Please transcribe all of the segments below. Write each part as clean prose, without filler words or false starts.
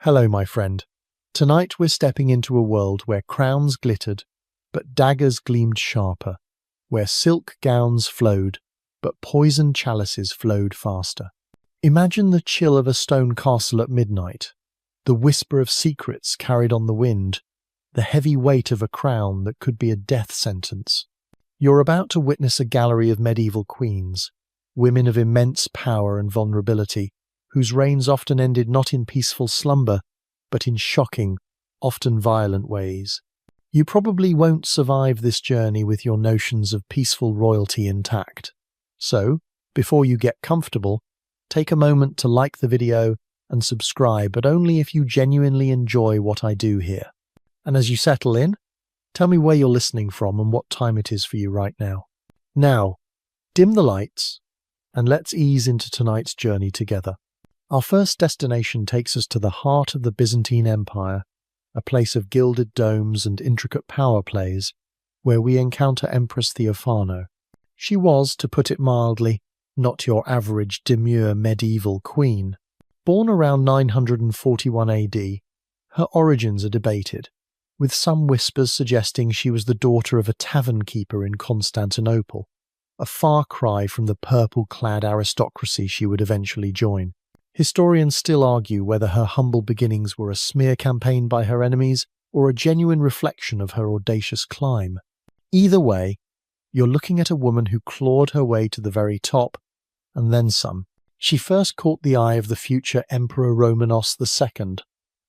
Hello, my friend. Tonight we're stepping into a world where crowns glittered, but daggers gleamed sharper, where silk gowns flowed, but poisoned chalices flowed faster. Imagine the chill of a stone castle at midnight, the whisper of secrets carried on the wind, the heavy weight of a crown that could be a death sentence. You're about to witness a gallery of medieval queens, women of immense power and vulnerability, whose reigns often ended not in peaceful slumber, but in shocking, often violent ways. You probably won't survive this journey with your notions of peaceful royalty intact. So, before you get comfortable, take a moment to like the video and subscribe, but only if you genuinely enjoy what I do here. And as you settle in, tell me where you're listening from and what time it is for you right now. Now, dim the lights, and let's ease into tonight's journey together. Our first destination takes us to the heart of the Byzantine Empire, a place of gilded domes and intricate power plays, where we encounter Empress Theophano. She was, to put it mildly, not your average demure medieval queen. Born around 941 AD, her origins are debated, with some whispers suggesting she was the daughter of a tavern keeper in Constantinople, a far cry from the purple-clad aristocracy she would eventually join. Historians still argue whether her humble beginnings were a smear campaign by her enemies or a genuine reflection of her audacious climb. Either way, you're looking at a woman who clawed her way to the very top, and then some. She first caught the eye of the future Emperor Romanos II,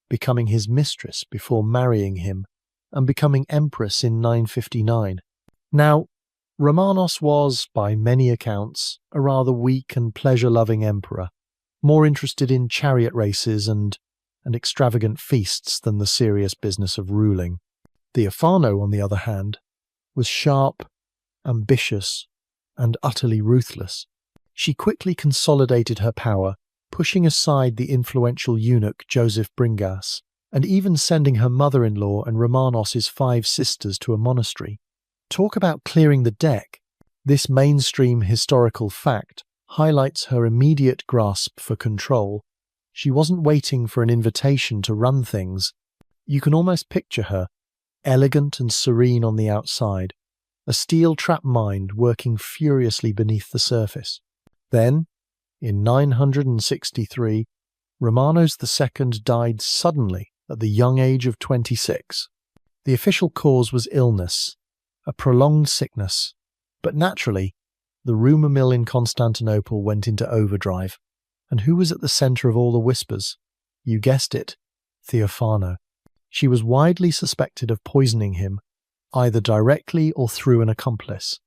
becoming his mistress before marrying him, and becoming Empress in 959. Now, Romanos was, by many accounts, a rather weak and pleasure-loving emperor, more interested in chariot races and extravagant feasts than the serious business of ruling. Theophano, on the other hand, was sharp, ambitious, and utterly ruthless. She quickly consolidated her power, pushing aside the influential eunuch Joseph Bringas, and even sending her mother-in-law and Romanos's 5 sisters to a monastery. Talk about clearing the deck. This mainstream historical fact highlights her immediate grasp for control. She wasn't waiting for an invitation to run things. You can almost picture her, elegant and serene on the outside, a steel-trap mind working furiously beneath the surface. Then, in 963, Romanos II died suddenly at the young age of 26. The official cause was illness, a prolonged sickness, but naturally, the rumour mill in Constantinople went into overdrive. And who was at the centre of all the whispers? You guessed it, Theophano. She was widely suspected of poisoning him, either directly or through an accomplice,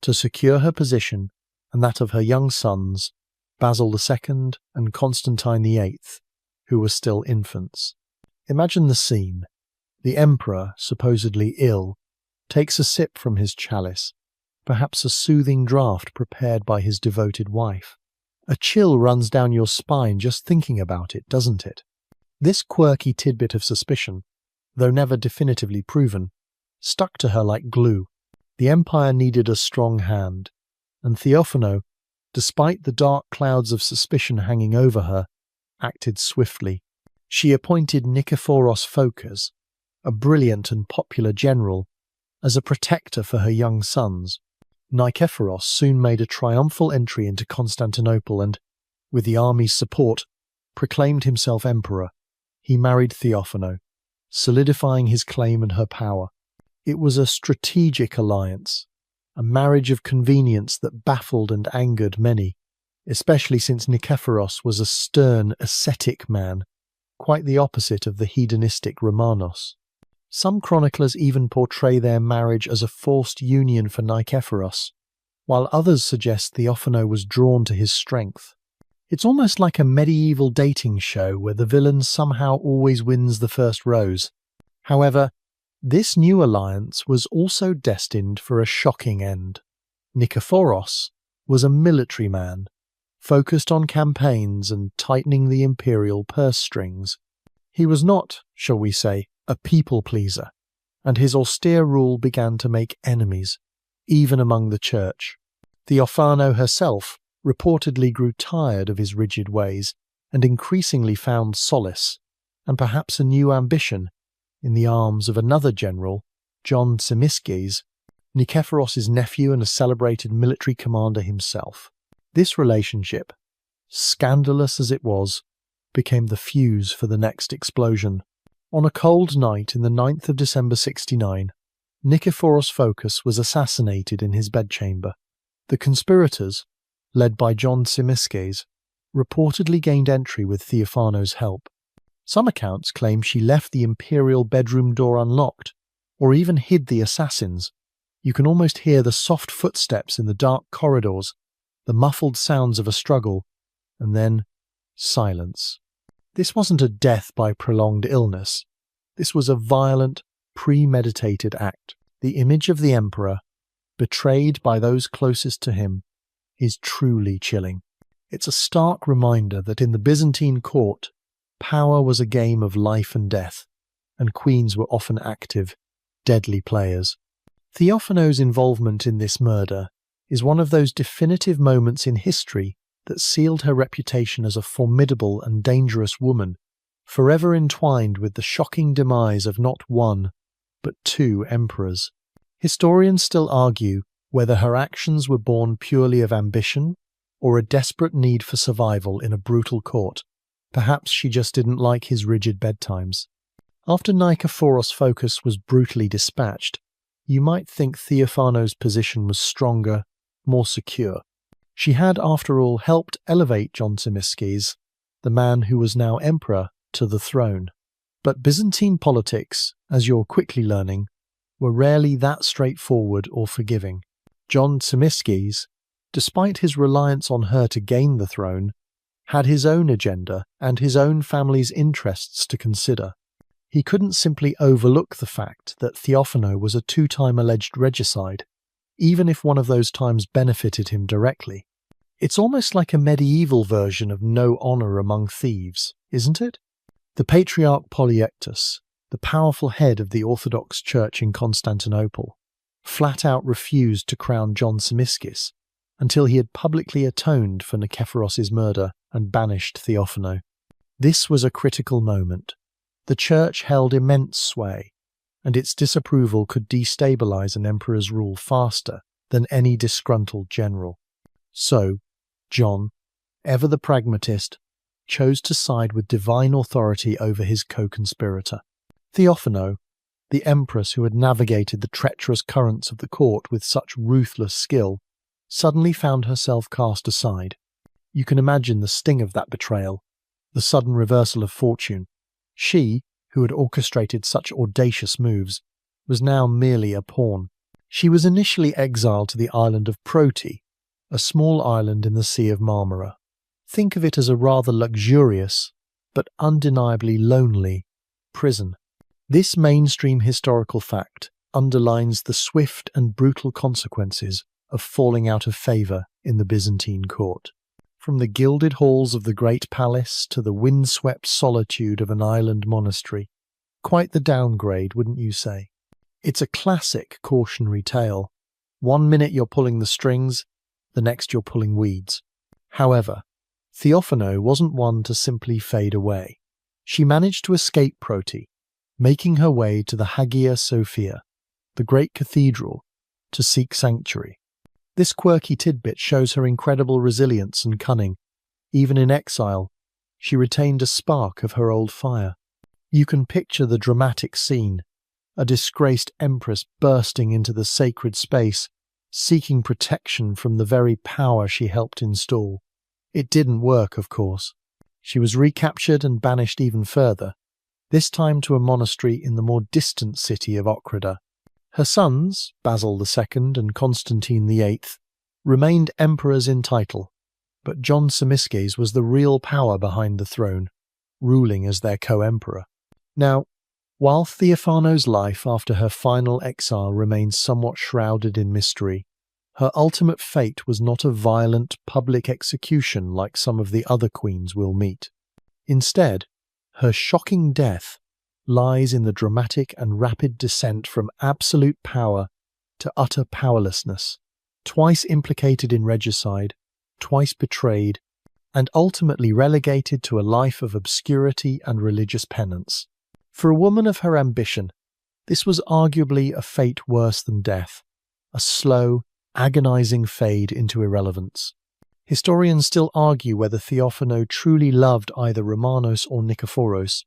to secure her position and that of her young sons, Basil II and Constantine VIII, who were still infants. Imagine the scene. The emperor, supposedly ill, takes a sip from his chalice, perhaps a soothing draught prepared by his devoted wife. A chill runs down your spine just thinking about it, doesn't it? This quirky tidbit of suspicion, though never definitively proven, stuck to her like glue. The empire needed a strong hand, and Theophano, despite the dark clouds of suspicion hanging over her, acted swiftly. She appointed Nikephoros Phocas, a brilliant and popular general, as a protector for her young sons. Nikephoros soon made a triumphal entry into Constantinople and, with the army's support, proclaimed himself emperor. He married Theophano, solidifying his claim and her power. It was a strategic alliance, a marriage of convenience that baffled and angered many, especially since Nikephoros was a stern, ascetic man, quite the opposite of the hedonistic Romanos. Some chroniclers even portray their marriage as a forced union for Nikephoros, while others suggest Theophano was drawn to his strength. It's almost like a medieval dating show where the villain somehow always wins the first rose. However, this new alliance was also destined for a shocking end. Nikephoros was a military man, focused on campaigns and tightening the imperial purse strings. He was not, shall we say, a people-pleaser, and his austere rule began to make enemies, even among the church. Theophano herself reportedly grew tired of his rigid ways and increasingly found solace and perhaps a new ambition, in the arms of another general, John Zimisces, Nikephoros' nephew and a celebrated military commander himself. This relationship, scandalous as it was, became the fuse for the next explosion. On a cold night in the 9th of December 69, Nikephoros Phocas was assassinated in his bedchamber. The conspirators, led by John Zimisces, reportedly gained entry with Theophano's help. Some accounts claim she left the imperial bedroom door unlocked, or even hid the assassins. You can almost hear the soft footsteps in the dark corridors, the muffled sounds of a struggle, and then silence. This wasn't a death by prolonged illness. This was a violent, premeditated act. The image of the emperor, betrayed by those closest to him, is truly chilling. It's a stark reminder that in the Byzantine court, power was a game of life and death, and queens were often active, deadly players. Theophano's involvement in this murder is one of those definitive moments in history that sealed her reputation as a formidable and dangerous woman, forever entwined with the shocking demise of not one, but two emperors. Historians still argue whether her actions were born purely of ambition or a desperate need for survival in a brutal court. Perhaps she just didn't like his rigid bedtimes. After Nikephoros Phocas was brutally dispatched, you might think Theophano's position was stronger, more secure. She had, after all, helped elevate John Zimisces, the man who was now emperor, to the throne. But Byzantine politics, as you're quickly learning, were rarely that straightforward or forgiving. John Zimisces, despite his reliance on her to gain the throne, had his own agenda and his own family's interests to consider. He couldn't simply overlook the fact that Theophano was a two-time alleged regicide, even if one of those times benefited him directly. It's almost like a medieval version of no honour among thieves, isn't it? The Patriarch Polyectus, the powerful head of the Orthodox Church in Constantinople, flat out refused to crown John Zimisces until he had publicly atoned for Nikephoros' murder and banished Theophano. This was a critical moment. The Church held immense sway, and its disapproval could destabilize an emperor's rule faster than any disgruntled general. So, John, ever the pragmatist, chose to side with divine authority over his co-conspirator. Theophano, the Empress who had navigated the treacherous currents of the court with such ruthless skill, suddenly found herself cast aside. You can imagine the sting of that betrayal, the sudden reversal of fortune. She, who had orchestrated such audacious moves, was now merely a pawn. She was initially exiled to the island of Proti, a small island in the Sea of Marmara. Think of it as a rather luxurious, but undeniably lonely, prison. This mainstream historical fact underlines the swift and brutal consequences of falling out of favour in the Byzantine court. From the gilded halls of the great palace to the windswept solitude of an island monastery. Quite the downgrade, wouldn't you say? It's a classic cautionary tale. One minute you're pulling the strings, the next you're pulling weeds. However, Theophano wasn't one to simply fade away. She managed to escape Proti, making her way to the Hagia Sophia, the great cathedral, to seek sanctuary. This quirky tidbit shows her incredible resilience and cunning. Even in exile, she retained a spark of her old fire. You can picture the dramatic scene, a disgraced empress bursting into the sacred space, seeking protection from the very power she helped install. It didn't work, of course. She was recaptured and banished even further, this time to a monastery in the more distant city of Ochrida. Her sons, Basil II and Constantine VIII, remained emperors in title, but John Zimisces was the real power behind the throne, ruling as their co-emperor. Now, while Theophano's life after her final exile remains somewhat shrouded in mystery, her ultimate fate was not a violent public execution like some of the other queens we'll meet. Instead, her shocking death lies in the dramatic and rapid descent from absolute power to utter powerlessness. Twice implicated in regicide, twice betrayed, and ultimately relegated to a life of obscurity and religious penance. For a woman of her ambition, this was arguably a fate worse than death, a slow, agonizing fade into irrelevance. Historians still argue whether Theophano truly loved either Romanos or Nikephoros,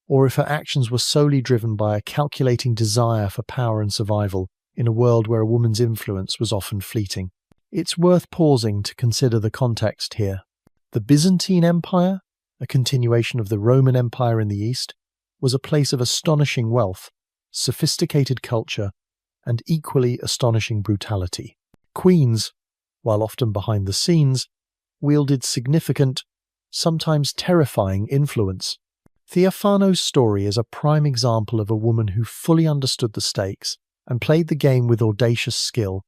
or if her actions were solely driven by a calculating desire for power and survival in a world where a woman's influence was often fleeting. It's worth pausing to consider the context here. The Byzantine Empire, a continuation of the Roman Empire in the East, was a place of astonishing wealth, sophisticated culture, and equally astonishing brutality. Queens, while often behind the scenes, wielded significant, sometimes terrifying influence. Theophano's story is a prime example of a woman who fully understood the stakes and played the game with audacious skill,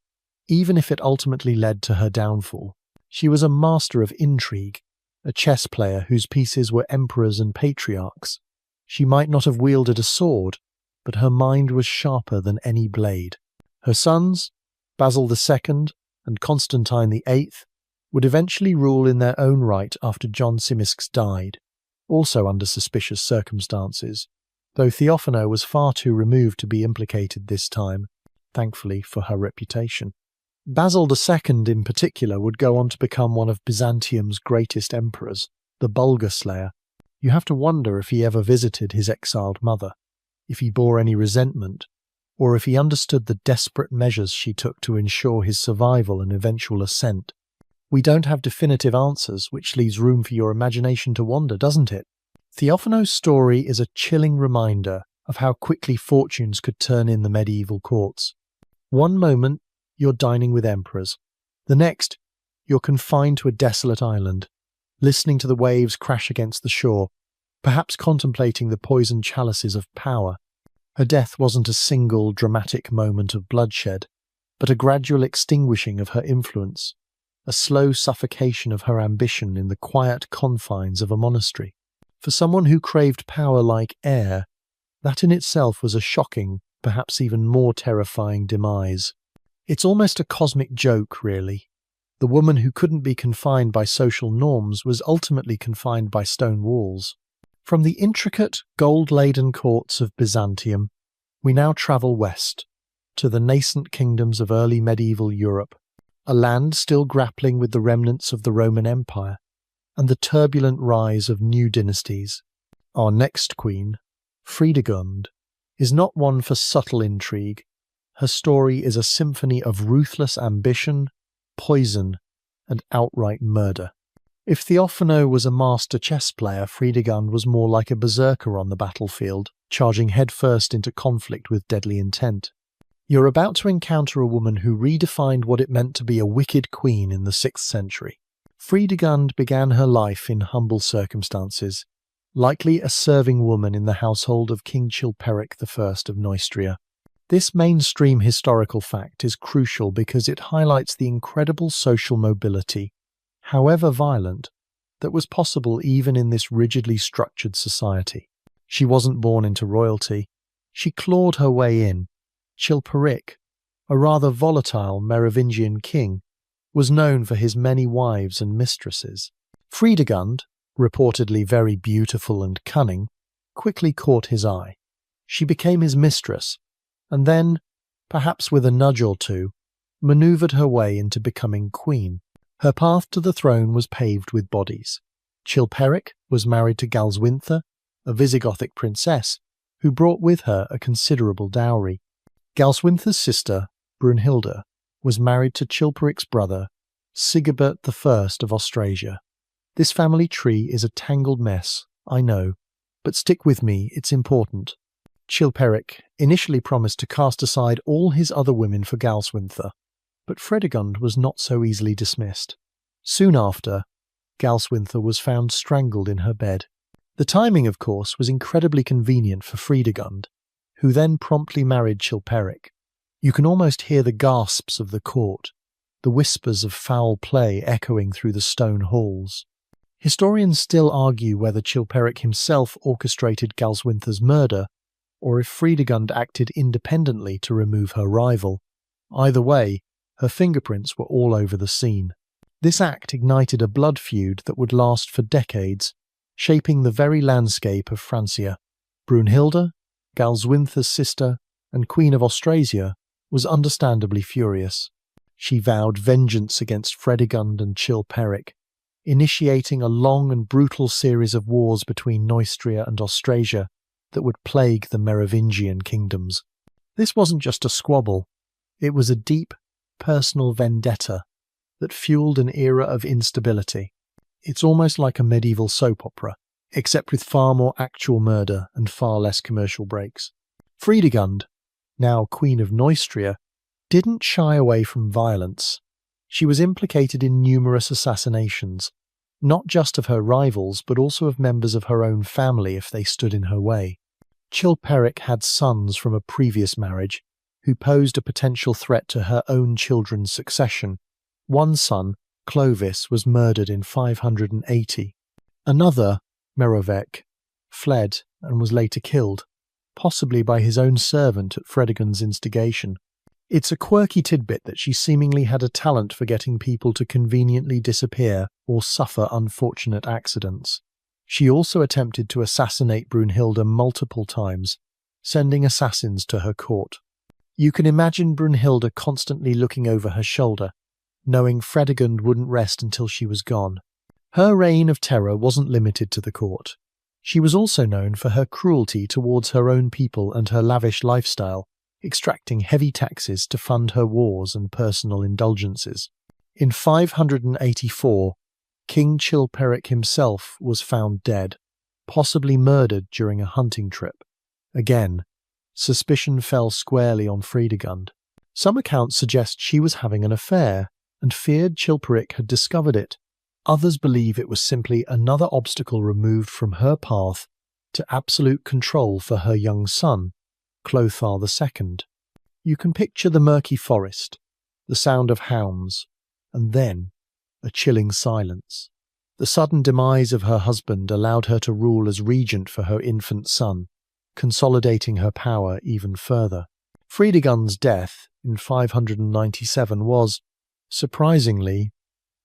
even if it ultimately led to her downfall. She was a master of intrigue, a chess player whose pieces were emperors and patriarchs. She might not have wielded a sword, but her mind was sharper than any blade. Her sons, Basil II and Constantine VIII, would eventually rule in their own right after John Simisk's died, also under suspicious circumstances, though Theophano was far too removed to be implicated this time, thankfully for her reputation. Basil II in particular would go on to become one of Byzantium's greatest emperors, the Bulgar Slayer. You have to wonder if he ever visited his exiled mother, if he bore any resentment, or if he understood the desperate measures she took to ensure his survival and eventual ascent. We don't have definitive answers, which leaves room for your imagination to wander, doesn't it? Theophano's story is a chilling reminder of how quickly fortunes could turn in the medieval courts. One moment, you're dining with emperors. The next, you're confined to a desolate island, listening to the waves crash against the shore, perhaps contemplating the poisoned chalices of power. Her death wasn't a single dramatic moment of bloodshed, but a gradual extinguishing of her influence, a slow suffocation of her ambition in the quiet confines of a monastery. For someone who craved power like air, that in itself was a shocking, perhaps even more terrifying demise. It's almost a cosmic joke, really. The woman who couldn't be confined by social norms was ultimately confined by stone walls. From the intricate, gold-laden courts of Byzantium, we now travel west, to the nascent kingdoms of early medieval Europe, a land still grappling with the remnants of the Roman Empire, and the turbulent rise of new dynasties. Our next queen, Fredegund, is not one for subtle intrigue. Her story is a symphony of ruthless ambition, poison, and outright murder. If Theophano was a master chess player, Fredegund was more like a berserker on the battlefield, charging headfirst into conflict with deadly intent. You're about to encounter a woman who redefined what it meant to be a wicked queen in the 6th century. Fredegund began her life in humble circumstances, likely a serving woman in the household of King Chilperic I of Neustria. This mainstream historical fact is crucial because it highlights the incredible social mobility, however violent, that was possible even in this rigidly structured society. She wasn't born into royalty. She clawed her way in. Chilperic, a rather volatile Merovingian king, was known for his many wives and mistresses. Fredegund, reportedly very beautiful and cunning, quickly caught his eye. She became his mistress, and then, perhaps with a nudge or two, manoeuvred her way into becoming queen. Her path to the throne was paved with bodies. Chilperic was married to Galswintha, a Visigothic princess, who brought with her a considerable dowry. Galswintha's sister, Brunhilda, was married to Chilperic's brother, Sigebert I of Austrasia. This family tree is a tangled mess, I know, but stick with me, it's important. Chilperic initially promised to cast aside all his other women for Galswintha, but Fredegund was not so easily dismissed. Soon after, Galswintha was found strangled in her bed. The timing, of course, was incredibly convenient for Fredegund, who then promptly married Chilperic. You can almost hear the gasps of the court, the whispers of foul play echoing through the stone halls. Historians still argue whether Chilperic himself orchestrated Galswintha's murder, or if Fredegund acted independently to remove her rival. Either way, her fingerprints were all over the scene. This act ignited a blood feud that would last for decades, shaping the very landscape of Francia. Brunhilde, Galswintha's sister and Queen of Austrasia, was understandably furious. She vowed vengeance against Fredegund and Chilperic, initiating a long and brutal series of wars between Neustria and Austrasia that would plague the Merovingian kingdoms. This wasn't just a squabble, it was a deep, personal vendetta that fueled an era of instability. It's almost like a medieval soap opera, except with far more actual murder and far less commercial breaks. Fredegund, now Queen of Neustria, didn't shy away from violence. She was implicated in numerous assassinations, not just of her rivals but also of members of her own family if they stood in her way. Chilperic had sons from a previous marriage who posed a potential threat to her own children's succession. One son, Clovis, was murdered in 580. Another, Merovec, fled and was later killed, possibly by his own servant at Fredegund's instigation. It's a quirky tidbit that she seemingly had a talent for getting people to conveniently disappear or suffer unfortunate accidents. She also attempted to assassinate Brunhilde multiple times, sending assassins to her court. You can imagine Brunhilde constantly looking over her shoulder, knowing Fredegund wouldn't rest until she was gone. Her reign of terror wasn't limited to the court. She was also known for her cruelty towards her own people and her lavish lifestyle, extracting heavy taxes to fund her wars and personal indulgences. In 584, King Chilperic himself was found dead, possibly murdered during a hunting trip. Again, suspicion fell squarely on Fredegund. Some accounts suggest she was having an affair and feared Chilperic had discovered it. Others believe it was simply another obstacle removed from her path to absolute control for her young son, Clothar II. You can picture the murky forest, the sound of hounds, and then a chilling silence. The sudden demise of her husband allowed her to rule as regent for her infant son, consolidating her power even further. Fredegund's death in 597 was, surprisingly,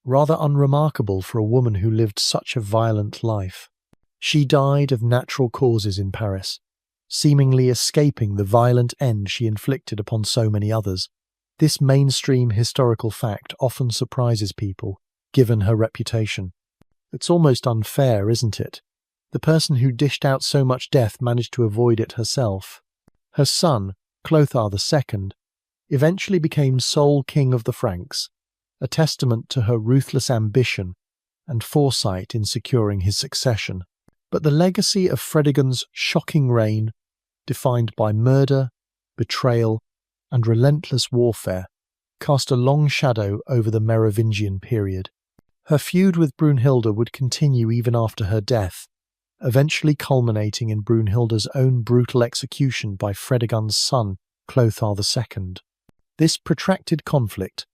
rather unremarkable for a woman who lived such a violent life. She died of natural causes in Paris, seemingly escaping the violent end she inflicted upon so many others. This mainstream historical fact often surprises people, given her reputation. It's almost unfair, isn't it? The person who dished out so much death managed to avoid it herself. Her son, Clothar II, eventually became sole king of the Franks, a testament to her ruthless ambition and foresight in securing his succession. But the legacy of Fredegund's shocking reign, defined by murder, betrayal, and relentless warfare, cast a long shadow over the Merovingian period. Her feud with Brunhilde would continue even after her death, eventually culminating in Brunhilde's own brutal execution by Fredegund's son, Clothar II. This protracted conflict,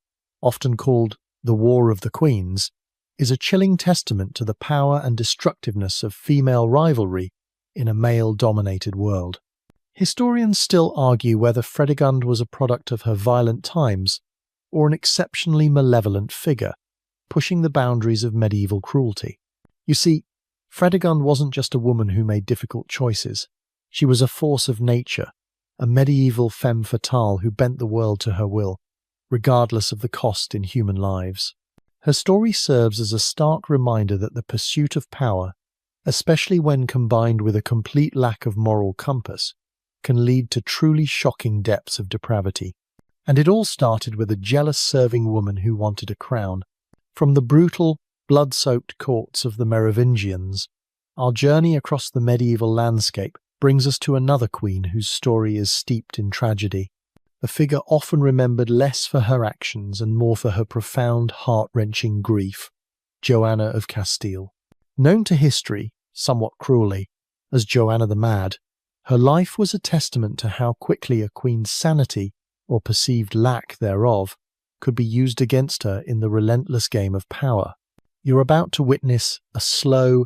often called the War of the Queens, is a chilling testament to the power and destructiveness of female rivalry in a male-dominated world. Historians still argue whether Fredegund was a product of her violent times or an exceptionally malevolent figure, pushing the boundaries of medieval cruelty. You see, Fredegund wasn't just a woman who made difficult choices. She was a force of nature, a medieval femme fatale who bent the world to her will, regardless of the cost in human lives. Her story serves as a stark reminder that the pursuit of power, especially when combined with a complete lack of moral compass, can lead to truly shocking depths of depravity. And it all started with a jealous serving woman who wanted a crown. From the brutal, blood-soaked courts of the Merovingians, our journey across the medieval landscape brings us to another queen whose story is steeped in tragedy, a figure often remembered less for her actions and more for her profound, heart-wrenching grief, Joanna of Castile. Known to history, somewhat cruelly, as Joanna the Mad, her life was a testament to how quickly a queen's sanity, or perceived lack thereof, could be used against her in the relentless game of power. You're about to witness a slow,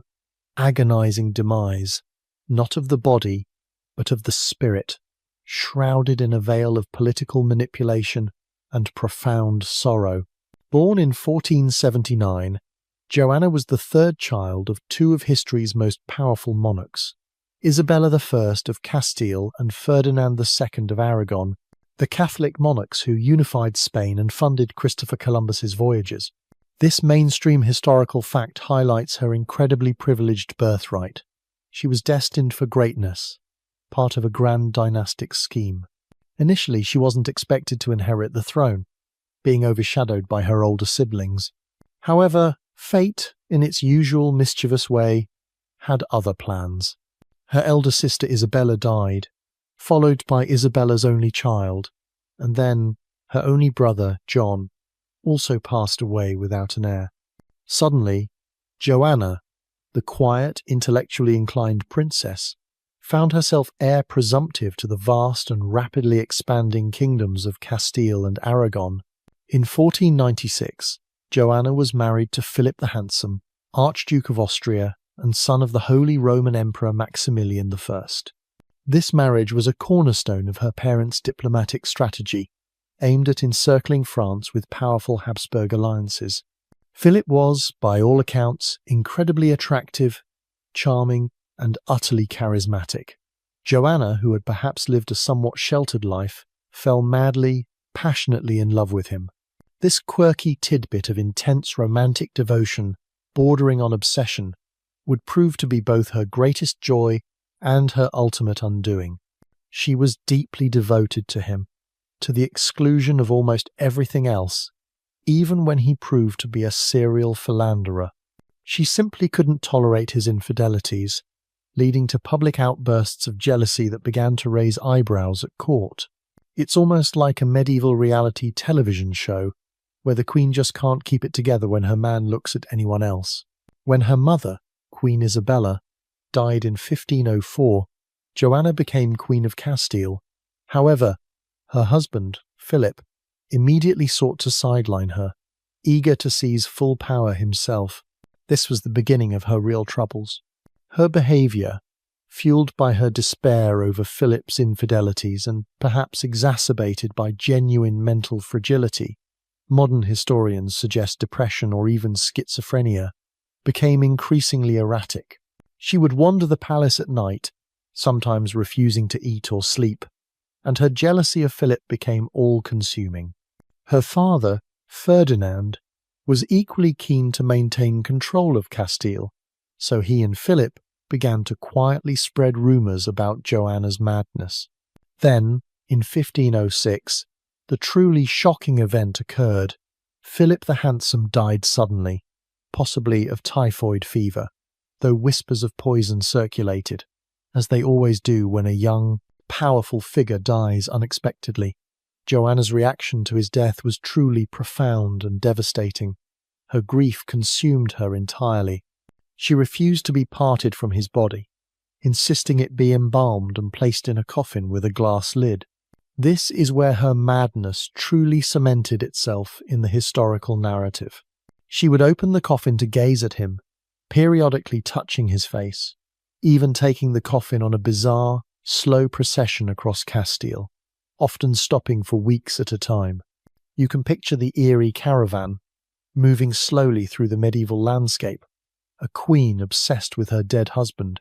agonizing demise, not of the body, but of the spirit, shrouded in a veil of political manipulation and profound sorrow. Born in 1479, Joanna was the third child of two of history's most powerful monarchs, Isabella I of Castile and Ferdinand II of Aragon, the Catholic monarchs who unified Spain and funded Christopher Columbus's voyages. This mainstream historical fact highlights her incredibly privileged birthright. She was destined for greatness, part of a grand dynastic scheme. Initially, she wasn't expected to inherit the throne, being overshadowed by her older siblings. However, fate, in its usual mischievous way, had other plans. Her elder sister Isabella died, followed by Isabella's only child, and then her only brother, John, also passed away without an heir. Suddenly, Joanna, the quiet, intellectually inclined princess, found herself heir presumptive to the vast and rapidly expanding kingdoms of Castile and Aragon. In 1496, Joanna was married to Philip the Handsome, Archduke of Austria and son of the Holy Roman Emperor Maximilian I. This marriage was a cornerstone of her parents' diplomatic strategy, aimed at encircling France with powerful Habsburg alliances. Philip was, by all accounts, incredibly attractive, charming, and utterly charismatic. Joanna, who had perhaps lived a somewhat sheltered life, fell madly, passionately in love with him. This quirky tidbit of intense romantic devotion, bordering on obsession, would prove to be both her greatest joy and her ultimate undoing. She was deeply devoted to him, to the exclusion of almost everything else, even when he proved to be a serial philanderer. She simply couldn't tolerate his infidelities, leading to public outbursts of jealousy that began to raise eyebrows at court. It's almost like a medieval reality television show, where the queen just can't keep it together when her man looks at anyone else. When her mother, Queen Isabella, died in 1504, Joanna became Queen of Castile. However, her husband, Philip, immediately sought to sideline her, eager to seize full power himself. This was the beginning of her real troubles. Her behaviour, fueled by her despair over Philip's infidelities and perhaps exacerbated by genuine mental fragility, modern historians suggest depression or even schizophrenia, became increasingly erratic. She would wander the palace at night, sometimes refusing to eat or sleep, and her jealousy of Philip became all-consuming. Her father, Ferdinand, was equally keen to maintain control of Castile, so he and Philip began to quietly spread rumours about Joanna's madness. Then, in 1506, the truly shocking event occurred. Philip the Handsome died suddenly, possibly of typhoid fever, though whispers of poison circulated, as they always do when a young, powerful figure dies unexpectedly. Joanna's reaction to his death was truly profound and devastating. Her grief consumed her entirely. She refused to be parted from his body, insisting it be embalmed and placed in a coffin with a glass lid. This is where her madness truly cemented itself in the historical narrative. She would open the coffin to gaze at him, periodically touching his face, even taking the coffin on a bizarre, slow procession across Castile, often stopping for weeks at a time. You can picture the eerie caravan, moving slowly through the medieval landscape, a queen obsessed with her dead husband.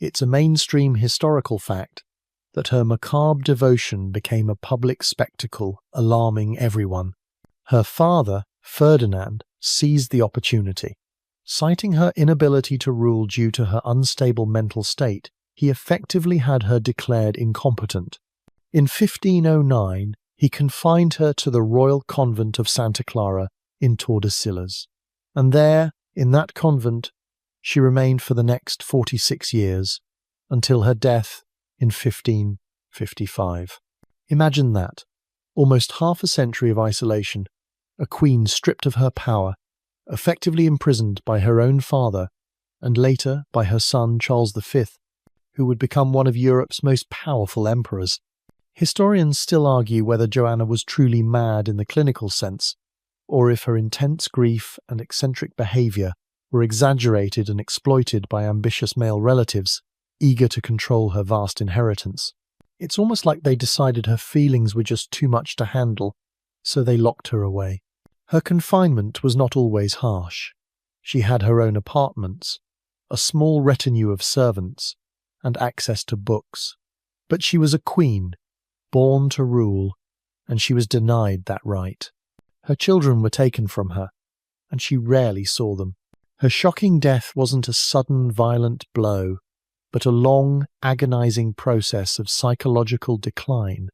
It's a mainstream historical fact that her macabre devotion became a public spectacle, alarming everyone. Her father, Ferdinand, seized the opportunity. Citing her inability to rule due to her unstable mental state, he effectively had her declared incompetent. In 1509, he confined her to the royal convent of Santa Clara in Tordesillas, and there, in that convent, she remained for the next 46 years, until her death in 1555. Imagine that. Almost half a century of isolation, a queen stripped of her power, effectively imprisoned by her own father, and later by her son Charles V, who would become one of Europe's most powerful emperors. Historians still argue whether Joanna was truly mad in the clinical sense, or if her intense grief and eccentric behaviour were exaggerated and exploited by ambitious male relatives, eager to control her vast inheritance. It's almost like they decided her feelings were just too much to handle, so they locked her away. Her confinement was not always harsh. She had her own apartments, a small retinue of servants, and access to books. But she was a queen, born to rule, and she was denied that right. Her children were taken from her, and she rarely saw them. Her shocking death wasn't a sudden, violent blow, but a long, agonizing process of psychological decline,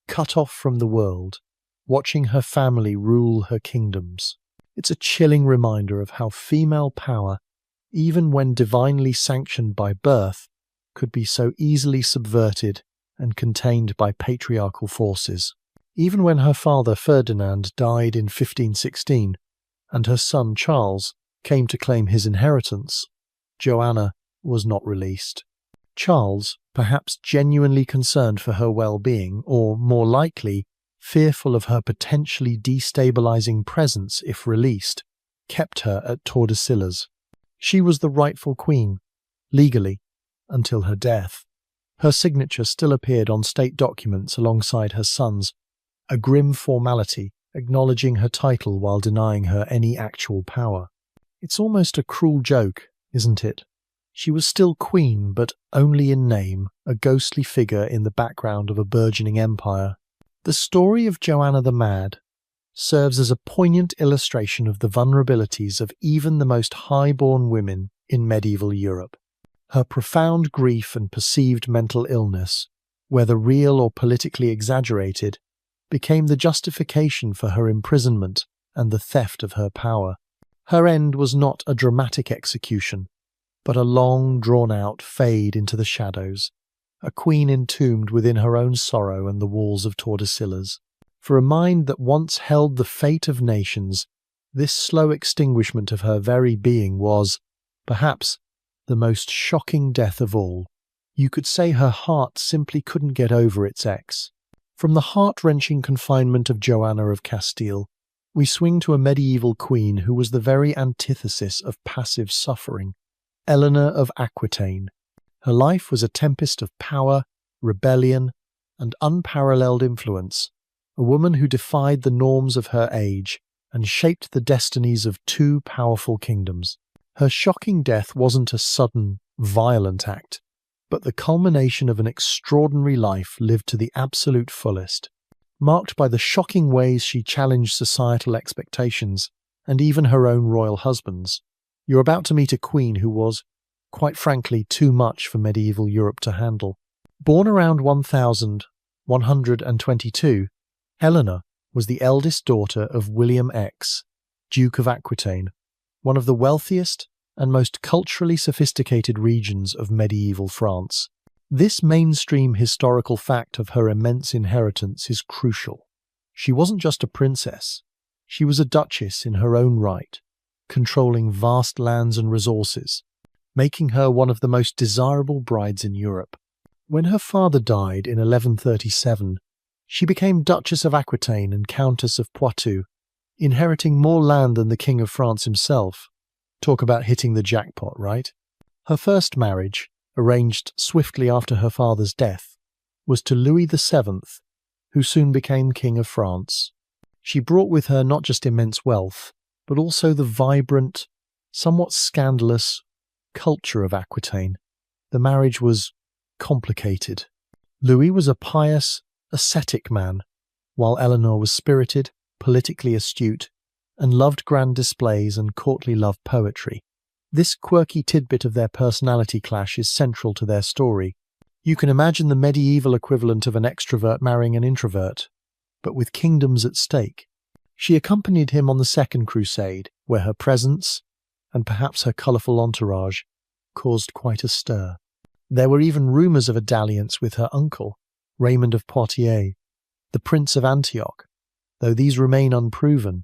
cut off from the world, watching her family rule her kingdoms. It's a chilling reminder of how female power, even when divinely sanctioned by birth, could be so easily subverted and contained by patriarchal forces. Even when her father Ferdinand died in 1516, and her son Charles came to claim his inheritance, Joanna was not released. Charles, perhaps genuinely concerned for her well-being, or more likely, fearful of her potentially destabilizing presence if released, kept her at Tordesillas. She was the rightful queen, legally, until her death. Her signature still appeared on state documents alongside her son's, a grim formality acknowledging her title while denying her any actual power. It's almost a cruel joke, isn't it? She was still queen, but only in name, a ghostly figure in the background of a burgeoning empire. The story of Joanna the Mad serves as a poignant illustration of the vulnerabilities of even the most high-born women in medieval Europe. Her profound grief and perceived mental illness, whether real or politically exaggerated, became the justification for her imprisonment and the theft of her power. Her end was not a dramatic execution, but a long, drawn-out fade into the shadows, a queen entombed within her own sorrow and the walls of Tordesillas. For a mind that once held the fate of nations, this slow extinguishment of her very being was, perhaps, the most shocking death of all. You could say her heart simply couldn't get over its ex. From the heart-wrenching confinement of Joanna of Castile, we swing to a medieval queen who was the very antithesis of passive suffering, Eleanor of Aquitaine. Her life was a tempest of power, rebellion, and unparalleled influence, a woman who defied the norms of her age and shaped the destinies of two powerful kingdoms. Her shocking death wasn't a sudden, violent act, but the culmination of an extraordinary life lived to the absolute fullest, marked by the shocking ways she challenged societal expectations and even her own royal husbands. You're about to meet a queen who was, quite frankly, too much for medieval Europe to handle. Born around 1122, Eleanor was the eldest daughter of William X, Duke of Aquitaine, one of the wealthiest and most culturally sophisticated regions of medieval France. This mainstream historical fact of her immense inheritance is crucial. She wasn't just a princess, she was a duchess in her own right, controlling vast lands and resources, making her one of the most desirable brides in Europe. When her father died in 1137, she became Duchess of Aquitaine and Countess of Poitou, inheriting more land than the King of France himself. Talk about hitting the jackpot, right? Her first marriage, arranged swiftly after her father's death, was to Louis VII, who soon became King of France. She brought with her not just immense wealth, but also the vibrant, somewhat scandalous culture of Aquitaine. The marriage was complicated. Louis was a pious, ascetic man, while Eleanor was spirited, politically astute, and loved grand displays and courtly love poetry. This quirky tidbit of their personality clash is central to their story. You can imagine the medieval equivalent of an extrovert marrying an introvert, but with kingdoms at stake. She accompanied him on the Second Crusade, where her presence, and perhaps her colourful entourage, caused quite a stir. There were even rumours of a dalliance with her uncle, Raymond of Poitiers, the Prince of Antioch, though these remain unproven.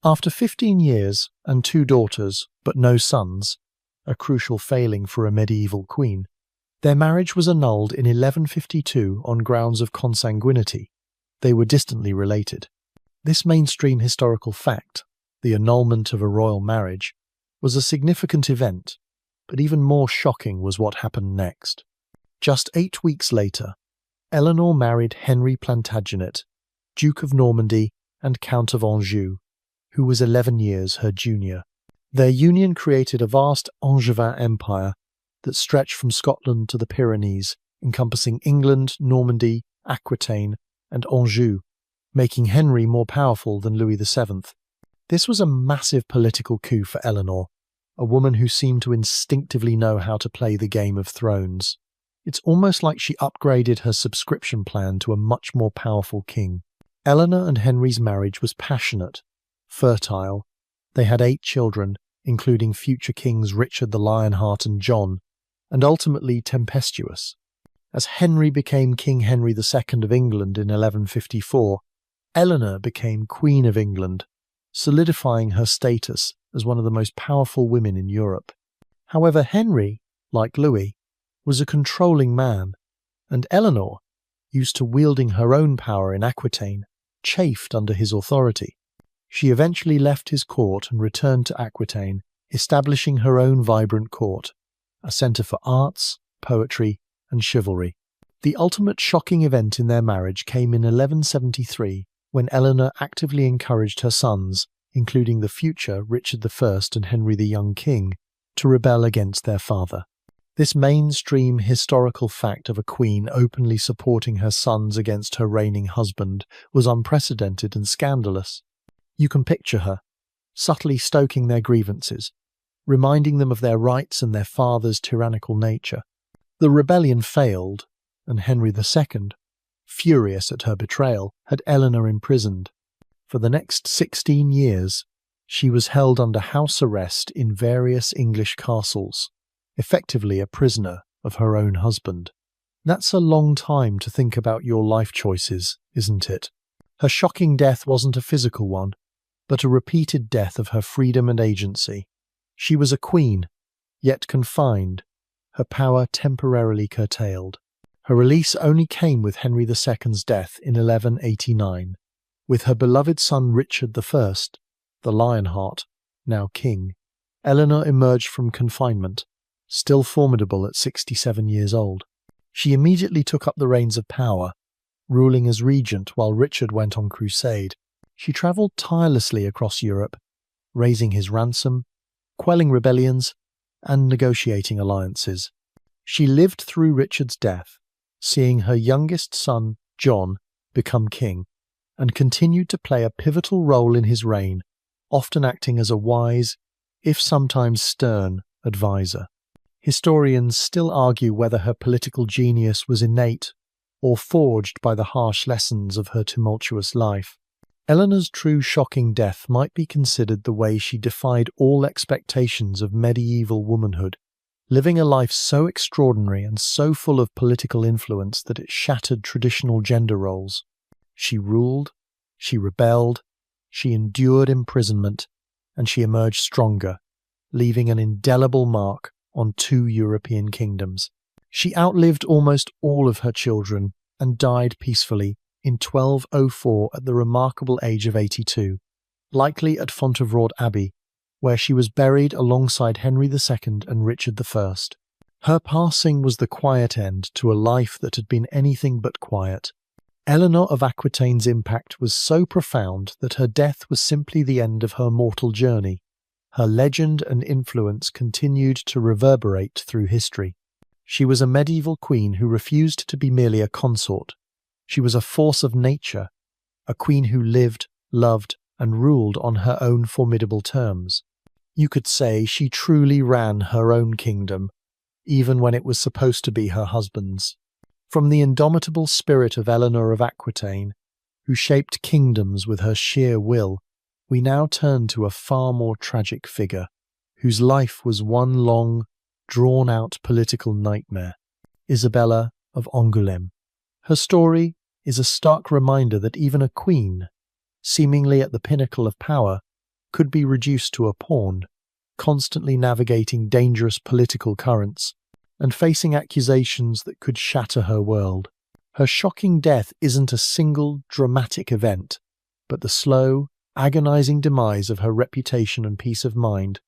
After 15 years and 2 daughters, but no sons, a crucial failing for a medieval queen, their marriage was annulled in 1152 on grounds of consanguinity. They were distantly related. This mainstream historical fact, the annulment of a royal marriage, was a significant event, but even more shocking was what happened next. Just 8 weeks later, Eleanor married Henry Plantagenet, Duke of Normandy and Count of Anjou, who was 11 years her junior. Their union created a vast Angevin empire that stretched from Scotland to the Pyrenees, encompassing England, Normandy, Aquitaine, and Anjou, making Henry more powerful than Louis VII. This was a massive political coup for Eleanor, a woman who seemed to instinctively know how to play the Game of Thrones. It's almost like she upgraded her subscription plan to a much more powerful king. Eleanor and Henry's marriage was passionate, fertile. They had 8 children, including future kings Richard the Lionheart and John, and ultimately tempestuous. As Henry became King Henry II of England in 1154, Eleanor became Queen of England, solidifying her status as one of the most powerful women in Europe. However, Henry, like Louis, was a controlling man, and Eleanor, used to wielding her own power in Aquitaine, chafed under his authority. She eventually left his court and returned to Aquitaine, establishing her own vibrant court, a centre for arts, poetry, and chivalry. The ultimate shocking event in their marriage came in 1173, when Eleanor actively encouraged her sons, including the future Richard I and Henry the Young King, to rebel against their father. This mainstream historical fact of a queen openly supporting her sons against her reigning husband was unprecedented and scandalous. You can picture her, subtly stoking their grievances, reminding them of their rights and their father's tyrannical nature. The rebellion failed, and Henry II, furious at her betrayal, had Eleanor imprisoned. For the next 16 years, she was held under house arrest in various English castles, effectively a prisoner of her own husband. That's a long time to think about your life choices, isn't it? Her shocking death wasn't a physical one, but a repeated death of her freedom and agency. She was a queen, yet confined, her power temporarily curtailed. Her release only came with Henry II's death in 1189. With her beloved son Richard I, the Lionheart, now king, Eleanor emerged from confinement, still formidable at 67 years old. She immediately took up the reins of power, ruling as regent while Richard went on crusade. She travelled tirelessly across Europe, raising his ransom, quelling rebellions, and negotiating alliances. She lived through Richard's death, seeing her youngest son, John, become king, and continued to play a pivotal role in his reign, often acting as a wise, if sometimes stern, advisor. Historians still argue whether her political genius was innate or forged by the harsh lessons of her tumultuous life. Eleanor's true shocking death might be considered the way she defied all expectations of medieval womanhood, living a life so extraordinary and so full of political influence that it shattered traditional gender roles. She ruled, she rebelled, she endured imprisonment, and she emerged stronger, leaving an indelible mark on 2 European kingdoms. She outlived almost all of her children and died peacefully in 1204 at the remarkable age of 82, likely at Fontevraud Abbey, where she was buried alongside Henry II and Richard I. Her passing was the quiet end to a life that had been anything but quiet. Eleanor of Aquitaine's impact was so profound that her death was simply the end of her mortal journey. Her legend and influence continued to reverberate through history. She was a medieval queen who refused to be merely a consort. She was a force of nature, a queen who lived, loved, and ruled on her own formidable terms. You could say she truly ran her own kingdom, even when it was supposed to be her husband's. From the indomitable spirit of Eleanor of Aquitaine, who shaped kingdoms with her sheer will, we now turn to a far more tragic figure, whose life was one long, drawn-out political nightmare, Isabella of Angoulême. Her story is a stark reminder that even a queen, seemingly at the pinnacle of power, could be reduced to a pawn, constantly navigating dangerous political currents and facing accusations that could shatter her world. Her shocking death isn't a single dramatic event, but the slow, agonizing demise of her reputation and peace of mind,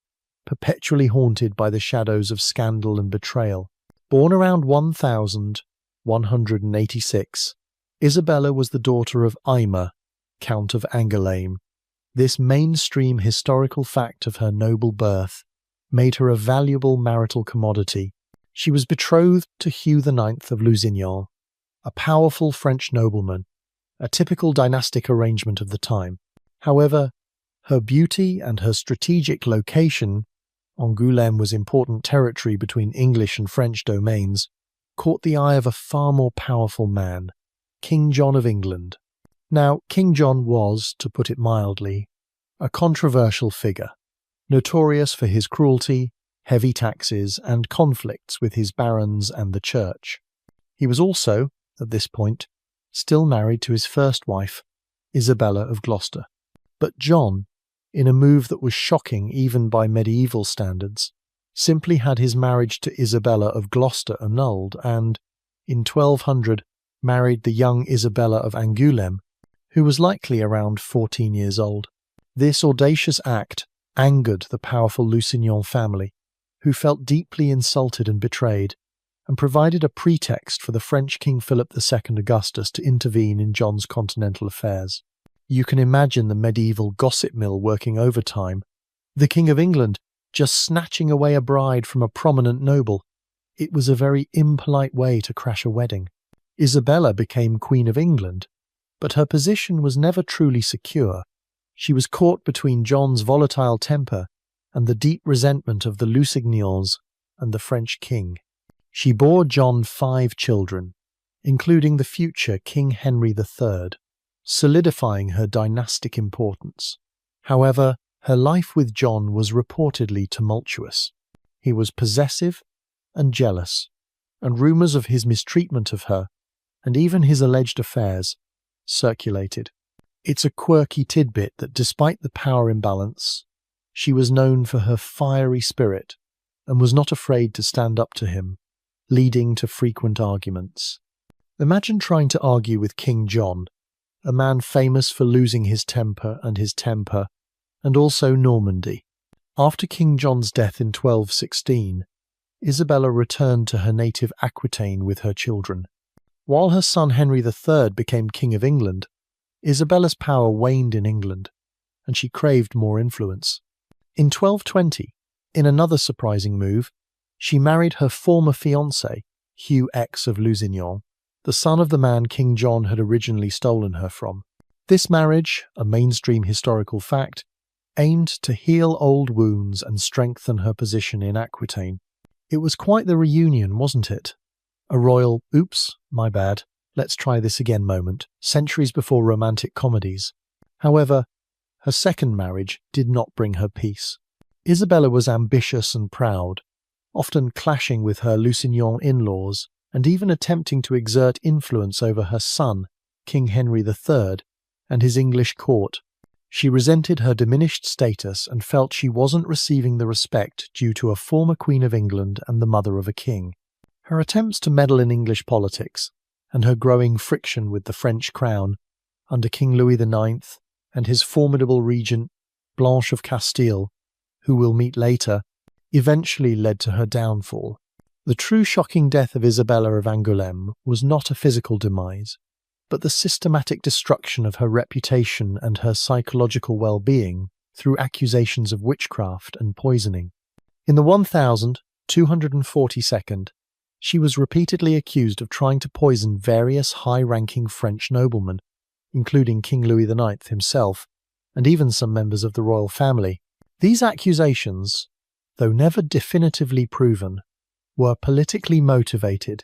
perpetually haunted by the shadows of scandal and betrayal. Born around 1186, Isabella was the daughter of Aymer, Count of Angoulême, This mainstream historical fact of her noble birth made her a valuable marital commodity. She was betrothed to Hugh IX of Lusignan, a powerful French nobleman, a typical dynastic arrangement of the time. However, her beauty and her strategic location, Angoulême was important territory between English and French domains, caught the eye of a far more powerful man, King John of England. Now, King John was, to put it mildly, a controversial figure, notorious for his cruelty, heavy taxes, and conflicts with his barons and the church. He was also, at this point, still married to his first wife, Isabella of Gloucester. But John, in a move that was shocking even by medieval standards, simply had his marriage to Isabella of Gloucester annulled and, in 1200, married the young Isabella of Angoulême, who was likely around 14 years old. This audacious act angered the powerful Lusignan family, who felt deeply insulted and betrayed, and provided a pretext for the French King Philip II Augustus to intervene in John's continental affairs. You can imagine the medieval gossip mill working overtime, the King of England just snatching away a bride from a prominent noble. It was a very impolite way to crash a wedding. Isabella became Queen of England, but her position was never truly secure. She was caught between John's volatile temper and the deep resentment of the Lusignans and the French king. She bore John 5 children, including the future King Henry III, solidifying her dynastic importance. However, her life with John was reportedly tumultuous. He was possessive and jealous, and rumours of his mistreatment of her, and even his alleged affairs, circulated. It's a quirky tidbit that despite the power imbalance, she was known for her fiery spirit and was not afraid to stand up to him, leading to frequent arguments. Imagine trying to argue with King John, a man famous for losing his temper, and also Normandy. After King John's death in 1216, Isabella returned to her native Aquitaine with her children. While her son Henry III became King of England, Isabella's power waned in England, and she craved more influence. In 1220, in another surprising move, she married her former fiancé, Hugh X of Lusignan, the son of the man King John had originally stolen her from. This marriage, a mainstream historical fact, aimed to heal old wounds and strengthen her position in Aquitaine. It was quite the reunion, wasn't it? A royal, oops, my bad, let's try this again moment, centuries before romantic comedies. However, her second marriage did not bring her peace. Isabella was ambitious and proud, often clashing with her Lusignan in-laws and even attempting to exert influence over her son, King Henry III, and his English court. She resented her diminished status and felt she wasn't receiving the respect due to a former Queen of England and the mother of a king. Her attempts to meddle in English politics, and her growing friction with the French crown, under King Louis IX and his formidable regent, Blanche of Castile, who we'll meet later, eventually led to her downfall. The true shocking death of Isabella of Angoulême was not a physical demise, but the systematic destruction of her reputation and her psychological well-being through accusations of witchcraft and poisoning. In the 1242, she was repeatedly accused of trying to poison various high-ranking French noblemen, including King Louis IX himself, and even some members of the royal family. These accusations, though never definitively proven, were politically motivated,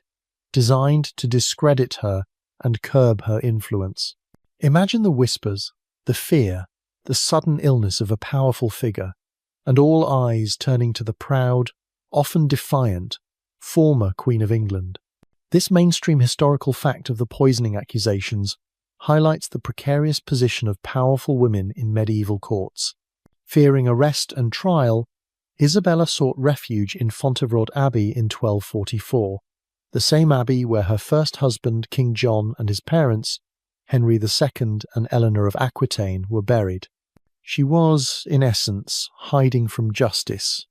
designed to discredit her and curb her influence. Imagine the whispers, the fear, the sudden illness of a powerful figure, and all eyes turning to the proud, often defiant, former Queen of England. This mainstream historical fact of the poisoning accusations highlights the precarious position of powerful women in medieval courts. Fearing arrest and trial, Isabella sought refuge in Fontevraud Abbey in 1244, the same abbey where her first husband, King John, and his parents, Henry II and Eleanor of Aquitaine, were buried. She was, in essence, hiding from justice,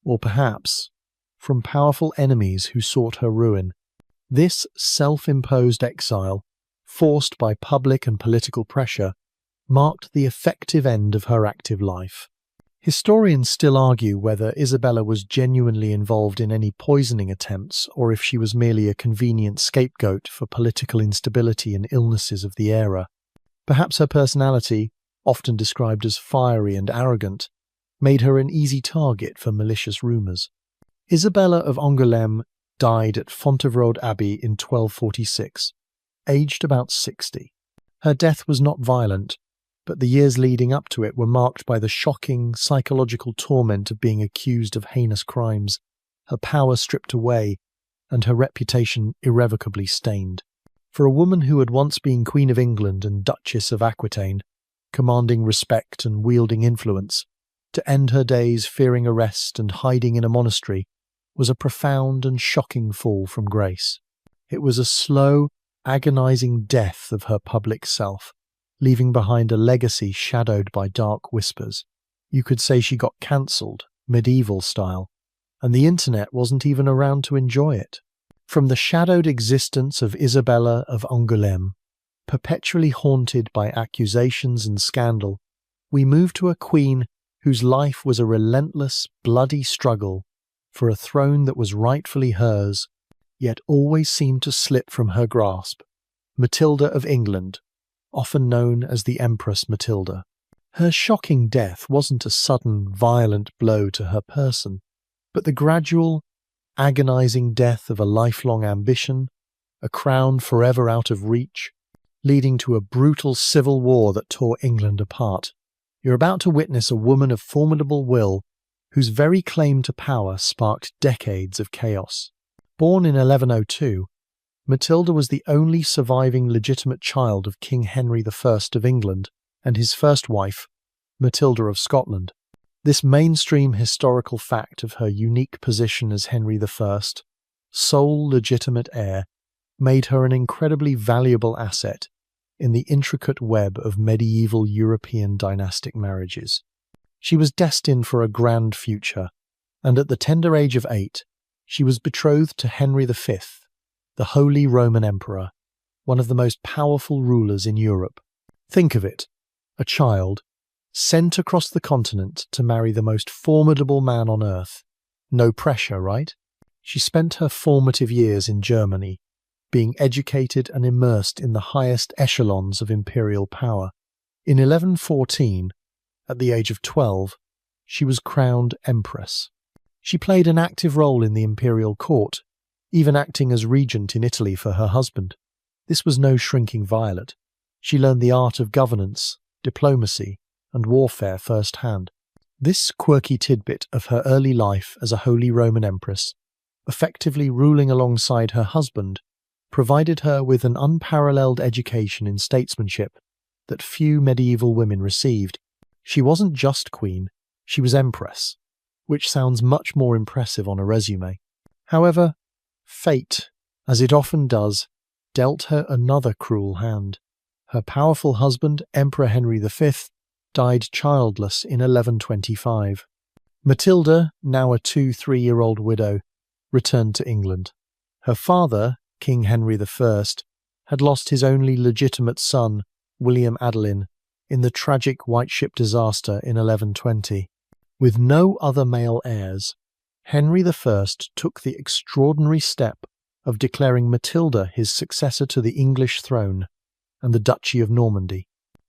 or perhaps from powerful enemies who sought her ruin. This self-imposed exile, forced by public and political pressure, marked the effective end of her active life. Historians still argue whether Isabella was genuinely involved in any poisoning attempts or if she was merely a convenient scapegoat for political instability and illnesses of the era. Perhaps her personality, often described as fiery and arrogant, made her an easy target for malicious rumours. Isabella of Angoulême died at Fontevraud Abbey in 1246, aged about 60. Her death was not violent, but the years leading up to it were marked by the shocking psychological torment of being accused of heinous crimes, her power stripped away, and her reputation irrevocably stained. For a woman who had once been Queen of England and Duchess of Aquitaine, commanding respect and wielding influence, to end her days fearing arrest and hiding in a monastery was a profound and shocking fall from grace. It was a slow, agonizing death of her public self, leaving behind a legacy shadowed by dark whispers. You could say she got cancelled, medieval style, and the internet wasn't even around to enjoy it. From the shadowed existence of Isabella of Angoulême, perpetually haunted by accusations and scandal, we move to a queen whose life was a relentless, bloody struggle for a throne that was rightfully hers, yet always seemed to slip from her grasp. Matilda of England, often known as the Empress Matilda. Her shocking death wasn't a sudden, violent blow to her person, but the gradual, agonizing death of a lifelong ambition, a crown forever out of reach, leading to a brutal civil war that tore England apart. You're about to witness a woman of formidable will whose very claim to power sparked decades of chaos. Born in 1102, Matilda was the only surviving legitimate child of King Henry I of England and his first wife, Matilda of Scotland. This mainstream historical fact of her unique position as Henry I, sole legitimate heir, made her an incredibly valuable asset in the intricate web of medieval European dynastic marriages. She was destined for a grand future, and at the tender age of 8, she was betrothed to Henry V, the Holy Roman Emperor, one of the most powerful rulers in Europe. Think of it, a child, sent across the continent to marry the most formidable man on earth. No pressure, right? She spent her formative years in Germany, being educated and immersed in the highest echelons of imperial power. In 1114, at the age of 12, she was crowned Empress. She played an active role in the imperial court, even acting as regent in Italy for her husband. This was no shrinking violet. She learned the art of governance, diplomacy, and warfare firsthand. This quirky tidbit of her early life as a Holy Roman Empress, effectively ruling alongside her husband, provided her with an unparalleled education in statesmanship that few medieval women received. She wasn't just queen, she was empress, which sounds much more impressive on a resume. However, fate, as it often does, dealt her another cruel hand. Her powerful husband, Emperor Henry V, died childless in 1125. Matilda, now a 2-3-year-old widow, returned to England. Her father, King Henry I, had lost his only legitimate son, William Adelin, in the tragic White Ship disaster in 1120. With no other male heirs, Henry I took the extraordinary step of declaring Matilda his successor to the English throne and the Duchy of Normandy.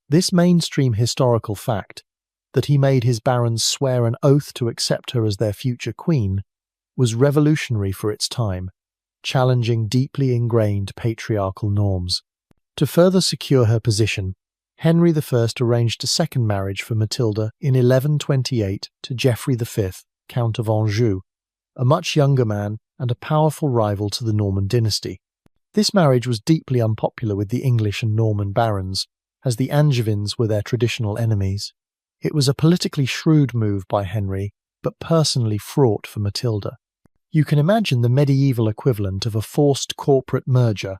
This mainstream historical fact, that he made his barons swear an oath to accept her as their future queen, was revolutionary for its time, challenging deeply ingrained patriarchal norms. To further secure her position, Henry I arranged a second marriage for Matilda in 1128 to Geoffrey V, Count of Anjou, a much younger man and a powerful rival to the Norman dynasty. This marriage was deeply unpopular with the English and Norman barons, as the Angevins were their traditional enemies. It was a politically shrewd move by Henry, but personally fraught for Matilda. You can imagine the medieval equivalent of a forced corporate merger.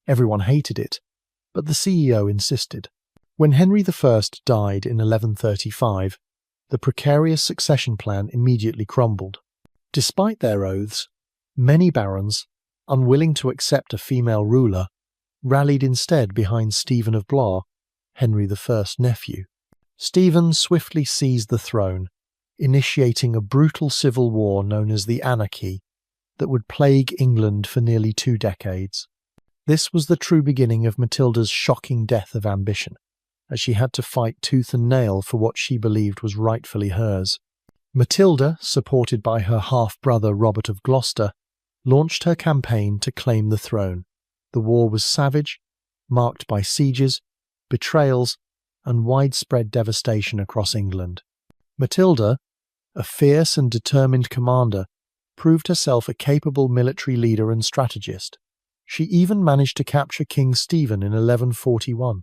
Everyone hated it, but the CEO insisted. When Henry I died in 1135, the precarious succession plan immediately crumbled. Despite their oaths, many barons, unwilling to accept a female ruler, rallied instead behind Stephen of Blois, Henry I's nephew. Stephen swiftly seized the throne, initiating a brutal civil war known as the Anarchy that would plague England for nearly 2 decades. This was the true beginning of Matilda's shocking death of ambition, as she had to fight tooth and nail for what she believed was rightfully hers. Matilda, supported by her half-brother Robert of Gloucester, launched her campaign to claim the throne. The war was savage, marked by sieges, betrayals, and widespread devastation across England. Matilda, a fierce and determined commander, proved herself a capable military leader and strategist. She even managed to capture King Stephen in 1141.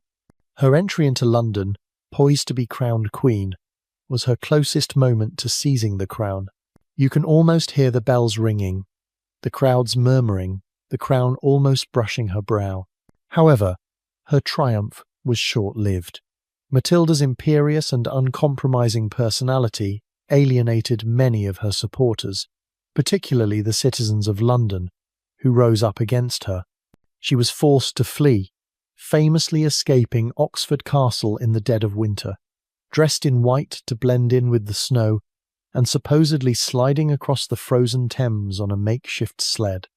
Her entry into London, poised to be crowned queen, was her closest moment to seizing the crown. You can almost hear the bells ringing, the crowds murmuring, the crown almost brushing her brow. However, her triumph was short-lived. Matilda's imperious and uncompromising personality alienated many of her supporters, particularly the citizens of London, who rose up against her. She was forced to flee, famously escaping Oxford Castle in the dead of winter, dressed in white to blend in with the snow, and supposedly sliding across the frozen Thames on a makeshift sled.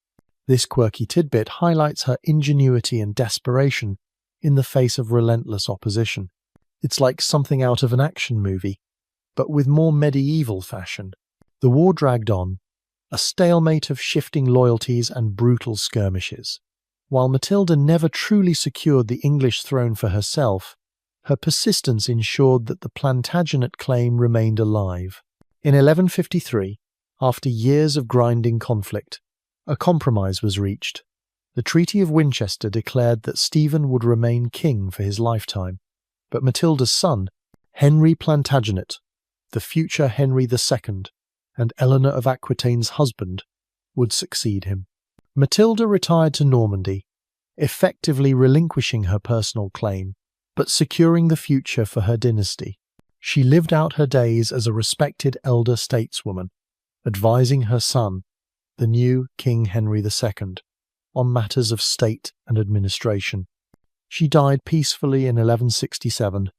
This quirky tidbit highlights her ingenuity and desperation in the face of relentless opposition. It's like something out of an action movie, but with more medieval fashion. The war dragged on, a stalemate of shifting loyalties and brutal skirmishes. While Matilda never truly secured the English throne for herself, her persistence ensured that the Plantagenet claim remained alive. In 1153, after years of grinding conflict, a compromise was reached. The Treaty of Winchester declared that Stephen would remain king for his lifetime, but Matilda's son, Henry Plantagenet, the future Henry II, and Eleanor of Aquitaine's husband, would succeed him. Matilda retired to Normandy, effectively relinquishing her personal claim, but securing the future for her dynasty. She lived out her days as a respected elder stateswoman, advising her son, the new King Henry II, on matters of state and administration. She died peacefully in 1167,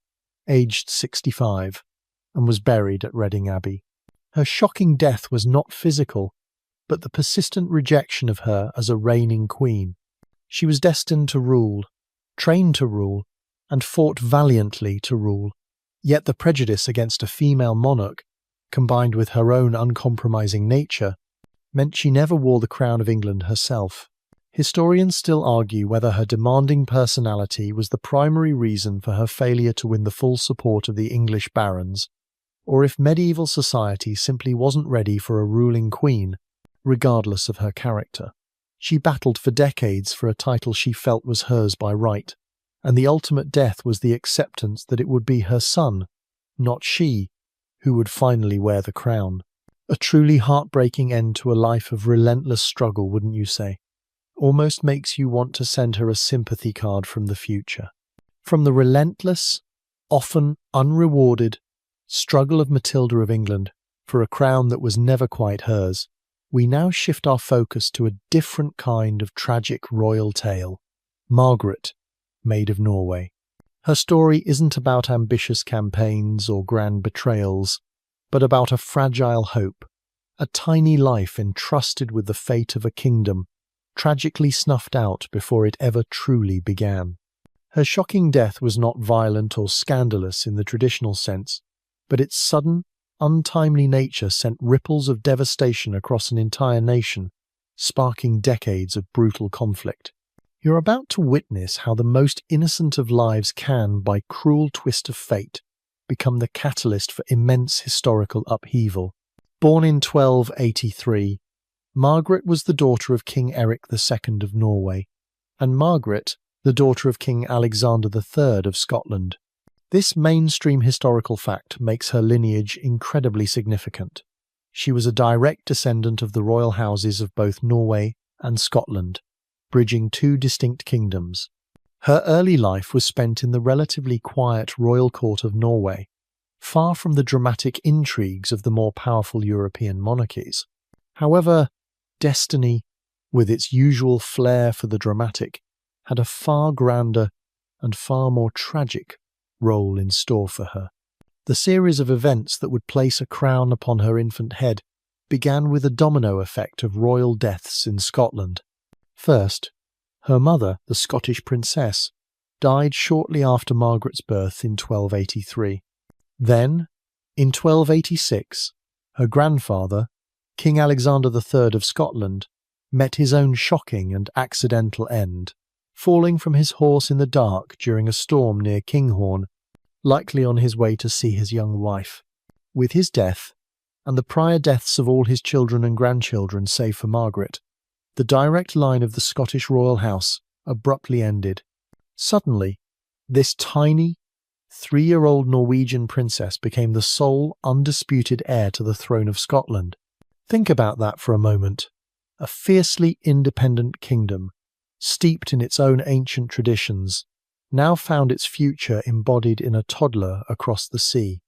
aged 65, and was buried at Reading Abbey. Her shocking death was not physical, but the persistent rejection of her as a reigning queen. She was destined to rule, trained to rule, and fought valiantly to rule. Yet the prejudice against a female monarch, combined with her own uncompromising nature, meant she never wore the crown of England herself. Historians still argue whether her demanding personality was the primary reason for her failure to win the full support of the English barons, or if medieval society simply wasn't ready for a ruling queen, regardless of her character. She battled for decades for a title she felt was hers by right, and the ultimate death was the acceptance that it would be her son, not she, who would finally wear the crown. A truly heartbreaking end to a life of relentless struggle, wouldn't you say? Almost makes you want to send her a sympathy card from the future. From the relentless, often unrewarded, struggle of Matilda of England for a crown that was never quite hers, we now shift our focus to a different kind of tragic royal tale. Margaret, Maid of Norway. Her story isn't about ambitious campaigns or grand betrayals, but about a fragile hope, a tiny life entrusted with the fate of a kingdom, tragically snuffed out before it ever truly began. Her shocking death was not violent or scandalous in the traditional sense, but its sudden, untimely nature sent ripples of devastation across an entire nation, sparking decades of brutal conflict. You're about to witness how the most innocent of lives can, by cruel twist of fate, become the catalyst for immense historical upheaval. Born in 1283, Margaret was the daughter of King Eric II of Norway, and Margaret, the daughter of King Alexander III of Scotland. This mainstream historical fact makes her lineage incredibly significant. She was a direct descendant of the royal houses of both Norway and Scotland, bridging 2 distinct kingdoms. Her early life was spent in the relatively quiet royal court of Norway, far from the dramatic intrigues of the more powerful European monarchies. However, destiny, with its usual flair for the dramatic, had a far grander and far more tragic role in store for her. The series of events that would place a crown upon her infant head began with a domino effect of royal deaths in Scotland. First, her mother, the Scottish princess, died shortly after Margaret's birth in 1283. Then, in 1286, her grandfather, King Alexander III of Scotland, met his own shocking and accidental end, falling from his horse in the dark during a storm near Kinghorn, likely on his way to see his young wife. With his death, and the prior deaths of all his children and grandchildren save for Margaret, the direct line of the Scottish royal house abruptly ended. Suddenly, this tiny, 3-year-old Norwegian princess became the sole undisputed heir to the throne of Scotland. Think about that for a moment. A fiercely independent kingdom, steeped in its own ancient traditions, now found its future embodied in a toddler across the sea.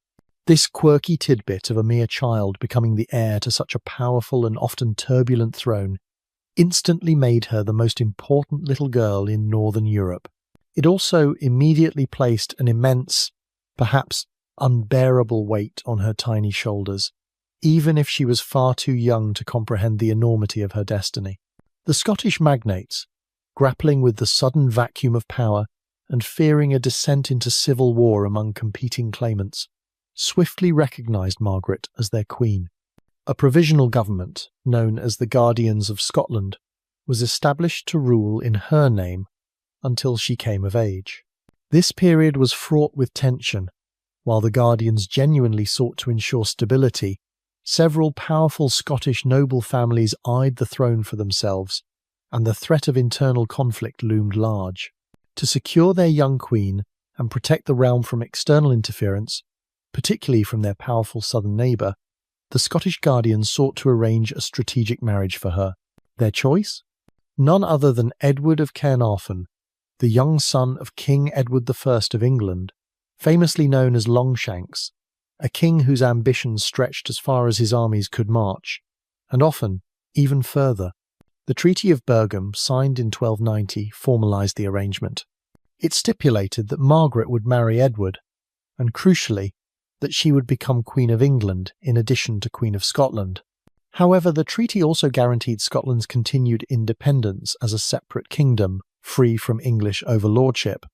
This quirky tidbit of a mere child becoming the heir to such a powerful and often turbulent throne instantly made her the most important little girl in Northern Europe. It also immediately placed an immense, perhaps unbearable weight on her tiny shoulders, even if she was far too young to comprehend the enormity of her destiny. The Scottish magnates, grappling with the sudden vacuum of power and fearing a descent into civil war among competing claimants, swiftly recognised Margaret as their queen. A provisional government, known as the Guardians of Scotland, was established to rule in her name until she came of age. This period was fraught with tension. While the Guardians genuinely sought to ensure stability, several powerful Scottish noble families eyed the throne for themselves, and the threat of internal conflict loomed large. To secure their young queen and protect the realm from external interference, particularly from their powerful southern neighbour, the Scottish Guardians sought to arrange a strategic marriage for her. Their choice? None other than Edward of Caernarfon, the young son of King Edward I of England, famously known as Longshanks, a king whose ambitions stretched as far as his armies could march, and often even further. The Treaty of Berghem, signed in 1290, formalised the arrangement. It stipulated that Margaret would marry Edward, and crucially, that she would become Queen of England in addition to Queen of Scotland. However, the treaty also guaranteed Scotland's continued independence as a separate kingdom, free from English overlordship,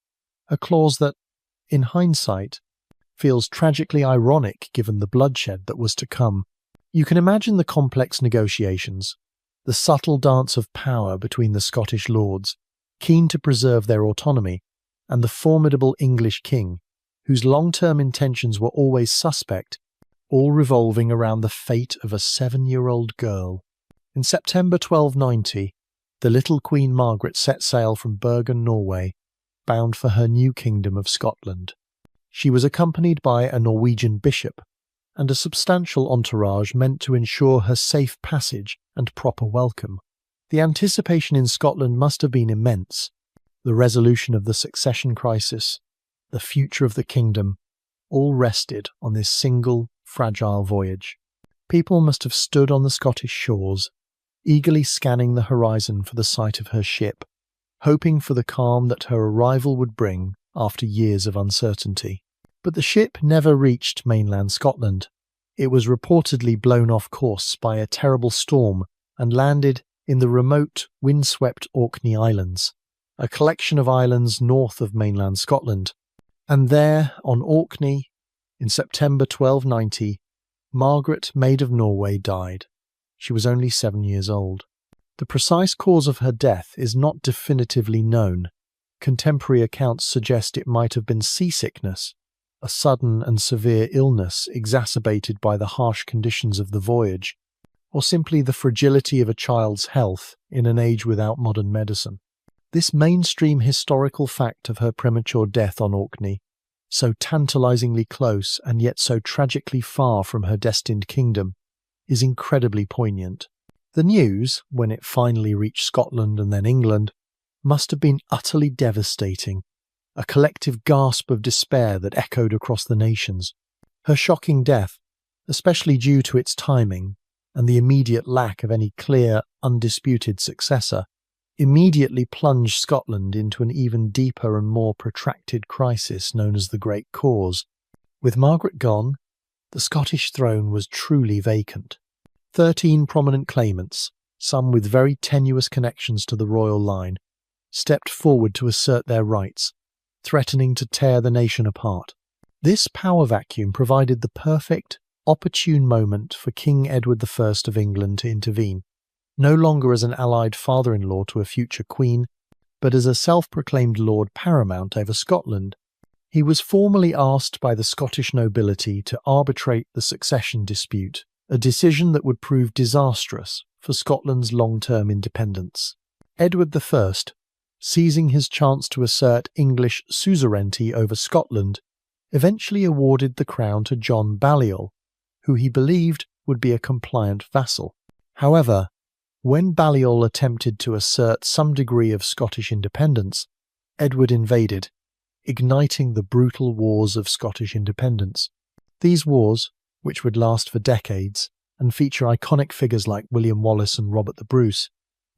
a clause that, in hindsight, feels tragically ironic given the bloodshed that was to come. You can imagine the complex negotiations, the subtle dance of power between the Scottish lords, keen to preserve their autonomy, and the formidable English king, whose long-term intentions were always suspect, all revolving around the fate of a 7-year-old girl. In September 1290, the little Queen Margaret set sail from Bergen, Norway, bound for her new kingdom of Scotland. She was accompanied by a Norwegian bishop, and a substantial entourage meant to ensure her safe passage and proper welcome. The anticipation in Scotland must have been immense. The resolution of the succession crisis, the future of the kingdom, all rested on this single, fragile voyage. People must have stood on the Scottish shores, eagerly scanning the horizon for the sight of her ship, hoping for the calm that her arrival would bring after years of uncertainty. But the ship never reached mainland Scotland. It was reportedly blown off course by a terrible storm and landed in the remote, windswept Orkney Islands, a collection of islands north of mainland Scotland. And there, on Orkney, in September 1290, Margaret, Maid of Norway, died. She was only 7 years old. The precise cause of her death is not definitively known. Contemporary accounts suggest it might have been seasickness, a sudden and severe illness exacerbated by the harsh conditions of the voyage, or simply the fragility of a child's health in an age without modern medicine. This mainstream historical fact of her premature death on Orkney, so tantalizingly close and yet so tragically far from her destined kingdom, is incredibly poignant. The news, when it finally reached Scotland and then England, must have been utterly devastating, a collective gasp of despair that echoed across the nations. Her shocking death, especially due to its timing and the immediate lack of any clear, undisputed successor, immediately plunged Scotland into an even deeper and more protracted crisis known as the Great Cause. With Margaret gone, the Scottish throne was truly vacant. 13 prominent claimants, some with very tenuous connections to the royal line, stepped forward to assert their rights, threatening to tear the nation apart. This power vacuum provided the perfect, opportune moment for King Edward I of England to intervene, no longer as an allied father-in-law to a future queen, but as a self-proclaimed Lord Paramount over Scotland. He was formally asked by the Scottish nobility to arbitrate the succession dispute, a decision that would prove disastrous for Scotland's long-term independence. Edward I, seizing his chance to assert English suzerainty over Scotland, eventually awarded the crown to John Balliol, who he believed would be a compliant vassal. However, when Balliol attempted to assert some degree of Scottish independence, Edward invaded, igniting the brutal wars of Scottish independence. These wars, which would last for decades and feature iconic figures like William Wallace and Robert the Bruce,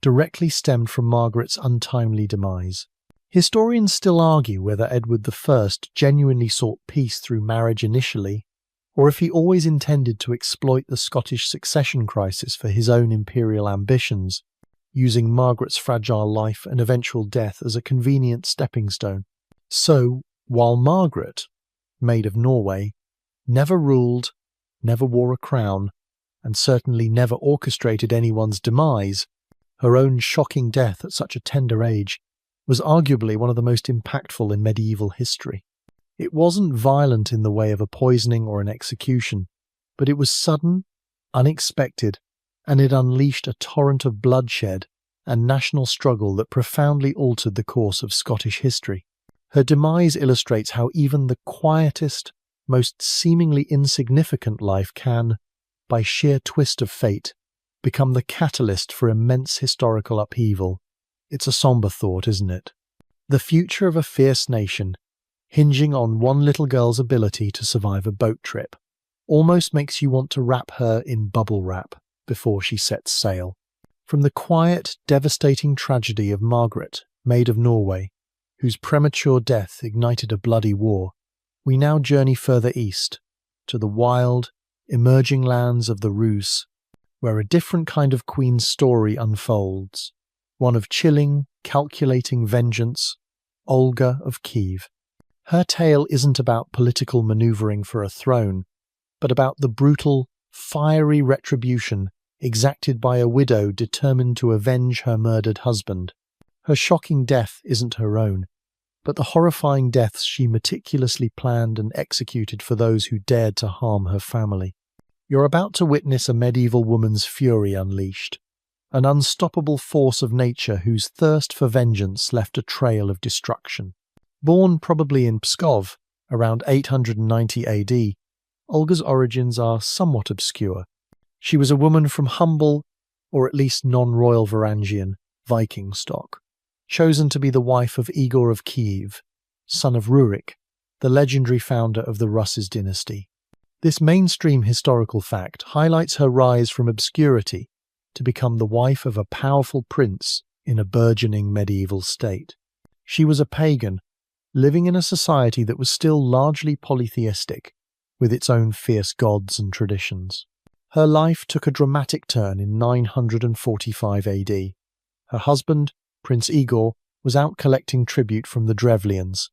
directly stemmed from Margaret's untimely demise. Historians still argue whether Edward I genuinely sought peace through marriage initially, or if he always intended to exploit the Scottish succession crisis for his own imperial ambitions, using Margaret's fragile life and eventual death as a convenient stepping stone. So, while Margaret, Maid of Norway, never ruled, never wore a crown, and certainly never orchestrated anyone's demise, her own shocking death at such a tender age was arguably one of the most impactful in medieval history. It wasn't violent in the way of a poisoning or an execution, but it was sudden, unexpected, and it unleashed a torrent of bloodshed and national struggle that profoundly altered the course of Scottish history. Her demise illustrates how even the quietest, most seemingly insignificant life can, by sheer twist of fate, become the catalyst for immense historical upheaval. It's a somber thought, isn't it? The future of a fierce nation, hinging on one little girl's ability to survive a boat trip, almost makes you want to wrap her in bubble wrap before she sets sail. From the quiet, devastating tragedy of Margaret, Maid of Norway, whose premature death ignited a bloody war, we now journey further east, to the wild, emerging lands of the Rus, where a different kind of queen's story unfolds, one of chilling, calculating vengeance, Olga of Kyiv. Her tale isn't about political maneuvering for a throne, but about the brutal, fiery retribution exacted by a widow determined to avenge her murdered husband. Her shocking death isn't her own, but the horrifying deaths she meticulously planned and executed for those who dared to harm her family. You're about to witness a medieval woman's fury unleashed, an unstoppable force of nature whose thirst for vengeance left a trail of destruction. Born probably in Pskov around 890 AD, Olga's origins are somewhat obscure. She was a woman from humble, or at least non-royal Varangian, Viking stock, chosen to be the wife of Igor of Kyiv, son of Rurik, the legendary founder of the Russes dynasty. This mainstream historical fact highlights her rise from obscurity to become the wife of a powerful prince in a burgeoning medieval state. She was a pagan, living in a society that was still largely polytheistic, with its own fierce gods and traditions. Her life took a dramatic turn in 945 AD. Her husband, Prince Igor, was out collecting tribute from the Drevlians,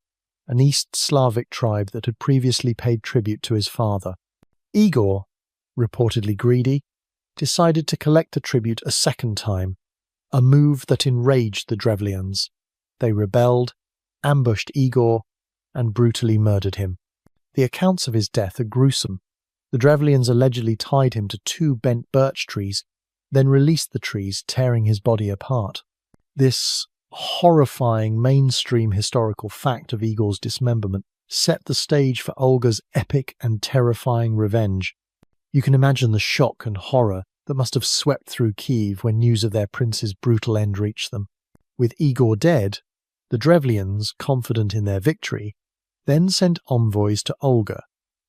an East Slavic tribe that had previously paid tribute to his father. Igor, reportedly greedy, decided to collect the tribute a second time, a move that enraged the Drevlians. They rebelled, ambushed Igor, and brutally murdered him. The accounts of his death are gruesome. The Drevlians allegedly tied him to 2 bent birch trees, then released the trees, tearing his body apart. This horrifying mainstream historical fact of Igor's dismemberment set the stage for Olga's epic and terrifying revenge. You can imagine the shock and horror that must have swept through Kyiv when news of their prince's brutal end reached them. With Igor dead, the Drevlians, confident in their victory, then sent envoys to Olga,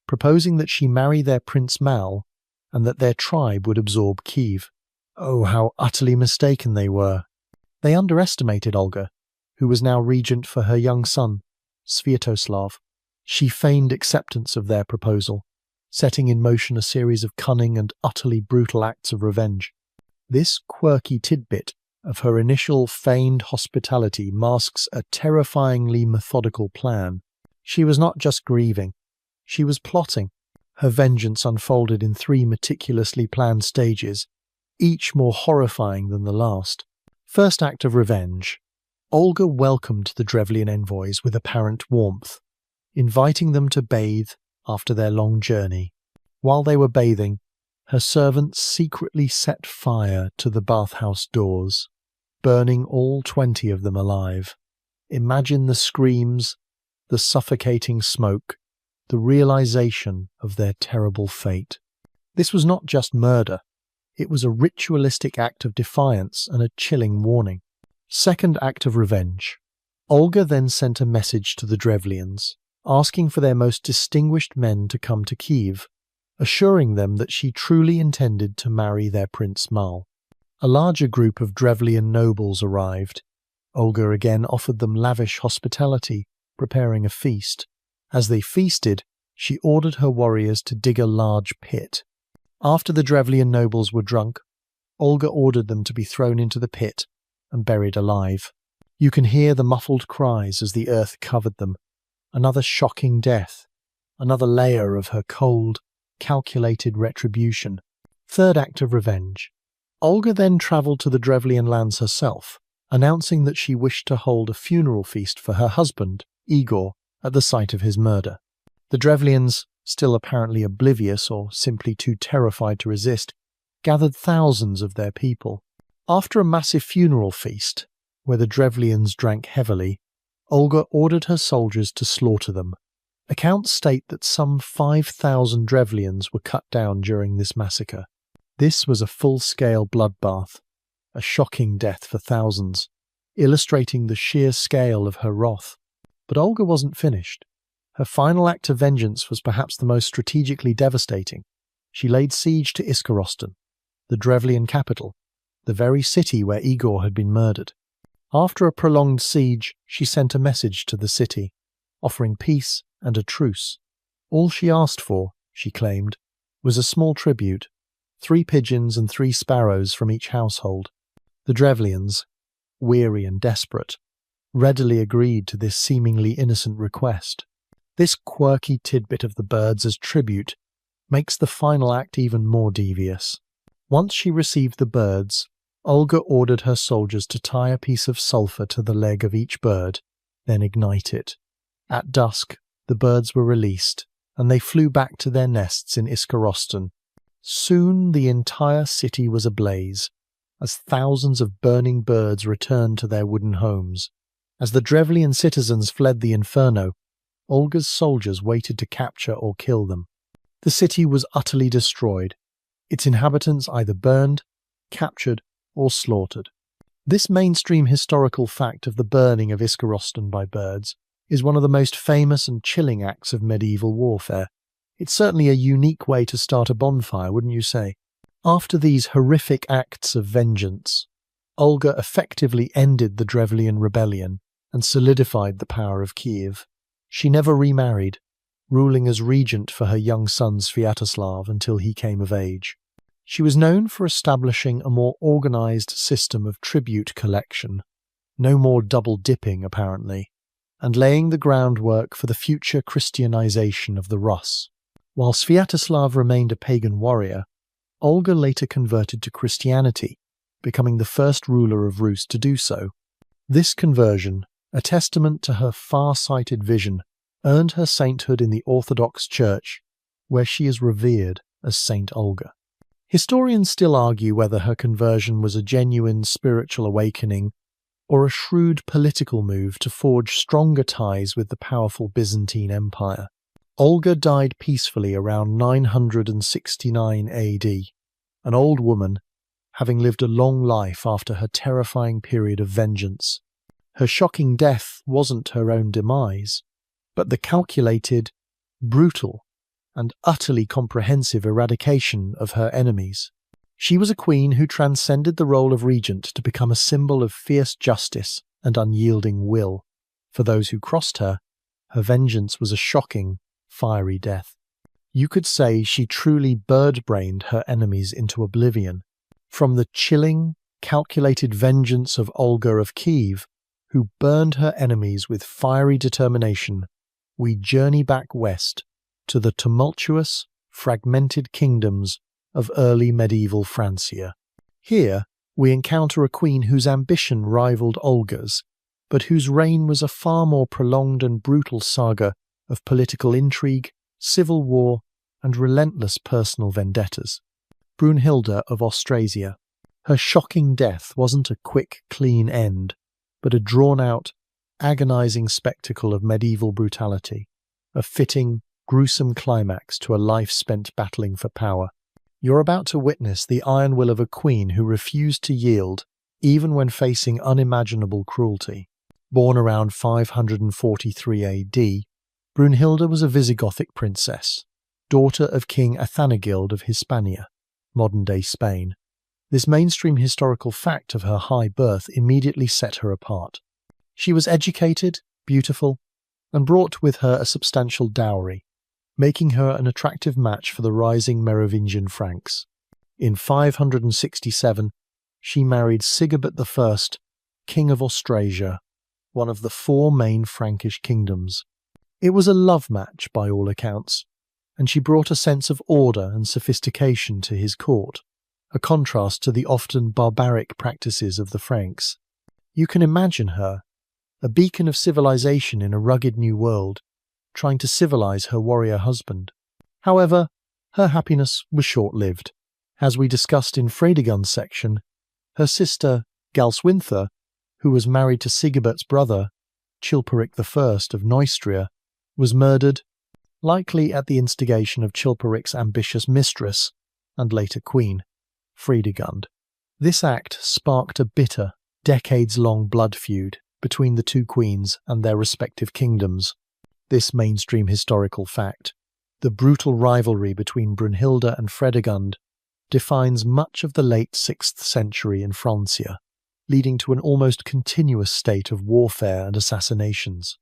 proposing that she marry their Prince Mal and that their tribe would absorb Kyiv. Oh, how utterly mistaken they were. They underestimated Olga, who was now regent for her young son, Sviatoslav. She feigned acceptance of their proposal, setting in motion a series of cunning and utterly brutal acts of revenge. This quirky tidbit of her initial feigned hospitality masks a terrifyingly methodical plan. She was not just grieving, she was plotting. Her vengeance unfolded in 3 meticulously planned stages, each more horrifying than the last. First act of revenge. Olga welcomed the Drevlian envoys with apparent warmth, inviting them to bathe after their long journey. While they were bathing, her servants secretly set fire to the bathhouse doors, burning all 20 of them alive. Imagine the screams, the suffocating smoke, the realization of their terrible fate. This was not just murder, it was a ritualistic act of defiance and a chilling warning. Second act of revenge. Olga then sent a message to the Drevlians, asking for their most distinguished men to come to Kyiv, assuring them that she truly intended to marry their Prince Mal. A larger group of Drevlian nobles arrived. Olga again offered them lavish hospitality, preparing a feast. As they feasted, she ordered her warriors to dig a large pit. After the Drevlian nobles were drunk, Olga ordered them to be thrown into the pit and buried alive. You can hear the muffled cries as the earth covered them. Another shocking death, another layer of her cold, calculated retribution. Third act of revenge. Olga then travelled to the Drevlian lands herself, announcing that she wished to hold a funeral feast for her husband, Igor, at the site of his murder. The Drevlians, still apparently oblivious or simply too terrified to resist, gathered thousands of their people. After a massive funeral feast, where the Drevlians drank heavily, Olga ordered her soldiers to slaughter them. Accounts state that some 5,000 Drevlians were cut down during this massacre. This was a full-scale bloodbath, a shocking death for thousands, illustrating the sheer scale of her wrath. But Olga wasn't finished. Her final act of vengeance was perhaps the most strategically devastating. She laid siege to Iskorostan, the Drevlian capital, the very city where Igor had been murdered. After a prolonged siege, she sent a message to the city, offering peace and a truce. All she asked for, she claimed, was a small tribute, 3 pigeons and 3 sparrows from each household. The Drevlians, weary and desperate, readily agreed to this seemingly innocent request. This quirky tidbit of the birds as tribute makes the final act even more devious. Once she received the birds, Olga ordered her soldiers to tie a piece of sulphur to the leg of each bird, then ignite it. At dusk, the birds were released, and they flew back to their nests in Iskorostan. Soon the entire city was ablaze, as thousands of burning birds returned to their wooden homes. As the Drevlian citizens fled the inferno, Olga's soldiers waited to capture or kill them. The city was utterly destroyed, its inhabitants either burned, captured, or slaughtered. This mainstream historical fact of the burning of Iskorostan by birds is one of the most famous and chilling acts of medieval warfare. It's certainly a unique way to start a bonfire, wouldn't you say? After these horrific acts of vengeance, Olga effectively ended the Drevlian rebellion and solidified the power of Kyiv. She never remarried, ruling as regent for her young son Sviatoslav until he came of age. She was known for establishing a more organized system of tribute collection, no more double-dipping apparently, and laying the groundwork for the future Christianization of the Rus. While Sviatoslav remained a pagan warrior, Olga later converted to Christianity, becoming the first ruler of Rus to do so. This conversion, a testament to her far-sighted vision, earned her sainthood in the Orthodox Church, where she is revered as Saint Olga. Historians still argue whether her conversion was a genuine spiritual awakening or a shrewd political move to forge stronger ties with the powerful Byzantine Empire. Olga died peacefully around 969 AD, an old woman, having lived a long life after her terrifying period of vengeance. Her shocking death wasn't her own demise, but the calculated, brutal, and utterly comprehensive eradication of her enemies. She was a queen who transcended the role of regent to become a symbol of fierce justice and unyielding will. For those who crossed her, her vengeance was a shocking, fiery death. You could say she truly bird-brained her enemies into oblivion. From the chilling, calculated vengeance of Olga of Kyiv, who burned her enemies with fiery determination, we journey back west to the tumultuous, fragmented kingdoms of early medieval Francia. Here, we encounter a queen whose ambition rivaled Olga's, but whose reign was a far more prolonged and brutal saga of political intrigue, civil war, and relentless personal vendettas. Brunhilde of Austrasia. Her shocking death wasn't a quick, clean end, but a drawn-out, agonizing spectacle of medieval brutality, a fitting, gruesome climax to a life spent battling for power. You're about to witness the iron will of a queen who refused to yield, even when facing unimaginable cruelty. Born around 543 AD, Brunhilde was a Visigothic princess, daughter of King Athanagild of Hispania, modern-day Spain. This mainstream historical fact of her high birth immediately set her apart. She was educated, beautiful, and brought with her a substantial dowry, making her an attractive match for the rising Merovingian Franks. In 567, she married Sigebert I, King of Austrasia, one of the four main Frankish kingdoms. It was a love match by all accounts, and she brought a sense of order and sophistication to his court, a contrast to the often barbaric practices of the Franks. You can imagine her, a beacon of civilization in a rugged new world, trying to civilize her warrior husband. However, her happiness was short-lived. As we discussed in Fredegund's section, her sister, Galswintha, who was married to Sigebert's brother, Chilperic I of Neustria, was murdered, likely at the instigation of Chilperic's ambitious mistress and later queen, Fredegund. This act sparked a bitter, decades-long blood feud between the two queens and their respective kingdoms. This mainstream historical fact, the brutal rivalry between Brunhilde and Fredegund, defines much of the late 6th century in Francia, leading to an almost continuous state of warfare and assassinations.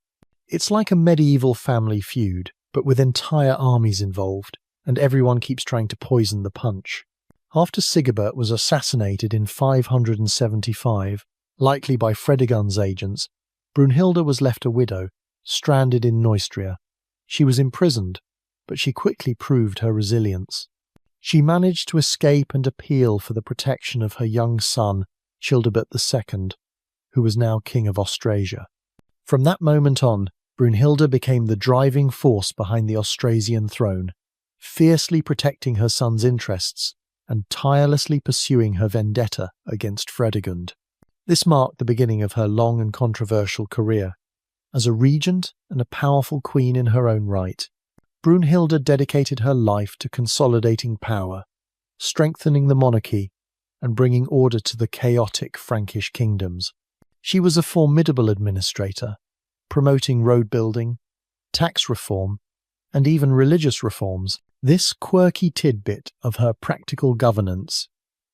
It's like a medieval family feud, but with entire armies involved, and everyone keeps trying to poison the punch. After Sigebert was assassinated in 575, likely by Fredegund's agents, Brunhilde was left a widow, stranded in Neustria. She was imprisoned, but she quickly proved her resilience. She managed to escape and appeal for the protection of her young son, Childebert II, who was now King of Austrasia. From that moment on, Brunhilde became the driving force behind the Austrasian throne, fiercely protecting her son's interests and tirelessly pursuing her vendetta against Fredegund. This marked the beginning of her long and controversial career. As a regent and a powerful queen in her own right, Brunhilde dedicated her life to consolidating power, strengthening the monarchy, and bringing order to the chaotic Frankish kingdoms. She was a formidable administrator, promoting road building, tax reform, and even religious reforms. This quirky tidbit of her practical governance,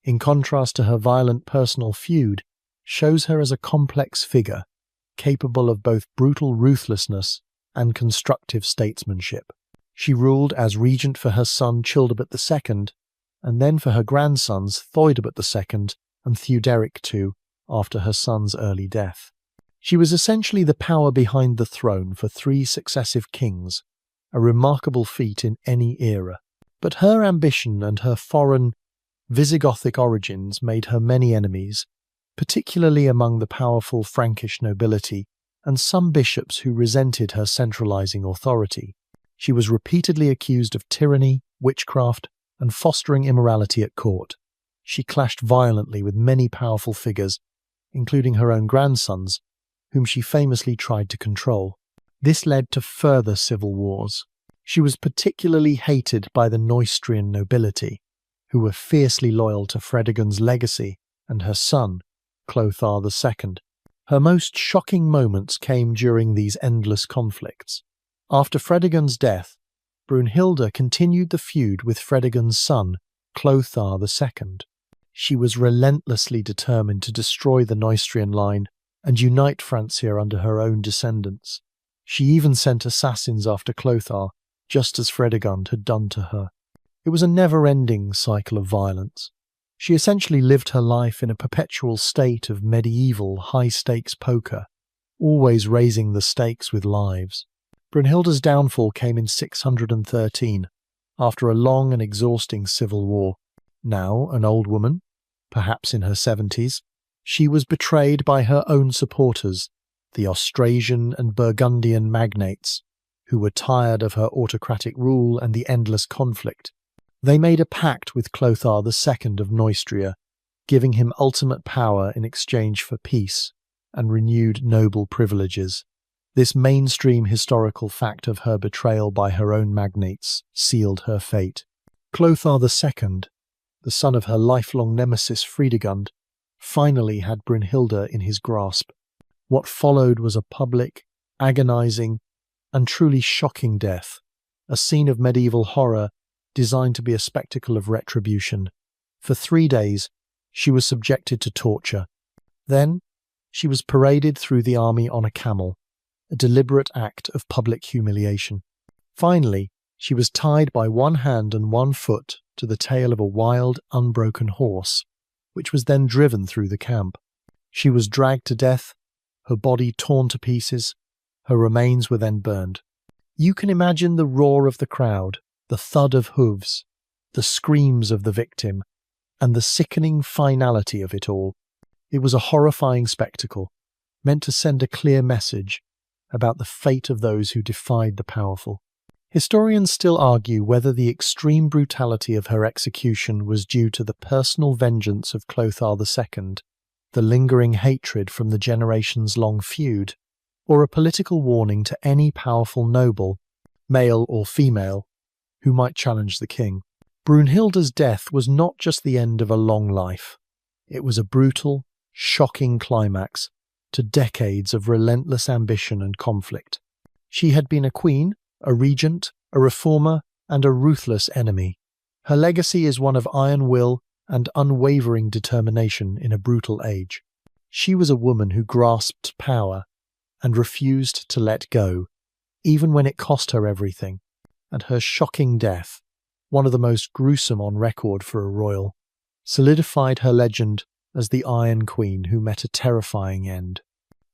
in contrast to her violent personal feud, shows her as a complex figure, capable of both brutal ruthlessness and constructive statesmanship. She ruled as regent for her son Childebert II, and then for her grandsons Theudebert II and Theuderic II after her son's early death. She was essentially the power behind the throne for 3 successive kings, a remarkable feat in any era. But her ambition and her foreign, Visigothic origins made her many enemies, particularly among the powerful Frankish nobility and some bishops who resented her centralizing authority. She was repeatedly accused of tyranny, witchcraft, and fostering immorality at court. She clashed violently with many powerful figures, including her own grandsons, whom she famously tried to control. This led to further civil wars. She was particularly hated by the Neustrian nobility, who were fiercely loyal to Fredegund's legacy and her son, Clothar II. Her most shocking moments came during these endless conflicts. After Fredegund's death, Brunhilde continued the feud with Fredegund's son, Clothar II. She was relentlessly determined to destroy the Neustrian line and unite Francia under her own descendants. She even sent assassins after Clothar, just as Fredegund had done to her. It was a never-ending cycle of violence. She essentially lived her life in a perpetual state of medieval high-stakes poker, always raising the stakes with lives. Brunhilde's downfall came in 613, after a long and exhausting civil war. Now an old woman, perhaps in her 70s, she was betrayed by her own supporters, the Austrasian and Burgundian magnates, who were tired of her autocratic rule and the endless conflict. They made a pact with Clothar II of Neustria, giving him ultimate power in exchange for peace and renewed noble privileges. This mainstream historical fact of her betrayal by her own magnates sealed her fate. Clothar II, the son of her lifelong nemesis Fredegund, finally had Brunhilde in his grasp. What followed was a public, agonizing, and truly shocking death, a scene of medieval horror designed to be a spectacle of retribution. For 3 days, she was subjected to torture. Then, she was paraded through the army on a camel, a deliberate act of public humiliation. Finally, she was tied by one hand and one foot to the tail of a wild, unbroken horse, which was then driven through the camp. She was dragged to death, her body torn to pieces. Her remains were then burned. You can imagine the roar of the crowd, the thud of hooves, the screams of the victim, and the sickening finality of it all. It was a horrifying spectacle, meant to send a clear message about the fate of those who defied the powerful. Historians still argue whether the extreme brutality of her execution was due to the personal vengeance of Clothar II, the lingering hatred from the generations-long feud, or a political warning to any powerful noble, male or female, who might challenge the king. Brunhilde's death was not just the end of a long life. It was a brutal, shocking climax to decades of relentless ambition and conflict. She had been a queen, a regent, a reformer, and a ruthless enemy. Her legacy is one of iron will and unwavering determination in a brutal age. She was a woman who grasped power and refused to let go, even when it cost her everything, and her shocking death, one of the most gruesome on record for a royal, solidified her legend as the Iron Queen who met a terrifying end.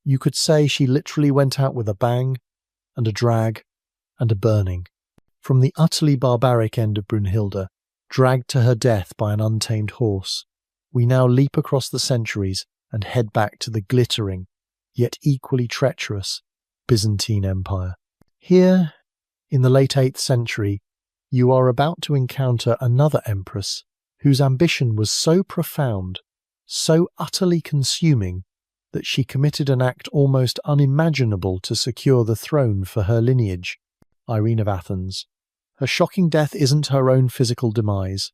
You could say she literally went out with a bang, and a drag, and a burning. From the utterly barbaric end of Brunhilde, dragged to her death by an untamed horse, we now leap across the centuries and head back to the glittering, yet equally treacherous, Byzantine Empire. Here, in the late 8th century, you are about to encounter another empress whose ambition was so profound, so utterly consuming, that she committed an act almost unimaginable to secure the throne for her lineage, Irene of Athens. Her shocking death isn't her own physical demise,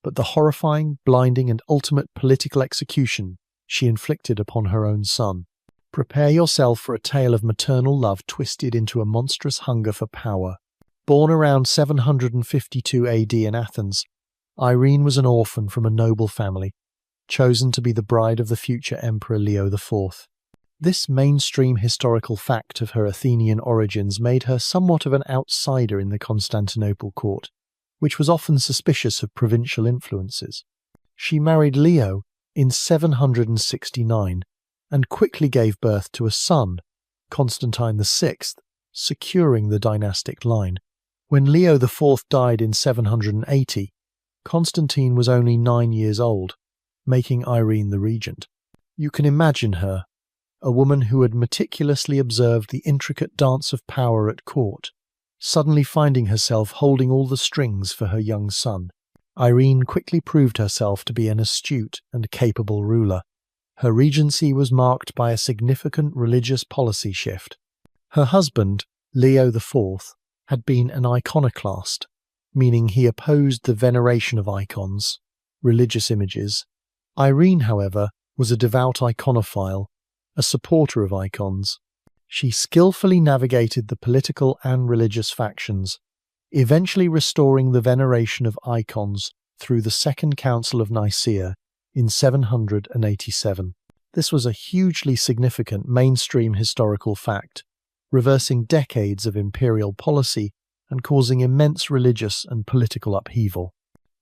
but the horrifying, blinding, and ultimate political execution she inflicted upon her own son. Prepare yourself for a tale of maternal love twisted into a monstrous hunger for power. Born around 752 AD in Athens, Irene was an orphan from a noble family, chosen to be the bride of the future Emperor Leo IV. This mainstream historical fact of her Athenian origins made her somewhat of an outsider in the Constantinople court, which was often suspicious of provincial influences. She married Leo in 769 and quickly gave birth to a son, Constantine VI, securing the dynastic line. When Leo IV died in 780, Constantine was only 9 years old, making Irene the regent. You can imagine her, a woman who had meticulously observed the intricate dance of power at court, suddenly finding herself holding all the strings for her young son. Irene quickly proved herself to be an astute and capable ruler. Her regency was marked by a significant religious policy shift. Her husband, Leo IV, had been an iconoclast, meaning he opposed the veneration of icons, religious images. Irene, however, was a devout iconophile, a supporter of icons. She skillfully navigated the political and religious factions, eventually restoring the veneration of icons through the Second Council of Nicaea in 787. This was a hugely significant mainstream historical fact, reversing decades of imperial policy and causing immense religious and political upheaval.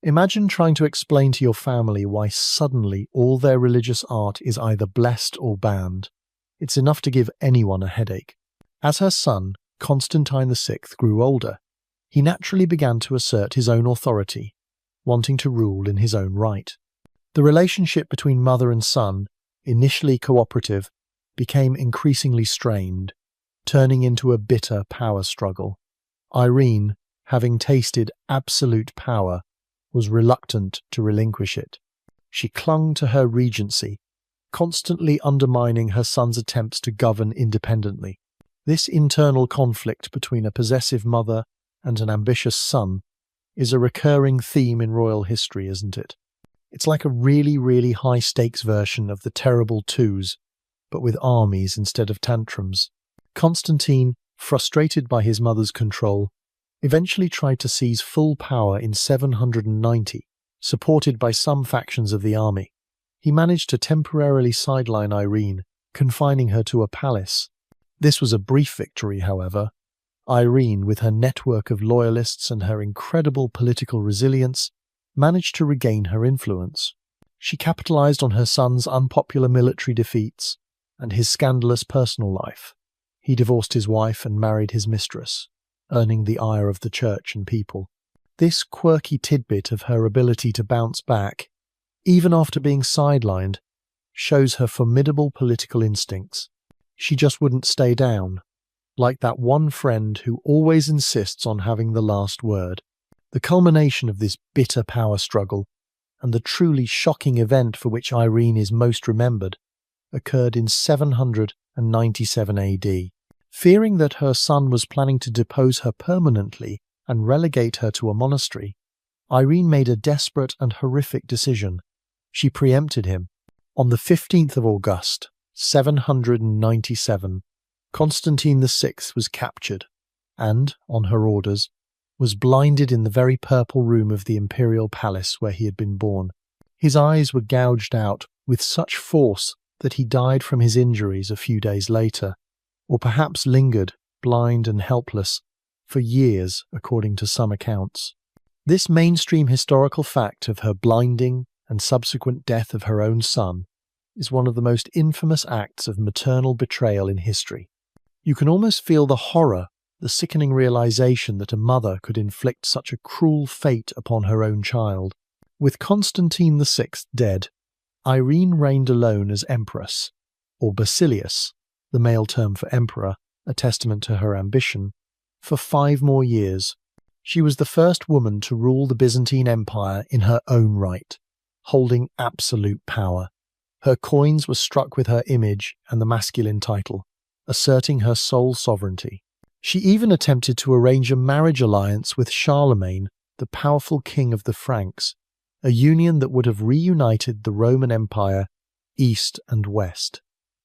Imagine trying to explain to your family why suddenly all their religious art is either blessed or banned. It's enough to give anyone a headache. As her son, Constantine VI, grew older, he naturally began to assert his own authority, wanting to rule in his own right. The relationship between mother and son, initially cooperative, became increasingly strained, turning into a bitter power struggle. Irene, having tasted absolute power, was reluctant to relinquish it. She clung to her regency, constantly undermining her son's attempts to govern independently. This internal conflict between a possessive mother and an ambitious son is a recurring theme in royal history, isn't it? It's like a really, really high-stakes version of the Terrible Twos, but with armies instead of tantrums. Constantine, frustrated by his mother's control, eventually tried to seize full power in 790, supported by some factions of the army. He managed to temporarily sideline Irene, confining her to a palace. This was a brief victory, however. Irene, with her network of loyalists and her incredible political resilience, managed to regain her influence. She capitalized on her son's unpopular military defeats and his scandalous personal life. He divorced his wife and married his mistress, earning the ire of the church and people. This quirky tidbit of her ability to bounce back, even after being sidelined, shows her formidable political instincts. She just wouldn't stay down, like that one friend who always insists on having the last word. The culmination of this bitter power struggle, and the truly shocking event for which Irene is most remembered, occurred in 797 AD. Fearing that her son was planning to depose her permanently and relegate her to a monastery, Irene made a desperate and horrific decision. She preempted him. On the 15th of August, 797, Constantine VI was captured and, on her orders, was blinded in the very purple room of the imperial palace where he had been born. His eyes were gouged out with such force that he died from his injuries a few days later, or perhaps lingered, blind and helpless, for years, according to some accounts. This mainstream historical fact of her blinding and subsequent death of her own son is one of the most infamous acts of maternal betrayal in history. You can almost feel the horror, the sickening realization that a mother could inflict such a cruel fate upon her own child. With Constantine VI dead, Irene reigned alone as Empress, or Basilius, the male term for emperor, a testament to her ambition, for 5 more years. She was the first woman to rule the Byzantine Empire in her own right, holding absolute power. Her coins were struck with her image and the masculine title, asserting her sole sovereignty. She even attempted to arrange a marriage alliance with Charlemagne, the powerful king of the Franks, a union that would have reunited the Roman Empire, east and west.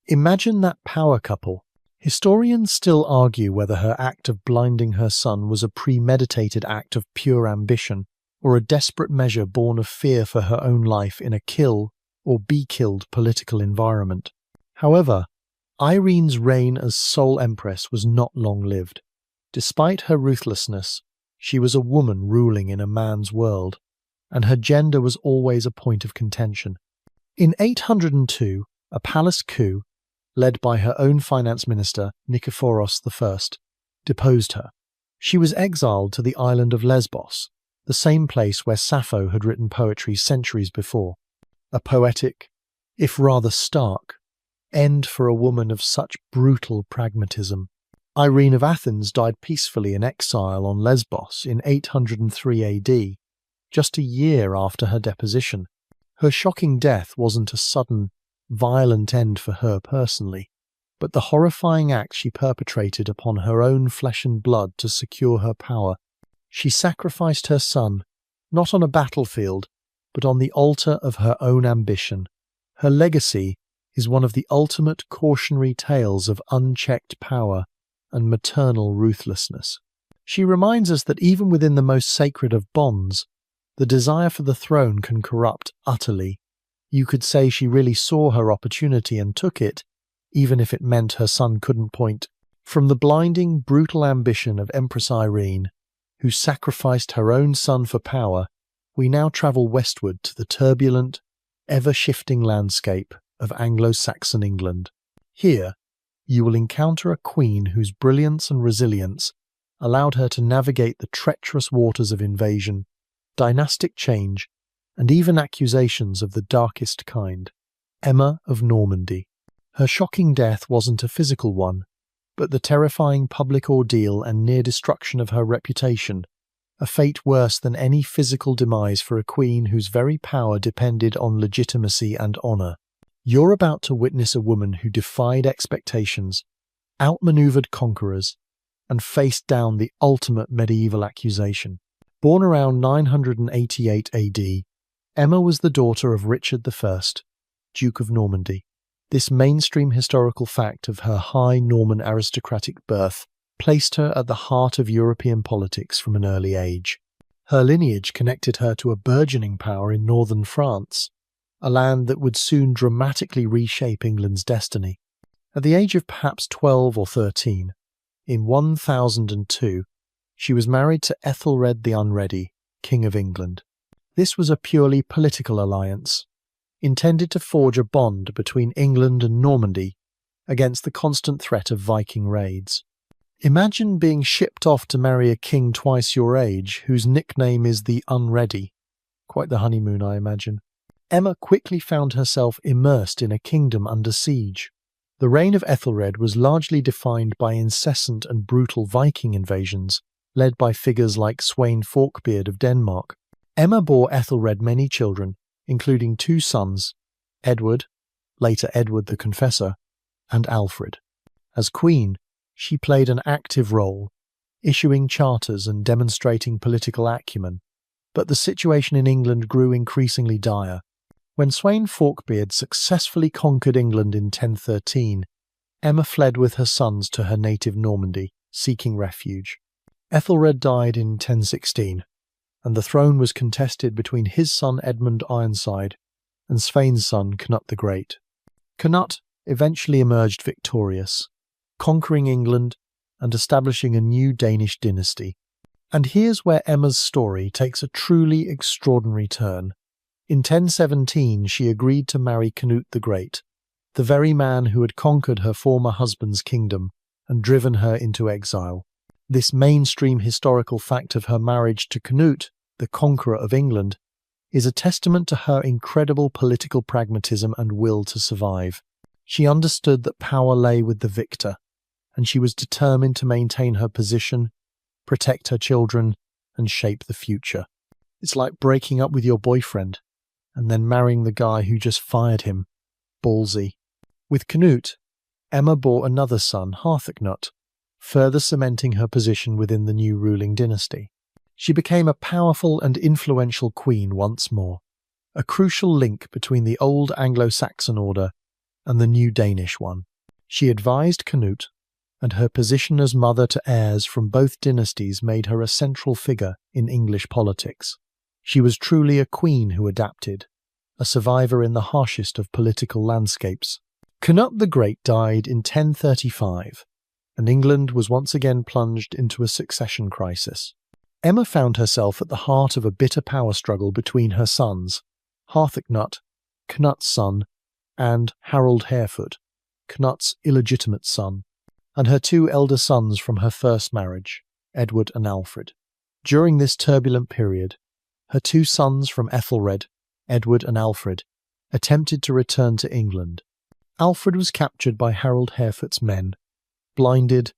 Imagine that power couple. Historians still argue whether her act of blinding her son was a premeditated act of pure ambition, or a desperate measure born of fear for her own life in a kill or be killed political environment. However, Irene's reign as sole empress was not long-lived. Despite her ruthlessness, she was a woman ruling in a man's world, and her gender was always a point of contention. In 802, a palace coup, led by her own finance minister, Nikephoros I, deposed her. She was exiled to the island of Lesbos, the same place where Sappho had written poetry centuries before. A poetic, if rather stark, end for a woman of such brutal pragmatism. Irene of Athens died peacefully in exile on Lesbos in 803 AD, just a year after her deposition. Her shocking death wasn't a sudden, violent end for her personally, but the horrifying act she perpetrated upon her own flesh and blood to secure her power. She sacrificed her son, not on a battlefield, but on the altar of her own ambition. Her legacy is one of the ultimate cautionary tales of unchecked power and maternal ruthlessness. She reminds us that even within the most sacred of bonds, the desire for the throne can corrupt utterly. You could say she really saw her opportunity and took it, even if it meant her son couldn't point. From the blinding, brutal ambition of Empress Irene, who sacrificed her own son for power, we now travel westward to the turbulent, ever-shifting landscape of Anglo-Saxon England. Here, you will encounter a queen whose brilliance and resilience allowed her to navigate the treacherous waters of invasion, dynastic change, and even accusations of the darkest kind. Emma of Normandy. Her shocking death wasn't a physical one, but the terrifying public ordeal and near destruction of her reputation, a fate worse than any physical demise for a queen whose very power depended on legitimacy and honour. You're about to witness a woman who defied expectations, outmaneuvered conquerors, and faced down the ultimate medieval accusation. Born around 988 AD, Emma was the daughter of Richard I, Duke of Normandy. This mainstream historical fact of her high Norman aristocratic birth placed her at the heart of European politics from an early age. Her lineage connected her to a burgeoning power in northern France, a land that would soon dramatically reshape England's destiny. At the age of perhaps 12 or 13, in 1002, she was married to Ethelred the Unready, King of England. This was a purely political alliance, intended to forge a bond between England and Normandy against the constant threat of Viking raids. Imagine being shipped off to marry a king twice your age, whose nickname is the Unready. Quite the honeymoon, I imagine. Emma quickly found herself immersed in a kingdom under siege. The reign of Ethelred was largely defined by incessant and brutal Viking invasions, led by figures like Sweyn Forkbeard of Denmark. Emma bore Ethelred many children, including 2 sons, Edward, later Edward the Confessor, and Alfred. As queen, she played an active role, issuing charters and demonstrating political acumen, but the situation in England grew increasingly dire. When Sweyn Forkbeard successfully conquered England in 1013, Emma fled with her sons to her native Normandy, seeking refuge. Ethelred died in 1016, and the throne was contested between his son Edmund Ironside and Svein's son Cnut the Great. Cnut eventually emerged victorious, conquering England and establishing a new Danish dynasty. And here's where Emma's story takes a truly extraordinary turn. In 1017 she agreed to marry Canute the Great, the very man who had conquered her former husband's kingdom and driven her into exile. This mainstream historical fact of her marriage to Canute, the conqueror of England, is a testament to her incredible political pragmatism and will to survive. She understood that power lay with the victor, and she was determined to maintain her position, protect her children, and shape the future. It's like breaking up with your boyfriend and then marrying the guy who just fired him. Ballsy. With Canute, Emma bore another son, Harthacnut, further cementing her position within the new ruling dynasty. She became a powerful and influential queen once more, a crucial link between the old Anglo-Saxon order and the new Danish one. She advised Canute, and her position as mother to heirs from both dynasties made her a central figure in English politics. She was truly a queen who adapted, a survivor in the harshest of political landscapes. Cnut the Great died in 1035, and England was once again plunged into a succession crisis. Emma found herself at the heart of a bitter power struggle between her sons, Harthacnut, Cnut's son, and Harold Harefoot, Cnut's illegitimate son, and her 2 elder sons from her first marriage, Edward and Alfred. During this turbulent period, her 2 sons from Ethelred, Edward and Alfred, attempted to return to England. Alfred was captured by Harold Harefoot's men, blinded,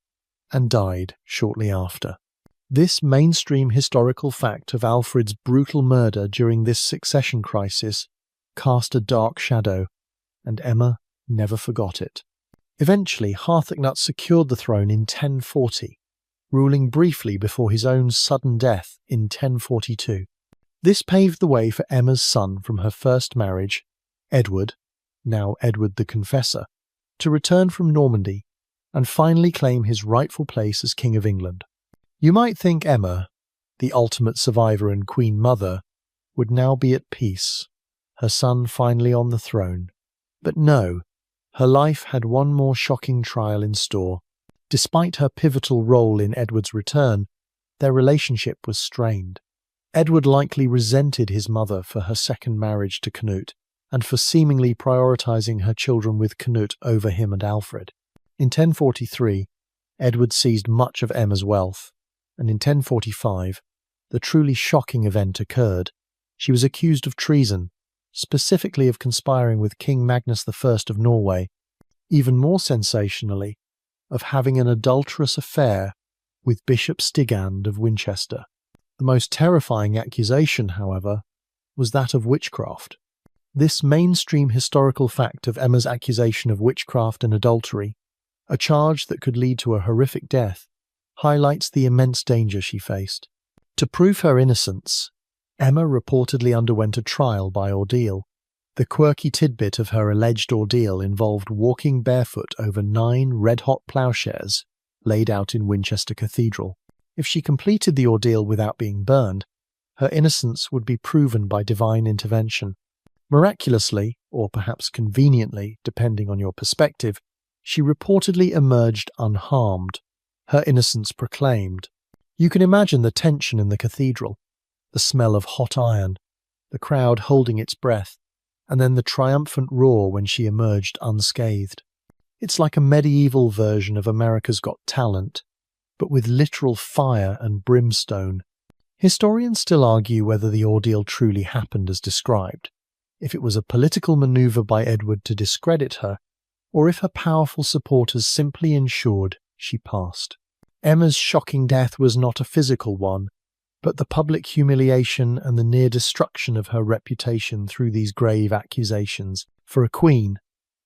and died shortly after. This mainstream historical fact of Alfred's brutal murder during this succession crisis cast a dark shadow, and Emma never forgot it. Eventually, Harthacnut secured the throne in 1040, ruling briefly before his own sudden death in 1042. This paved the way for Emma's son from her first marriage, Edward, now Edward the Confessor, to return from Normandy and finally claim his rightful place as King of England. You might think Emma, the ultimate survivor and Queen Mother, would now be at peace, her son finally on the throne. But no, her life had one more shocking trial in store. Despite her pivotal role in Edward's return, their relationship was strained. Edward likely resented his mother for her second marriage to Canute, and for seemingly prioritising her children with Canute over him and Alfred. In 1043, Edward seized much of Emma's wealth, and in 1045, the truly shocking event occurred. She was accused of treason, specifically of conspiring with King Magnus I of Norway, even more sensationally, of having an adulterous affair with Bishop Stigand of Winchester. The most terrifying accusation, however, was that of witchcraft. This mainstream historical fact of Emma's accusation of witchcraft and adultery, a charge that could lead to a horrific death, highlights the immense danger she faced. To prove her innocence, Emma reportedly underwent a trial by ordeal. The quirky tidbit of her alleged ordeal involved walking barefoot over 9 red-hot ploughshares laid out in Winchester Cathedral. If she completed the ordeal without being burned, her innocence would be proven by divine intervention. Miraculously, or perhaps conveniently, depending on your perspective, she reportedly emerged unharmed, her innocence proclaimed. You can imagine the tension in the cathedral, the smell of hot iron, the crowd holding its breath, and then the triumphant roar when she emerged unscathed. It's like a medieval version of America's Got Talent, but with literal fire and brimstone. Historians still argue whether the ordeal truly happened as described, if it was a political maneuver by Edward to discredit her, or if her powerful supporters simply ensured she passed. Emma's shocking death was not a physical one, but the public humiliation and the near destruction of her reputation through these grave accusations. For a queen,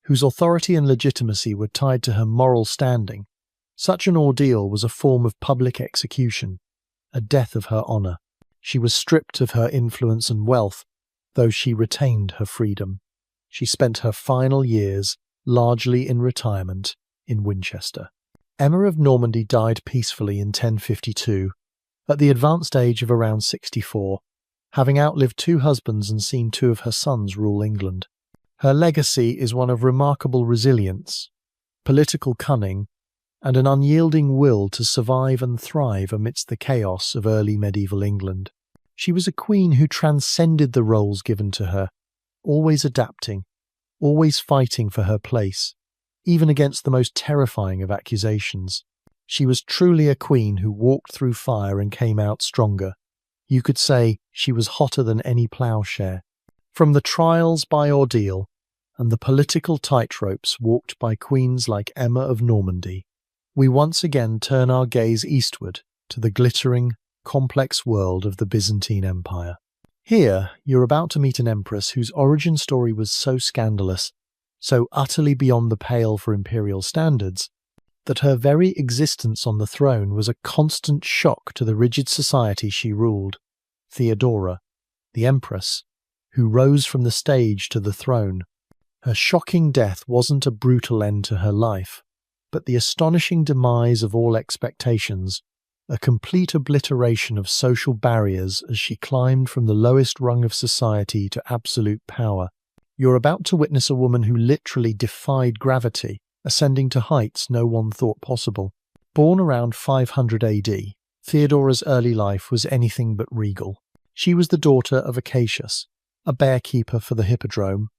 whose authority and legitimacy were tied to her moral standing, such an ordeal was a form of public execution, a death of her honour. She was stripped of her influence and wealth, though she retained her freedom. She spent her final years largely in retirement in Winchester. Emma of Normandy died peacefully in 1052, at the advanced age of around 64, having outlived 2 husbands and seen 2 of her sons rule England. Her legacy is one of remarkable resilience, political cunning, and an unyielding will to survive and thrive amidst the chaos of early medieval England. She was a queen who transcended the roles given to her, always adapting, always fighting for her place, even against the most terrifying of accusations. She was truly a queen who walked through fire and came out stronger. You could say she was hotter than any ploughshare. From the trials by ordeal and the political tightropes walked by queens like Emma of Normandy, we once again turn our gaze eastward to the glittering, complex world of the Byzantine Empire. Here, you're about to meet an empress whose origin story was so scandalous, so utterly beyond the pale for imperial standards, that her very existence on the throne was a constant shock to the rigid society she ruled. Theodora, the Empress, who rose from the stage to the throne. Her shocking death wasn't a brutal end to her life, but the astonishing demise of all expectations, a complete obliteration of social barriers as she climbed from the lowest rung of society to absolute power. You're about to witness a woman who literally defied gravity, ascending to heights no one thought possible. Born around 500 AD, Theodora's early life was anything but regal. She was the daughter of Acacius, a bearkeeper for the Hippodrome,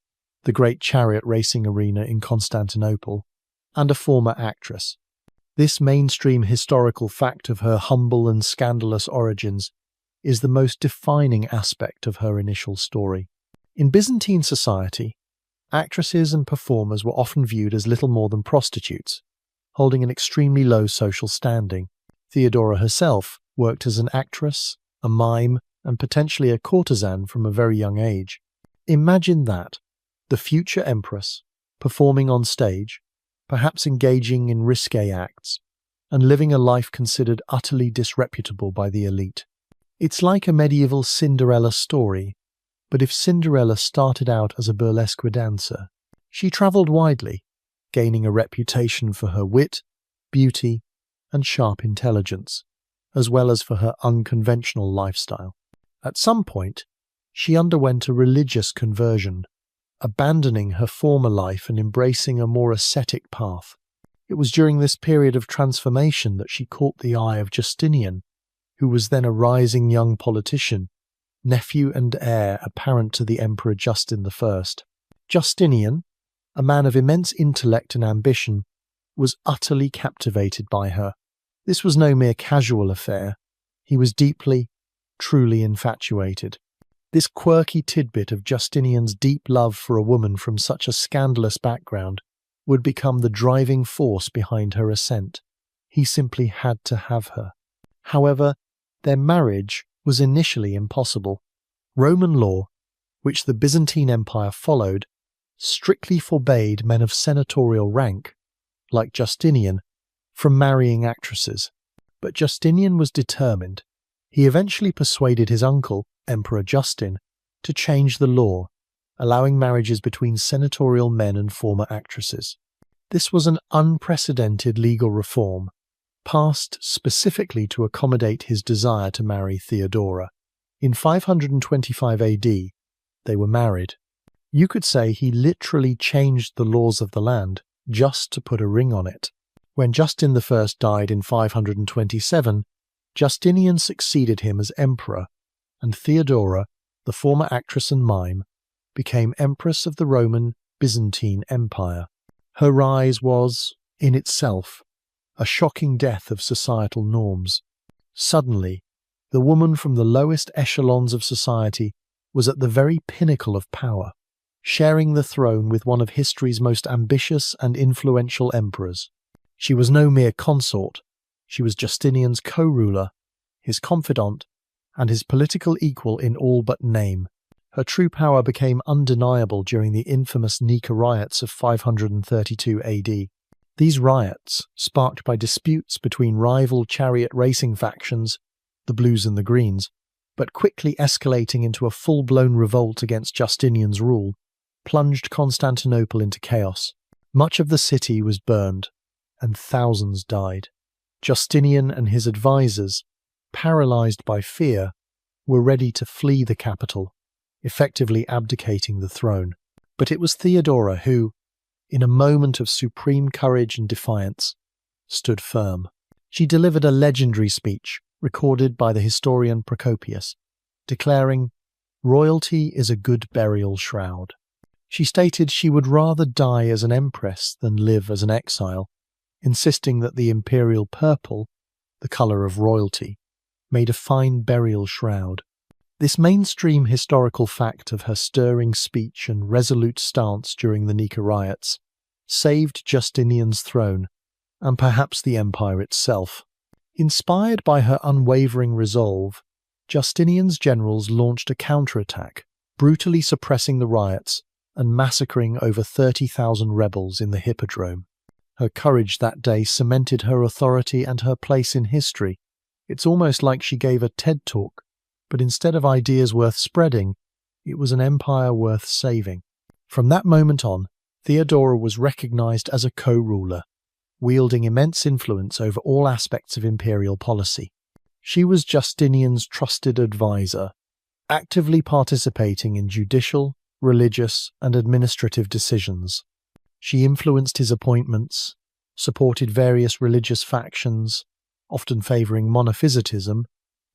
the great chariot racing arena in Constantinople, and a former actress. This mainstream historical fact of her humble and scandalous origins is the most defining aspect of her initial story. In Byzantine society, actresses and performers were often viewed as little more than prostitutes, holding an extremely low social standing. Theodora herself worked as an actress, a mime, and potentially a courtesan from a very young age. Imagine that, the future empress, performing on stage, perhaps engaging in risque acts, and living a life considered utterly disreputable by the elite. It's like a medieval Cinderella story, but if Cinderella started out as a burlesque dancer, she travelled widely, gaining a reputation for her wit, beauty, and sharp intelligence, as well as for her unconventional lifestyle. At some point, She underwent a religious conversion, abandoning her former life and embracing a more ascetic path. It was during this period of transformation that she caught the eye of Justinian, who was then a rising young politician, nephew and heir apparent to the Emperor Justin I. Justinian, a man of immense intellect and ambition, was utterly captivated by her. This was no mere casual affair. He was deeply, truly infatuated. This quirky tidbit of Justinian's deep love for a woman from such a scandalous background would become the driving force behind her ascent. He simply had to have her. However, their marriage was initially impossible. Roman law, which the Byzantine Empire followed, strictly forbade men of senatorial rank, like Justinian, from marrying actresses. But Justinian was determined. He eventually persuaded his uncle, Emperor Justin, to change the law, allowing marriages between senatorial men and former actresses. This was an unprecedented legal reform, passed specifically to accommodate his desire to marry Theodora. In 525 AD, they were married. You could say he literally changed the laws of the land just to put a ring on it. When Justin I died in 527, Justinian succeeded him as emperor, and Theodora, the former actress and mime, became Empress of the Roman Byzantine Empire. Her rise was, in itself, a shocking death of societal norms. Suddenly, the woman from the lowest echelons of society was at the very pinnacle of power, sharing the throne with one of history's most ambitious and influential emperors. She was no mere consort, she was Justinian's co-ruler, his confidant, and his political equal in all but name. Her true power became undeniable during the infamous Nika riots of 532 AD. These riots, sparked by disputes between rival chariot racing factions, the Blues and the Greens, but quickly escalating into a full-blown revolt against Justinian's rule, plunged Constantinople into chaos. Much of the city was burned, and thousands died. Justinian and his advisors, paralyzed by fear, were ready to flee the capital, effectively abdicating the throne. But it was Theodora who, in a moment of supreme courage and defiance, stood firm. She delivered a legendary speech, recorded by the historian Procopius, declaring, "Royalty is a good burial shroud." She stated she would rather die as an empress than live as an exile, insisting that the imperial purple, the colour of royalty, made a fine burial shroud. This mainstream historical fact of her stirring speech and resolute stance during the Nika riots saved Justinian's throne, and perhaps the empire itself. Inspired by her unwavering resolve, Justinian's generals launched a counterattack, brutally suppressing the riots and massacring over 30,000 rebels in the Hippodrome. Her courage that day cemented her authority and her place in history. It's almost like she gave a TED talk, but instead of ideas worth spreading, it was an empire worth saving. From that moment on, Theodora was recognized as a co-ruler, wielding immense influence over all aspects of imperial policy. She was Justinian's trusted advisor, actively participating in judicial, religious, and administrative decisions. She influenced his appointments, supported various religious factions, often favouring monophysitism,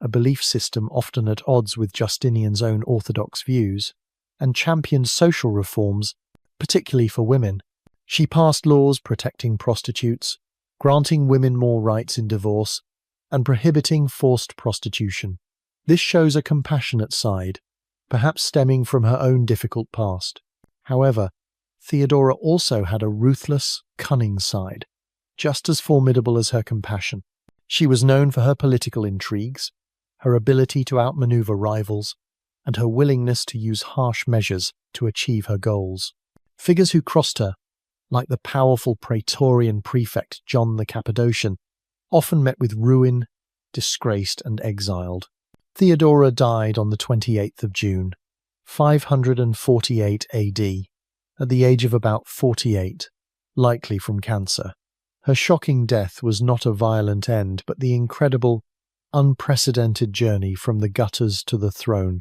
a belief system often at odds with Justinian's own orthodox views, and championed social reforms, particularly for women. She passed laws protecting prostitutes, granting women more rights in divorce, and prohibiting forced prostitution. This shows a compassionate side, perhaps stemming from her own difficult past. However, Theodora also had a ruthless, cunning side, just as formidable as her compassion. She was known for her political intrigues, her ability to outmaneuver rivals, and her willingness to use harsh measures to achieve her goals. Figures who crossed her, like the powerful Praetorian prefect John the Cappadocian, often met with ruin, disgraced and exiled. Theodora died on the 28th of June, 548 AD, at the age of about 48, likely from cancer. Her shocking death was not a violent end, but the incredible, unprecedented journey from the gutters to the throne.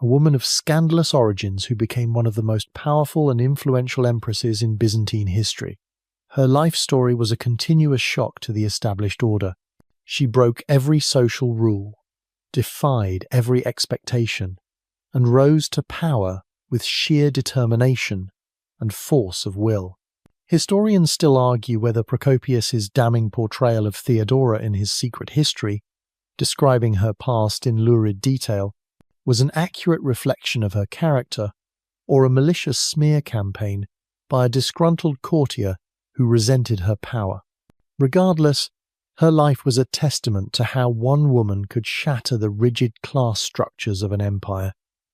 a woman of scandalous origins who became one of the most powerful and influential empresses in Byzantine history. Her life story was a continuous shock to the established order. She broke every social rule, defied every expectation, and rose to power with sheer determination and force of will. Historians still argue whether Procopius's damning portrayal of Theodora in his Secret History, describing her past in lurid detail, was an accurate reflection of her character or a malicious smear campaign by a disgruntled courtier who resented her power. Regardless, her life was a testament to how one woman could shatter the rigid class structures of an empire.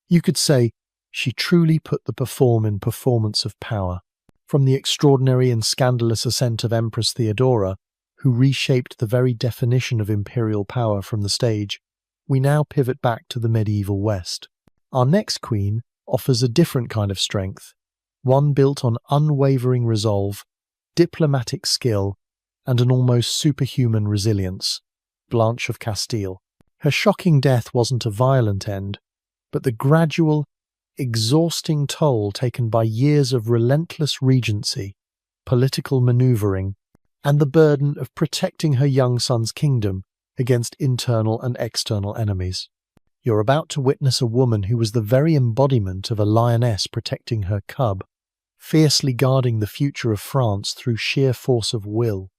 You could say she truly put the performance of power. From the extraordinary and scandalous ascent of Empress Theodora, who reshaped the very definition of imperial power from the stage, we now pivot back to the medieval West. Our next queen offers a different kind of strength, one built on unwavering resolve, diplomatic skill, and an almost superhuman resilience, Blanche of Castile. Her shocking death wasn't a violent end, but the gradual, exhausting toll taken by years of relentless regency, political manoeuvring, and the burden of protecting her young son's kingdom against internal and external enemies. You're about to witness a woman who was the very embodiment of a lioness protecting her cub, fiercely guarding the future of France through sheer force of will.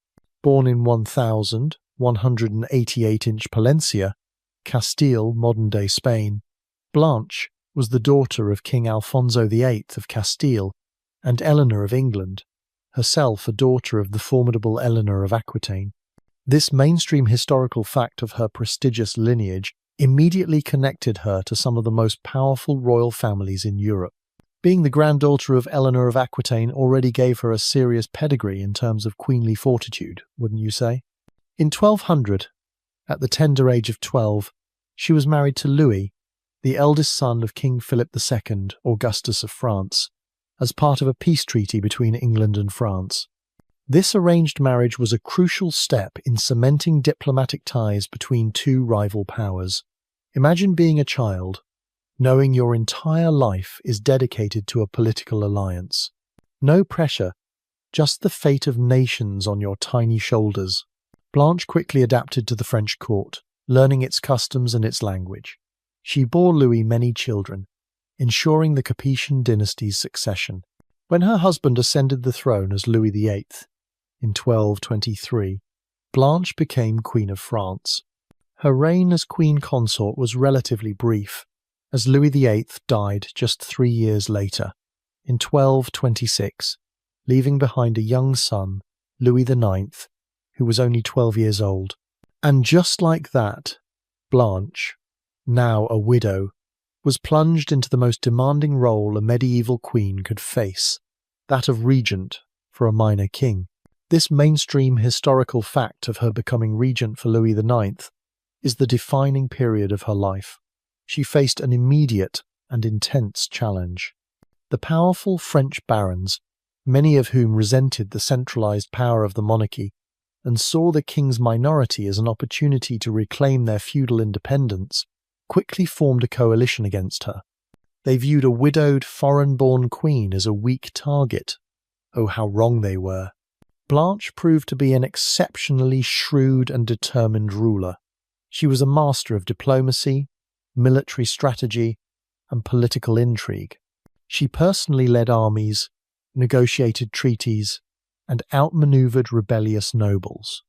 Born in 1188 Palencia, Castile, modern-day Spain, Blanche was the daughter of King Alfonso VIII of Castile and Eleanor of England, herself a daughter of the formidable Eleanor of Aquitaine. This mainstream historical fact of her prestigious lineage immediately connected her to some of the most powerful royal families in Europe. Being the granddaughter of Eleanor of Aquitaine already gave her a serious pedigree in terms of queenly fortitude, wouldn't you say? In 1200, at the tender age of 12, she was married to Louis, the eldest son of King Philip II, Augustus of France, as part of a peace treaty between England and France. This arranged marriage was a crucial step in cementing diplomatic ties between two rival powers. Imagine being a child, knowing your entire life is dedicated to a political alliance. No pressure, just the fate of nations on your tiny shoulders. Blanche quickly adapted to the French court, learning its customs and its language. She bore Louis many children, ensuring the Capetian dynasty's succession. When her husband ascended the throne as Louis VIII in 1223, Blanche became Queen of France. Her reign as queen consort was relatively brief, as Louis VIII died just 3 years later, in 1226, leaving behind a young son, Louis IX, who was only 12 years old. And just like that, Blanche, now a widow, was plunged into the most demanding role a medieval queen could face, that of regent for a minor king. This mainstream historical fact of her becoming regent for Louis IX is the defining period of her life. She faced an immediate and intense challenge. The powerful French barons, many of whom resented the centralized power of the monarchy and saw the king's minority as an opportunity to reclaim their feudal independence, quickly formed a coalition against her. They viewed a widowed, foreign-born queen as a weak target. Oh, how wrong they were. Blanche proved to be an exceptionally shrewd and determined ruler. She was a master of diplomacy, military strategy, and political intrigue. She personally led armies, negotiated treaties, and outmaneuvered rebellious nobles.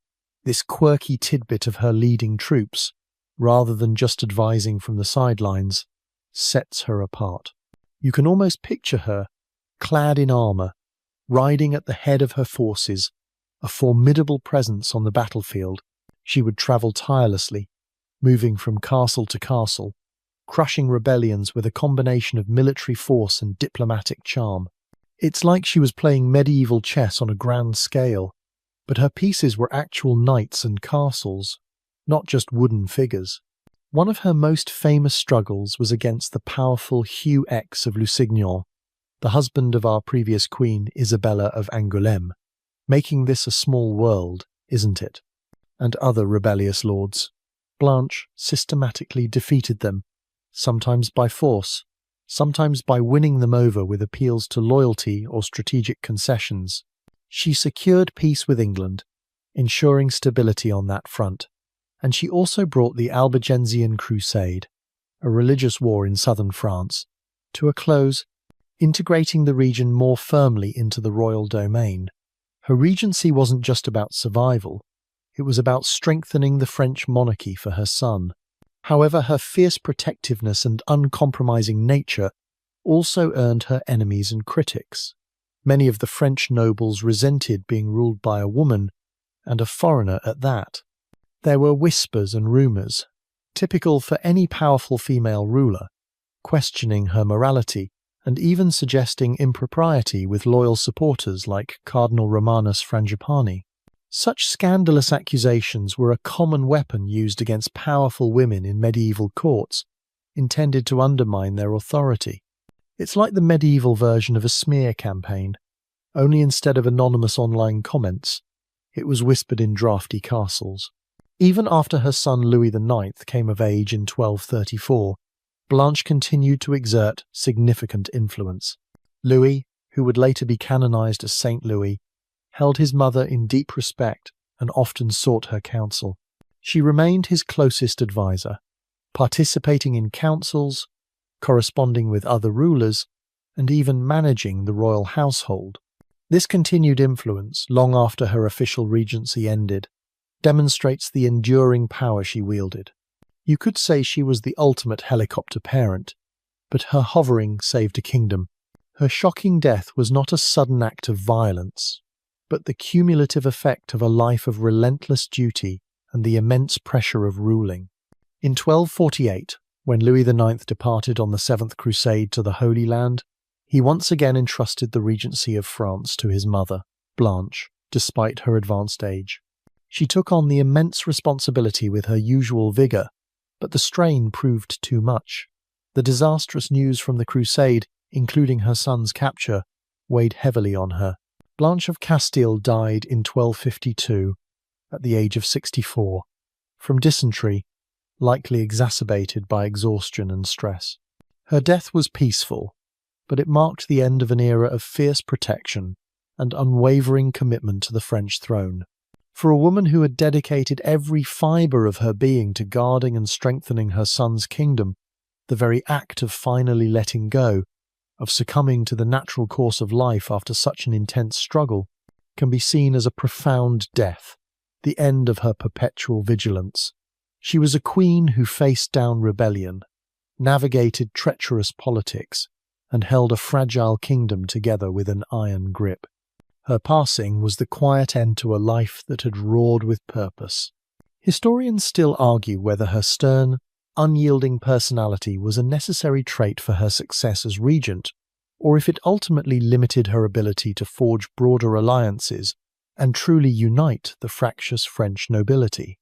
This quirky tidbit of her leading troops, rather than just advising from the sidelines, sets her apart. You can almost picture her, clad in armour, riding at the head of her forces, a formidable presence on the battlefield. She would travel tirelessly, moving from castle to castle, crushing rebellions with a combination of military force and diplomatic charm. It's like she was playing medieval chess on a grand scale, but her pieces were actual knights and castles, not just wooden figures. One of her most famous struggles was against the powerful Hugh X of Lusignan, the husband of our previous queen Isabella of Angoulême, making this a small world, isn't it? And other rebellious lords. Blanche systematically defeated them, sometimes by force, sometimes by winning them over with appeals to loyalty or strategic concessions. She secured peace with England, ensuring stability on that front, and she also brought the Albigensian Crusade, a religious war in southern France, to a close, integrating the region more firmly into the royal domain. Her regency wasn't just about survival, it was about strengthening the French monarchy for her son. However, her fierce protectiveness and uncompromising nature also earned her enemies and critics. Many of the French nobles resented being ruled by a woman, and a foreigner at that. There were whispers and rumours, typical for any powerful female ruler, questioning her morality and even suggesting impropriety with loyal supporters like Cardinal Romanus Frangipani. Such scandalous accusations were a common weapon used against powerful women in medieval courts, intended to undermine their authority. It's like the medieval version of a smear campaign, only instead of anonymous online comments, it was whispered in drafty castles. Even after her son Louis IX came of age in 1234, Blanche continued to exert significant influence. Louis, who would later be canonized as Saint Louis, held his mother in deep respect and often sought her counsel. She remained his closest advisor, participating in councils, corresponding with other rulers, and even managing the royal household. This continued influence, long after her official regency ended, demonstrates the enduring power she wielded. You could say she was the ultimate helicopter parent, but her hovering saved a kingdom. Her shocking death was not a sudden act of violence, but the cumulative effect of a life of relentless duty and the immense pressure of ruling. In 1248, when Louis IX departed on the Seventh Crusade to the Holy Land, he once again entrusted the regency of France to his mother, Blanche, despite her advanced age. She took on the immense responsibility with her usual vigour, but the strain proved too much. The disastrous news from the crusade, including her son's capture, weighed heavily on her. Blanche of Castile died in 1252, at the age of 64, from dysentery, likely exacerbated by exhaustion and stress. Her death was peaceful, but it marked the end of an era of fierce protection and unwavering commitment to the French throne. For a woman who had dedicated every fibre of her being to guarding and strengthening her son's kingdom, the very act of finally letting go, of succumbing to the natural course of life after such an intense struggle, can be seen as a profound death, the end of her perpetual vigilance. She was a queen who faced down rebellion, navigated treacherous politics, and held a fragile kingdom together with an iron grip. Her passing was the quiet end to a life that had roared with purpose. Historians still argue whether her stern, unyielding personality was a necessary trait for her success as regent, or if it ultimately limited her ability to forge broader alliances and truly unite the fractious French nobility.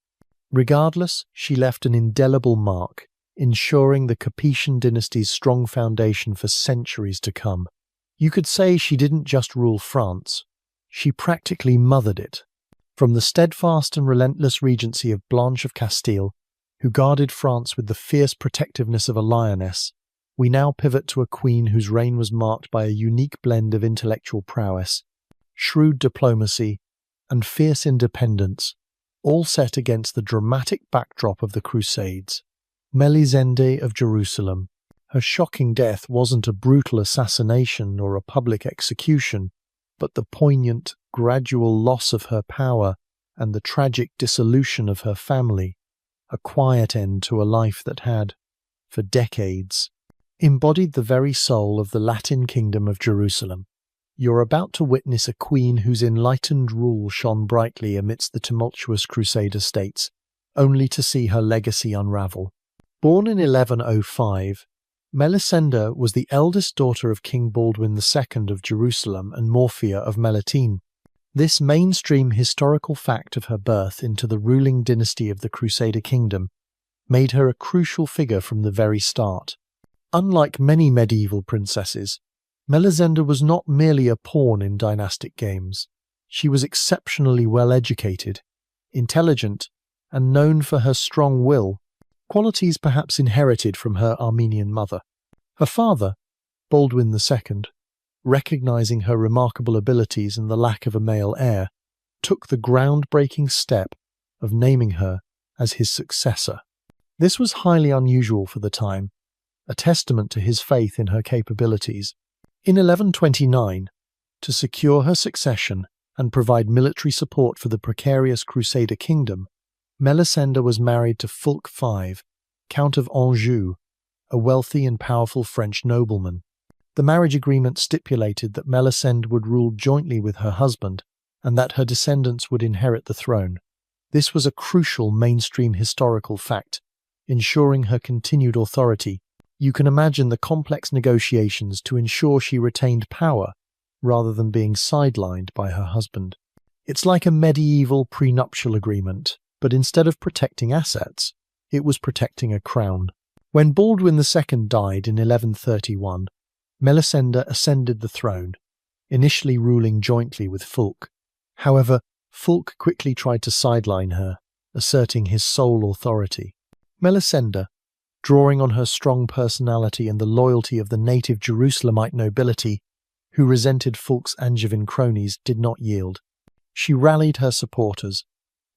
Regardless, she left an indelible mark, ensuring the Capetian dynasty's strong foundation for centuries to come. You could say she didn't just rule France, she practically mothered it. From the steadfast and relentless regency of Blanche of Castile, who guarded France with the fierce protectiveness of a lioness, we now pivot to a queen whose reign was marked by a unique blend of intellectual prowess, shrewd diplomacy, and fierce independence, all set against the dramatic backdrop of the Crusades. Melisende of Jerusalem. Her shocking death wasn't a brutal assassination or a public execution, but the poignant, gradual loss of her power and the tragic dissolution of her family, a quiet end to a life that had, for decades, embodied the very soul of the Latin kingdom of Jerusalem. You're about to witness a queen whose enlightened rule shone brightly amidst the tumultuous Crusader states, only to see her legacy unravel. Born in 1105, Melisende was the eldest daughter of King Baldwin II of Jerusalem and Morphia of Melitene. This mainstream historical fact of her birth into the ruling dynasty of the Crusader kingdom made her a crucial figure from the very start. Unlike many medieval princesses, Melisende was not merely a pawn in dynastic games. She was exceptionally well educated, intelligent, and known for her strong will, qualities perhaps inherited from her Armenian mother. Her father, Baldwin II, recognizing her remarkable abilities and the lack of a male heir, took the groundbreaking step of naming her as his successor. This was highly unusual for the time, a testament to his faith in her capabilities. In 1129, to secure her succession and provide military support for the precarious Crusader kingdom, Melisenda was married to Fulk V, Count of Anjou, a wealthy and powerful French nobleman. The marriage agreement stipulated that Melisende would rule jointly with her husband and that her descendants would inherit the throne. This was a crucial mainstream historical fact, ensuring her continued authority. You can imagine the complex negotiations to ensure she retained power rather than being sidelined by her husband. It's like a medieval prenuptial agreement, but instead of protecting assets, it was protecting a crown. When Baldwin II died in 1131, Melisenda ascended the throne, initially ruling jointly with Fulk. However, Fulk quickly tried to sideline her, asserting his sole authority. Melisenda, drawing on her strong personality and the loyalty of the native Jerusalemite nobility, who resented Fulk's Angevin cronies, did not yield. She rallied her supporters,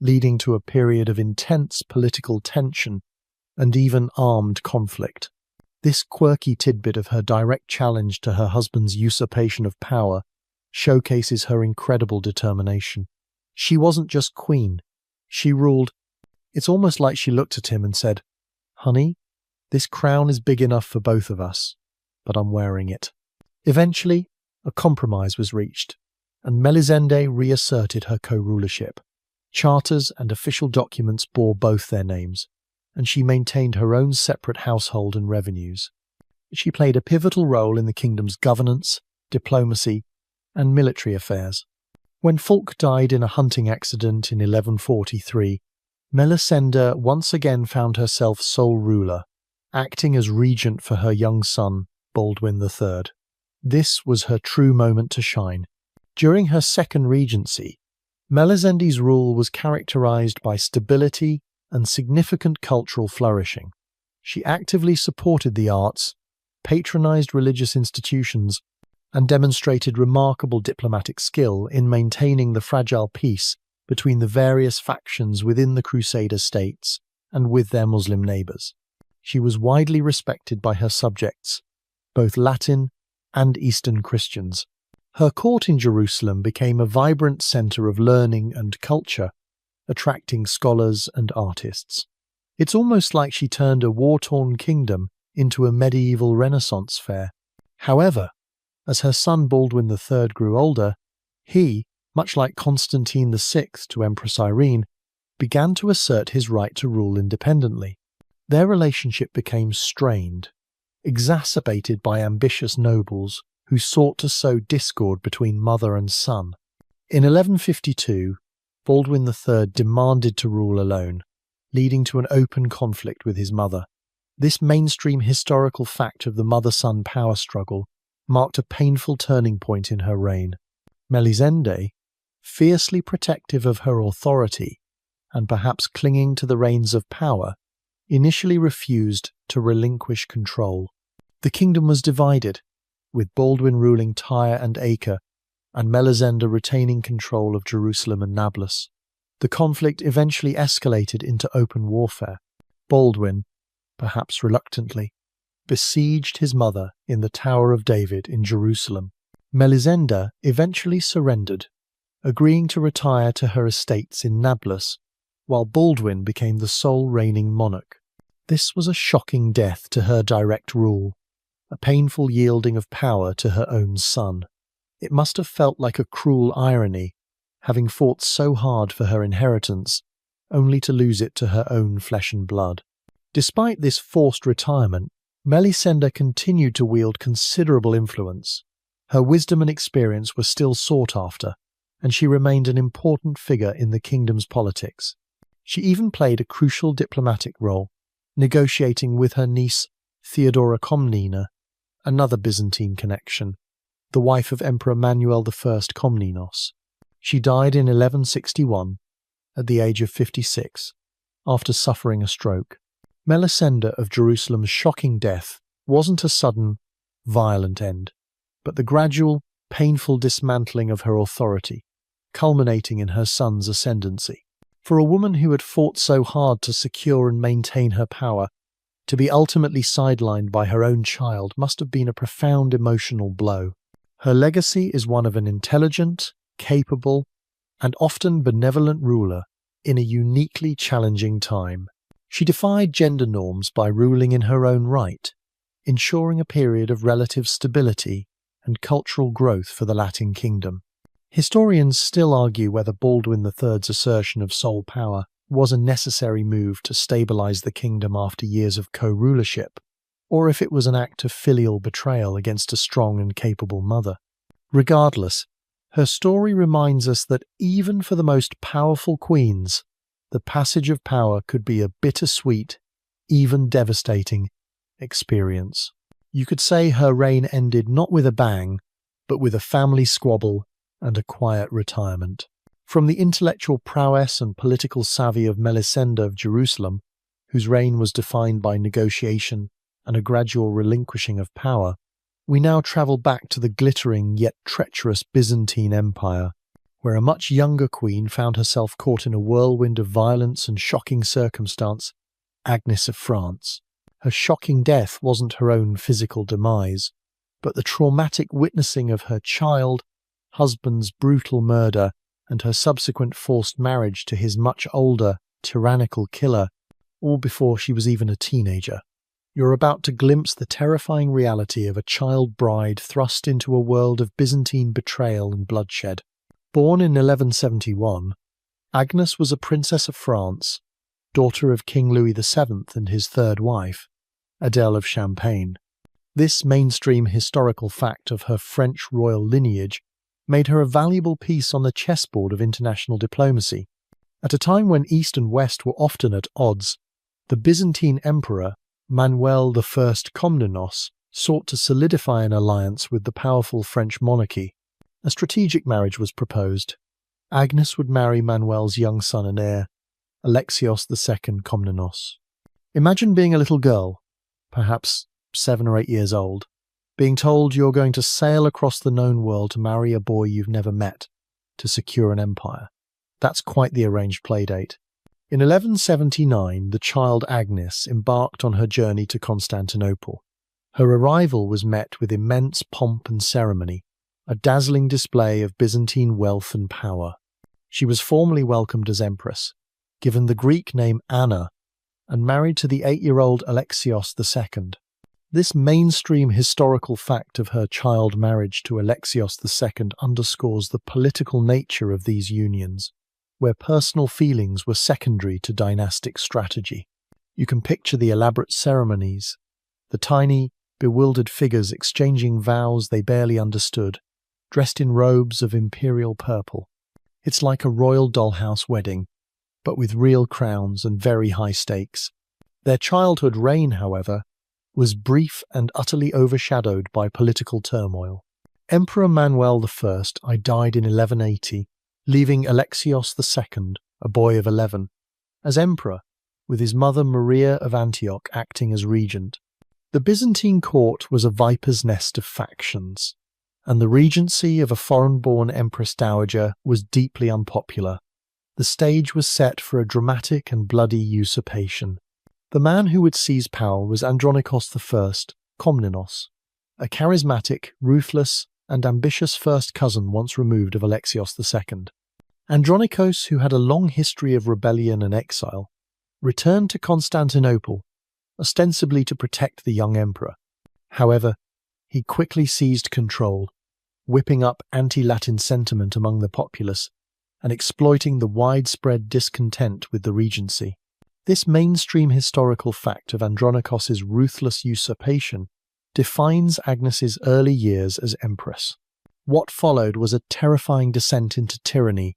leading to a period of intense political tension and even armed conflict. This quirky tidbit of her direct challenge to her husband's usurpation of power showcases her incredible determination. She wasn't just queen, she ruled. It's almost like she looked at him and said, "Honey, this crown is big enough for both of us, but I'm wearing it." Eventually, a compromise was reached, and Melisende reasserted her co-rulership. Charters and official documents bore both their names, and she maintained her own separate household and revenues. She played a pivotal role in the kingdom's governance, diplomacy, and military affairs. When Fulk died in a hunting accident in 1143, Melisenda once again found herself sole ruler, acting as regent for her young son, Baldwin III. This was her true moment to shine. During her second regency, Melisende's rule was characterized by stability and significant cultural flourishing. She actively supported the arts, patronized religious institutions, and demonstrated remarkable diplomatic skill in maintaining the fragile peace between the various factions within the Crusader states and with their Muslim neighbours. She was widely respected by her subjects, both Latin and Eastern Christians. Her court in Jerusalem became a vibrant centre of learning and culture, attracting scholars and artists. It's almost like she turned a war-torn kingdom into a medieval Renaissance fair. However, as her son Baldwin III grew older, he, much like Constantine VI to Empress Irene, began to assert his right to rule independently. Their relationship became strained, exacerbated by ambitious nobles who sought to sow discord between mother and son. In 1152, Baldwin III demanded to rule alone, leading to an open conflict with his mother. This mainstream historical fact of the mother-son power struggle marked a painful turning point in her reign. Melisende, fiercely protective of her authority and perhaps clinging to the reins of power, initially refused to relinquish control. The kingdom was divided, with Baldwin ruling Tyre and Acre, and Melisende retaining control of Jerusalem and Nablus. The conflict eventually escalated into open warfare. Baldwin, perhaps reluctantly, besieged his mother in the Tower of David in Jerusalem. Melisende eventually surrendered, agreeing to retire to her estates in Nablus, while Baldwin became the sole reigning monarch. This was a shocking death to her direct rule, a painful yielding of power to her own son. It must have felt like a cruel irony, having fought so hard for her inheritance, only to lose it to her own flesh and blood. Despite this forced retirement, Melisende continued to wield considerable influence. Her wisdom and experience were still sought after, and she remained an important figure in the kingdom's politics. She even played a crucial diplomatic role, negotiating with her niece Theodora Komnena, another Byzantine connection, the wife of Emperor Manuel I Komnenos. She died in 1161, at the age of 56, after suffering a stroke. Melisenda of Jerusalem's shocking death wasn't a sudden, violent end, but the gradual, painful dismantling of her authority, culminating in her son's ascendancy. For a woman who had fought so hard to secure and maintain her power, to be ultimately sidelined by her own child must have been a profound emotional blow. Her legacy is one of an intelligent, capable, and often benevolent ruler in a uniquely challenging time. She defied gender norms by ruling in her own right, ensuring a period of relative stability and cultural growth for the Latin kingdom. Historians still argue whether Baldwin III's assertion of sole power was a necessary move to stabilise the kingdom after years of co-rulership, or if it was an act of filial betrayal against a strong and capable mother. Regardless, her story reminds us that even for the most powerful queens, the passage of power could be a bittersweet, even devastating experience. You could say her reign ended not with a bang, but with a family squabble and a quiet retirement. From the intellectual prowess and political savvy of Melisenda of Jerusalem, whose reign was defined by negotiation and a gradual relinquishing of power, we now travel back to the glittering yet treacherous Byzantine Empire, where a much younger queen found herself caught in a whirlwind of violence and shocking circumstance, Agnes of France. Her shocking death wasn't her own physical demise, but the traumatic witnessing of her child, husband's brutal murder, and her subsequent forced marriage to his much older, tyrannical killer, all before she was even a teenager. You're about to glimpse the terrifying reality of a child bride thrust into a world of Byzantine betrayal and bloodshed. Born in 1171, Agnes was a princess of France, daughter of King Louis VII and his third wife, Adele of Champagne. This mainstream historical fact of her French royal lineage made her a valuable piece on the chessboard of international diplomacy. At a time when East and West were often at odds, the Byzantine emperor, Manuel I Komnenos, sought to solidify an alliance with the powerful French monarchy. A strategic marriage was proposed. Agnes would marry Manuel's young son and heir, Alexios II Komnenos. Imagine being a little girl, perhaps 7 or 8 years old, being told you're going to sail across the known world to marry a boy you've never met, to secure an empire. That's quite the arranged playdate. In 1179, the child Agnes embarked on her journey to Constantinople. Her arrival was met with immense pomp and ceremony, a dazzling display of Byzantine wealth and power. She was formally welcomed as Empress, given the Greek name Anna, and married to the 8-year-old Alexios II. This mainstream historical fact of her child marriage to Alexios II underscores the political nature of these unions, where personal feelings were secondary to dynastic strategy. You can picture the elaborate ceremonies, the tiny, bewildered figures exchanging vows they barely understood, dressed in robes of imperial purple. It's like a royal dollhouse wedding, but with real crowns and very high stakes. Their childhood reign, however, was brief and utterly overshadowed by political turmoil. Emperor Manuel I died in 1180, leaving Alexios II, a boy of 11, as emperor, with his mother Maria of Antioch acting as regent. The Byzantine court was a viper's nest of factions, and the regency of a foreign-born Empress Dowager was deeply unpopular. The stage was set for a dramatic and bloody usurpation. The man who would seize power was Andronikos I Komnenos, a charismatic, ruthless, and ambitious first cousin once removed of Alexios II. Andronikos, who had a long history of rebellion and exile, returned to Constantinople, ostensibly to protect the young emperor. However, he quickly seized control, whipping up anti-Latin sentiment among the populace and exploiting the widespread discontent with the regency. This mainstream historical fact of Andronikos's ruthless usurpation defines Agnes's early years as empress. What followed was a terrifying descent into tyranny.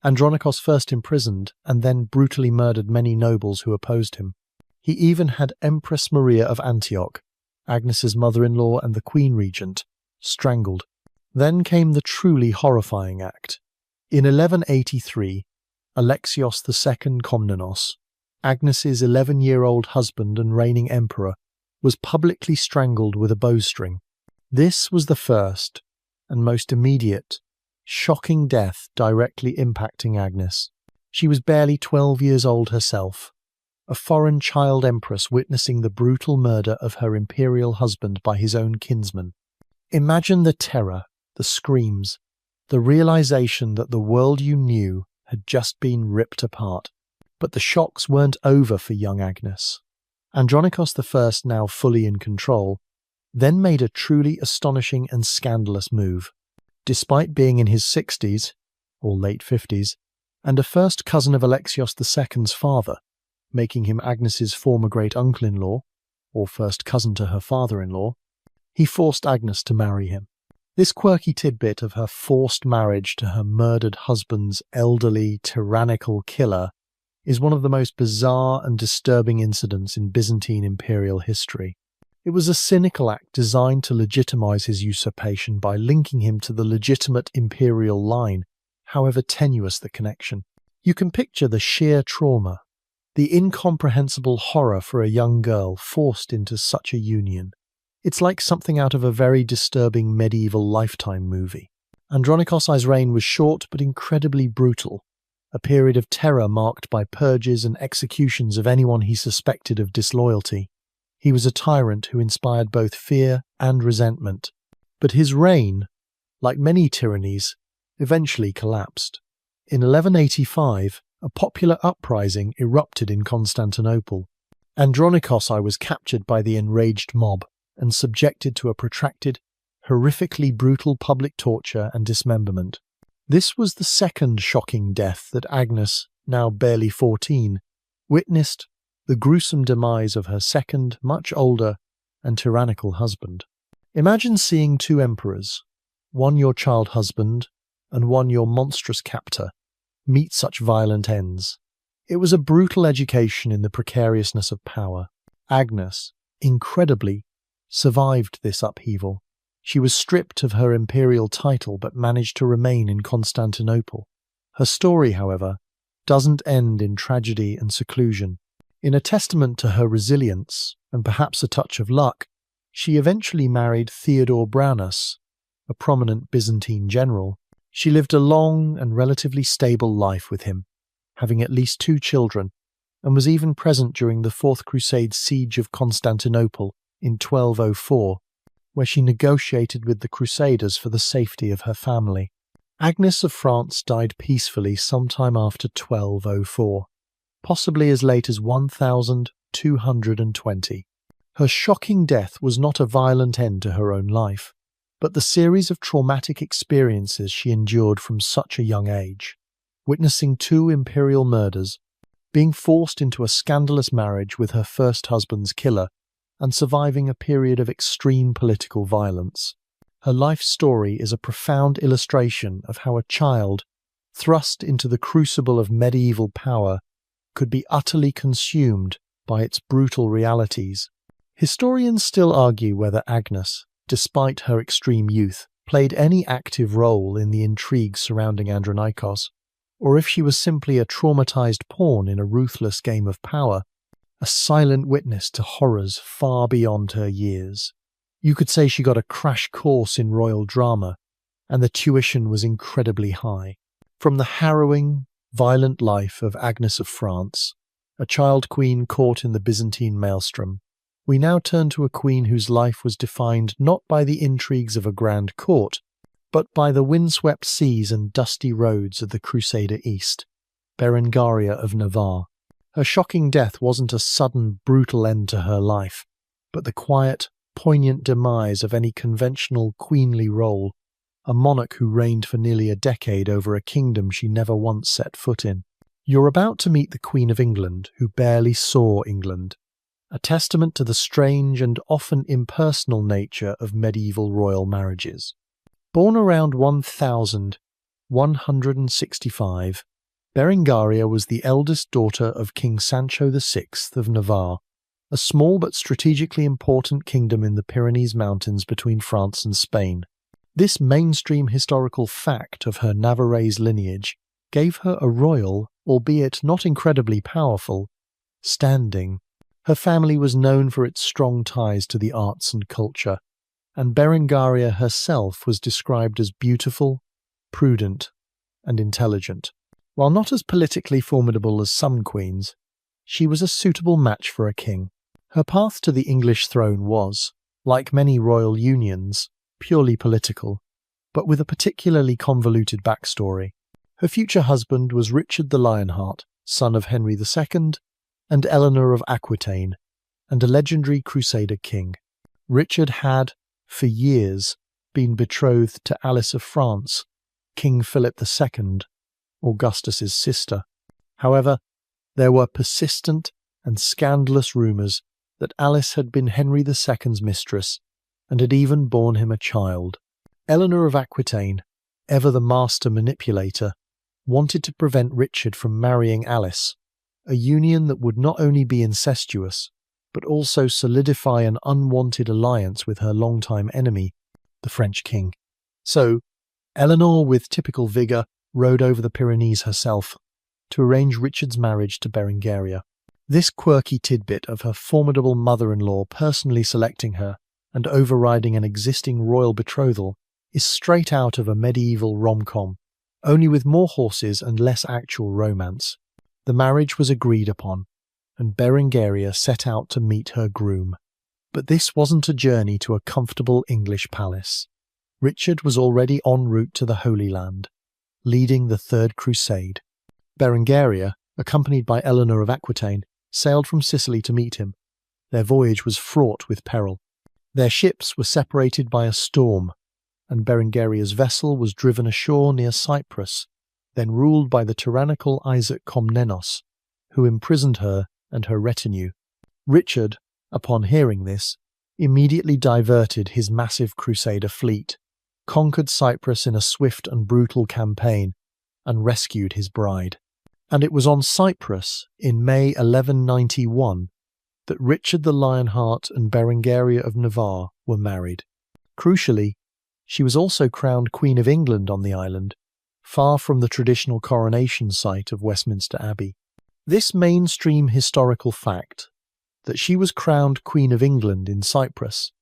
Andronikos first imprisoned and then brutally murdered many nobles who opposed him. He even had Empress Maria of Antioch, Agnes's mother-in-law and the Queen Regent, strangled. Then came the truly horrifying act. In 1183, Alexios II Komnenos, Agnes's 11-year-old husband and reigning emperor, was publicly strangled with a bowstring. This was the first, and most immediate, shocking death directly impacting Agnes. She was barely 12 years old herself, a foreign child empress witnessing the brutal murder of her imperial husband by his own kinsman. Imagine the terror, the screams, the realization that the world you knew had just been ripped apart. But the shocks weren't over for young Agnes. Andronikos I, now fully in control, then made a truly astonishing and scandalous move. Despite being in his 60s, or late 50s, and a first cousin of Alexios II's father, making him Agnes's former great-uncle-in-law, or first cousin to her father-in-law, he forced Agnes to marry him. This quirky tidbit of her forced marriage to her murdered husband's elderly, tyrannical killer is one of the most bizarre and disturbing incidents in Byzantine imperial history. It was a cynical act designed to legitimize his usurpation by linking him to the legitimate imperial line, however tenuous the connection. You can picture the sheer trauma, the incomprehensible horror for a young girl forced into such a union. It's like something out of a very disturbing medieval Lifetime movie. Andronikos' reign was short but incredibly brutal, a period of terror marked by purges and executions of anyone he suspected of disloyalty. He was a tyrant who inspired both fear and resentment. But his reign, like many tyrannies, eventually collapsed. In 1185, a popular uprising erupted in Constantinople. Andronikos was captured by the enraged mob and subjected to a protracted, horrifically brutal public torture and dismemberment. This was the second shocking death that Agnes, now barely 14, witnessed, the gruesome demise of her second, much older, and tyrannical husband. Imagine seeing two emperors, one your child husband and one your monstrous captor, meet such violent ends. It was a brutal education in the precariousness of power. Agnes, incredibly, survived this upheaval. She was stripped of her imperial title but managed to remain in Constantinople. Her story, however, doesn't end in tragedy and seclusion. In a testament to her resilience, and perhaps a touch of luck, she eventually married Theodore Braunus, a prominent Byzantine general. She lived a long and relatively stable life with him, having at least 2 children, and was even present during the Fourth Crusade siege of Constantinople in 1204, where she negotiated with the Crusaders for the safety of her family. Agnes of France died peacefully sometime after 1204, possibly as late as 1220. Her shocking death was not a violent end to her own life, but the series of traumatic experiences she endured from such a young age, witnessing 2 imperial murders, being forced into a scandalous marriage with her first husband's killer, and surviving a period of extreme political violence. Her life story is a profound illustration of how a child, thrust into the crucible of medieval power, could be utterly consumed by its brutal realities. Historians still argue whether Agnes, despite her extreme youth, played any active role in the intrigues surrounding Andronikos, or if she was simply a traumatized pawn in a ruthless game of power, a silent witness to horrors far beyond her years. You could say she got a crash course in royal drama, and the tuition was incredibly high. From the harrowing, violent life of Agnes of France, a child queen caught in the Byzantine maelstrom, we now turn to a queen whose life was defined not by the intrigues of a grand court, but by the windswept seas and dusty roads of the Crusader East, Berengaria of Navarre. Her shocking death wasn't a sudden, brutal end to her life, but the quiet, poignant demise of any conventional queenly role, a monarch who reigned for nearly a decade over a kingdom she never once set foot in. You're about to meet the Queen of England, who barely saw England, a testament to the strange and often impersonal nature of medieval royal marriages. Born around 1165, Berengaria was the eldest daughter of King Sancho VI of Navarre, a small but strategically important kingdom in the Pyrenees Mountains between France and Spain. This mainstream historical fact of her Navarrese lineage gave her a royal, albeit not incredibly powerful, standing. Her family was known for its strong ties to the arts and culture, and Berengaria herself was described as beautiful, prudent, and intelligent. While not as politically formidable as some queens, she was a suitable match for a king. Her path to the English throne was, like many royal unions, purely political, but with a particularly convoluted backstory. Her future husband was Richard the Lionheart, son of Henry II, and Eleanor of Aquitaine, and a legendary Crusader king. Richard had, for years, been betrothed to Alice of France, King Philip II, Augustus's sister. However, there were persistent and scandalous rumours that Alice had been Henry II's mistress and had even borne him a child. Eleanor of Aquitaine, ever the master manipulator, wanted to prevent Richard from marrying Alice, a union that would not only be incestuous, but also solidify an unwanted alliance with her longtime enemy, the French king. So, Eleanor, with typical vigour, rode over the Pyrenees herself to arrange Richard's marriage to Berengaria. This quirky tidbit of her formidable mother-in-law personally selecting her and overriding an existing royal betrothal is straight out of a medieval rom-com, only with more horses and less actual romance. The marriage was agreed upon, and Berengaria set out to meet her groom. But this wasn't a journey to a comfortable English palace. Richard was already en route to the Holy Land, leading the Third Crusade. Berengaria, accompanied by Eleanor of Aquitaine, sailed from Sicily to meet him. Their voyage was fraught with peril. Their ships were separated by a storm, and Berengaria's vessel was driven ashore near Cyprus, then ruled by the tyrannical Isaac Komnenos, who imprisoned her and her retinue. Richard, upon hearing this, immediately diverted his massive Crusader fleet, conquered Cyprus in a swift and brutal campaign, and rescued his bride. And it was on Cyprus, in May 1191, that Richard the Lionheart and Berengaria of Navarre were married. Crucially, she was also crowned Queen of England on the island, far from the traditional coronation site of Westminster Abbey. This mainstream historical fact, that she was crowned Queen of England in Cyprus,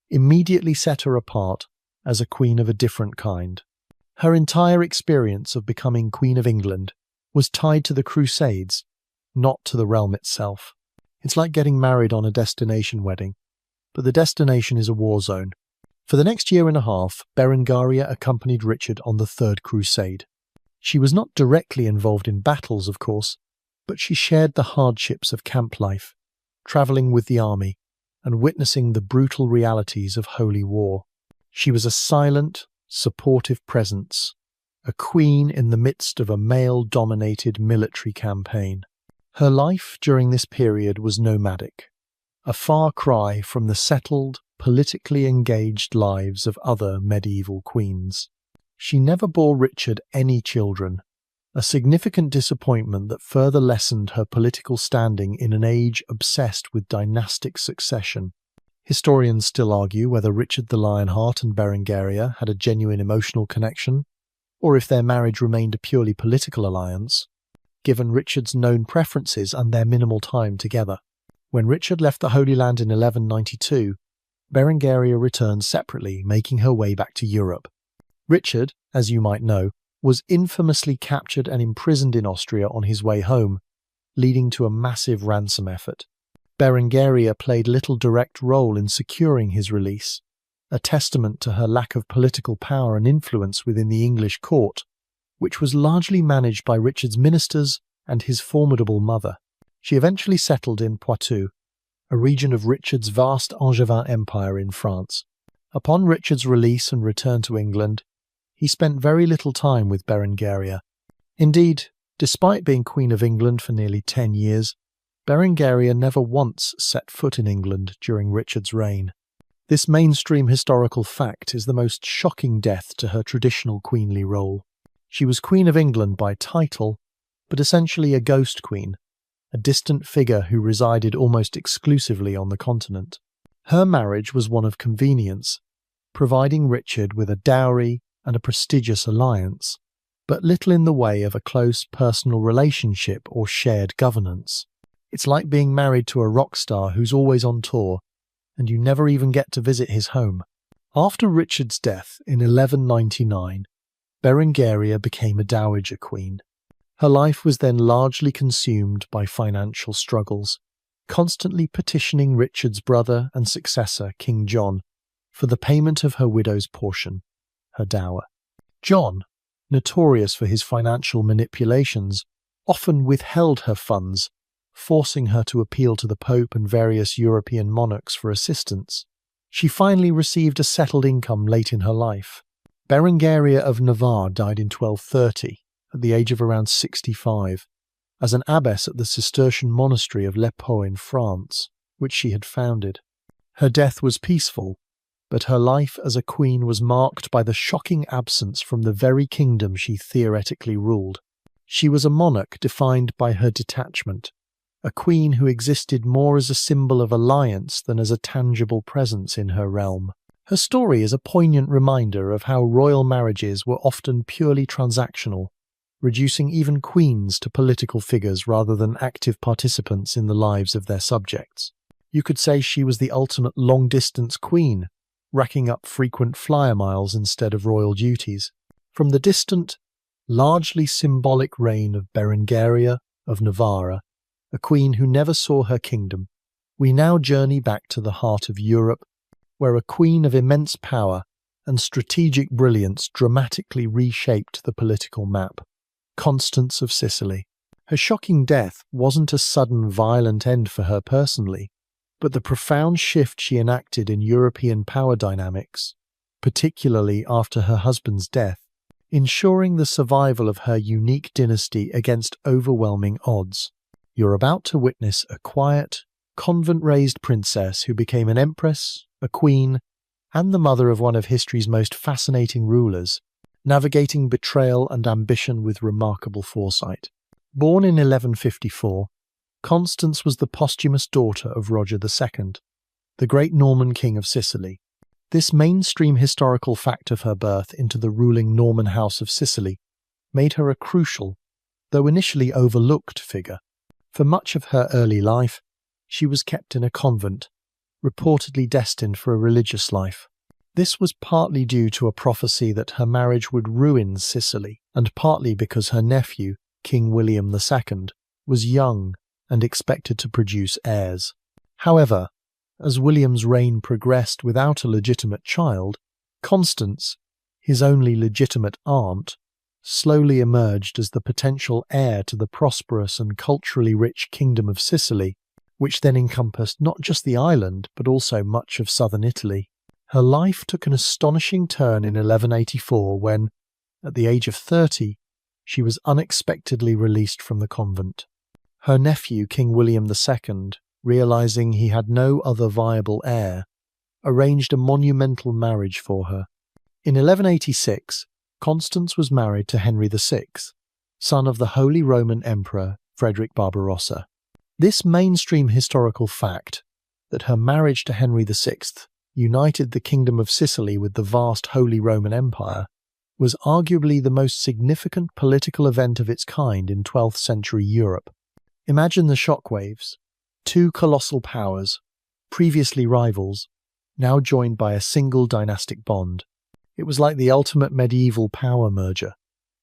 immediately set her apart as a queen of a different kind. Her entire experience of becoming Queen of England was tied to the Crusades, not to the realm itself. It's like getting married on a destination wedding, but the destination is a war zone. For the next year and a half, Berengaria accompanied Richard on the Third Crusade. She was not directly involved in battles, of course, but she shared the hardships of camp life, travelling with the army and witnessing the brutal realities of holy war. She was a silent, supportive presence, a queen in the midst of a male-dominated military campaign. Her life during this period was nomadic, a far cry from the settled, politically engaged lives of other medieval queens. She never bore Richard any children, a significant disappointment that further lessened her political standing in an age obsessed with dynastic succession. Historians still argue whether Richard the Lionheart and Berengaria had a genuine emotional connection, or if their marriage remained a purely political alliance, given Richard's known preferences and their minimal time together. When Richard left the Holy Land in 1192, Berengaria returned separately, making her way back to Europe. Richard, as you might know, was infamously captured and imprisoned in Austria on his way home, leading to a massive ransom effort. Berengaria played little direct role in securing his release, a testament to her lack of political power and influence within the English court, which was largely managed by Richard's ministers and his formidable mother. She eventually settled in Poitou, a region of Richard's vast Angevin empire in France. Upon Richard's release and return to England, he spent very little time with Berengaria. Indeed, despite being Queen of England for nearly 10 years, Berengaria never once set foot in England during Richard's reign. This mainstream historical fact is the most shocking death to her traditional queenly role. She was Queen of England by title, but essentially a ghost queen, a distant figure who resided almost exclusively on the continent. Her marriage was one of convenience, providing Richard with a dowry and a prestigious alliance, but little in the way of a close personal relationship or shared governance. It's like being married to a rock star who's always on tour, and you never even get to visit his home. After Richard's death in 1199, Berengaria became a dowager queen. Her life was then largely consumed by financial struggles, constantly petitioning Richard's brother and successor, King John, for the payment of her widow's portion, her dower. John, notorious for his financial manipulations, often withheld her funds, forcing her to appeal to the Pope and various European monarchs for assistance. She finally received a settled income late in her life. Berengaria of Navarre died in 1230, at the age of around 65, as an abbess at the Cistercian monastery of Les Paux in France, which she had founded. Her death was peaceful, but her life as a queen was marked by the shocking absence from the very kingdom she theoretically ruled. She was a monarch defined by her detachment, a queen who existed more as a symbol of alliance than as a tangible presence in her realm. Her story is a poignant reminder of how royal marriages were often purely transactional, reducing even queens to political figures rather than active participants in the lives of their subjects. You could say she was the ultimate long-distance queen, racking up frequent flyer miles instead of royal duties. From the distant, largely symbolic reign of Berengaria of Navarre, a queen who never saw her kingdom, we now journey back to the heart of Europe, where a queen of immense power and strategic brilliance dramatically reshaped the political map. Constance of Sicily. Her shocking death wasn't a sudden violent end for her personally, but the profound shift she enacted in European power dynamics, particularly after her husband's death, ensuring the survival of her unique dynasty against overwhelming odds. You're about to witness a quiet, convent-raised princess who became an empress, a queen, and the mother of one of history's most fascinating rulers, navigating betrayal and ambition with remarkable foresight. Born in 1154, Constance was the posthumous daughter of Roger II, the great Norman king of Sicily. This mainstream historical fact of her birth into the ruling Norman House of Sicily made her a crucial, though initially overlooked, figure. For much of her early life, she was kept in a convent, reportedly destined for a religious life. This was partly due to a prophecy that her marriage would ruin Sicily, and partly because her nephew, King William II, was young and expected to produce heirs. However, as William's reign progressed without a legitimate child, Constance, his only legitimate aunt, slowly emerged as the potential heir to the prosperous and culturally rich Kingdom of Sicily, which then encompassed not just the island but also much of southern Italy. Her life took an astonishing turn in 1184 when, at the age of 30, she was unexpectedly released from the convent. Her nephew, King William II, realizing he had no other viable heir, arranged a monumental marriage for her. In 1186, Constance was married to Henry VI, son of the Holy Roman Emperor Frederick Barbarossa. This mainstream historical fact, that her marriage to Henry VI united the Kingdom of Sicily with the vast Holy Roman Empire, was arguably the most significant political event of its kind in 12th century Europe. Imagine the shockwaves. Two colossal powers, previously rivals, now joined by a single dynastic bond. It was like the ultimate medieval power merger,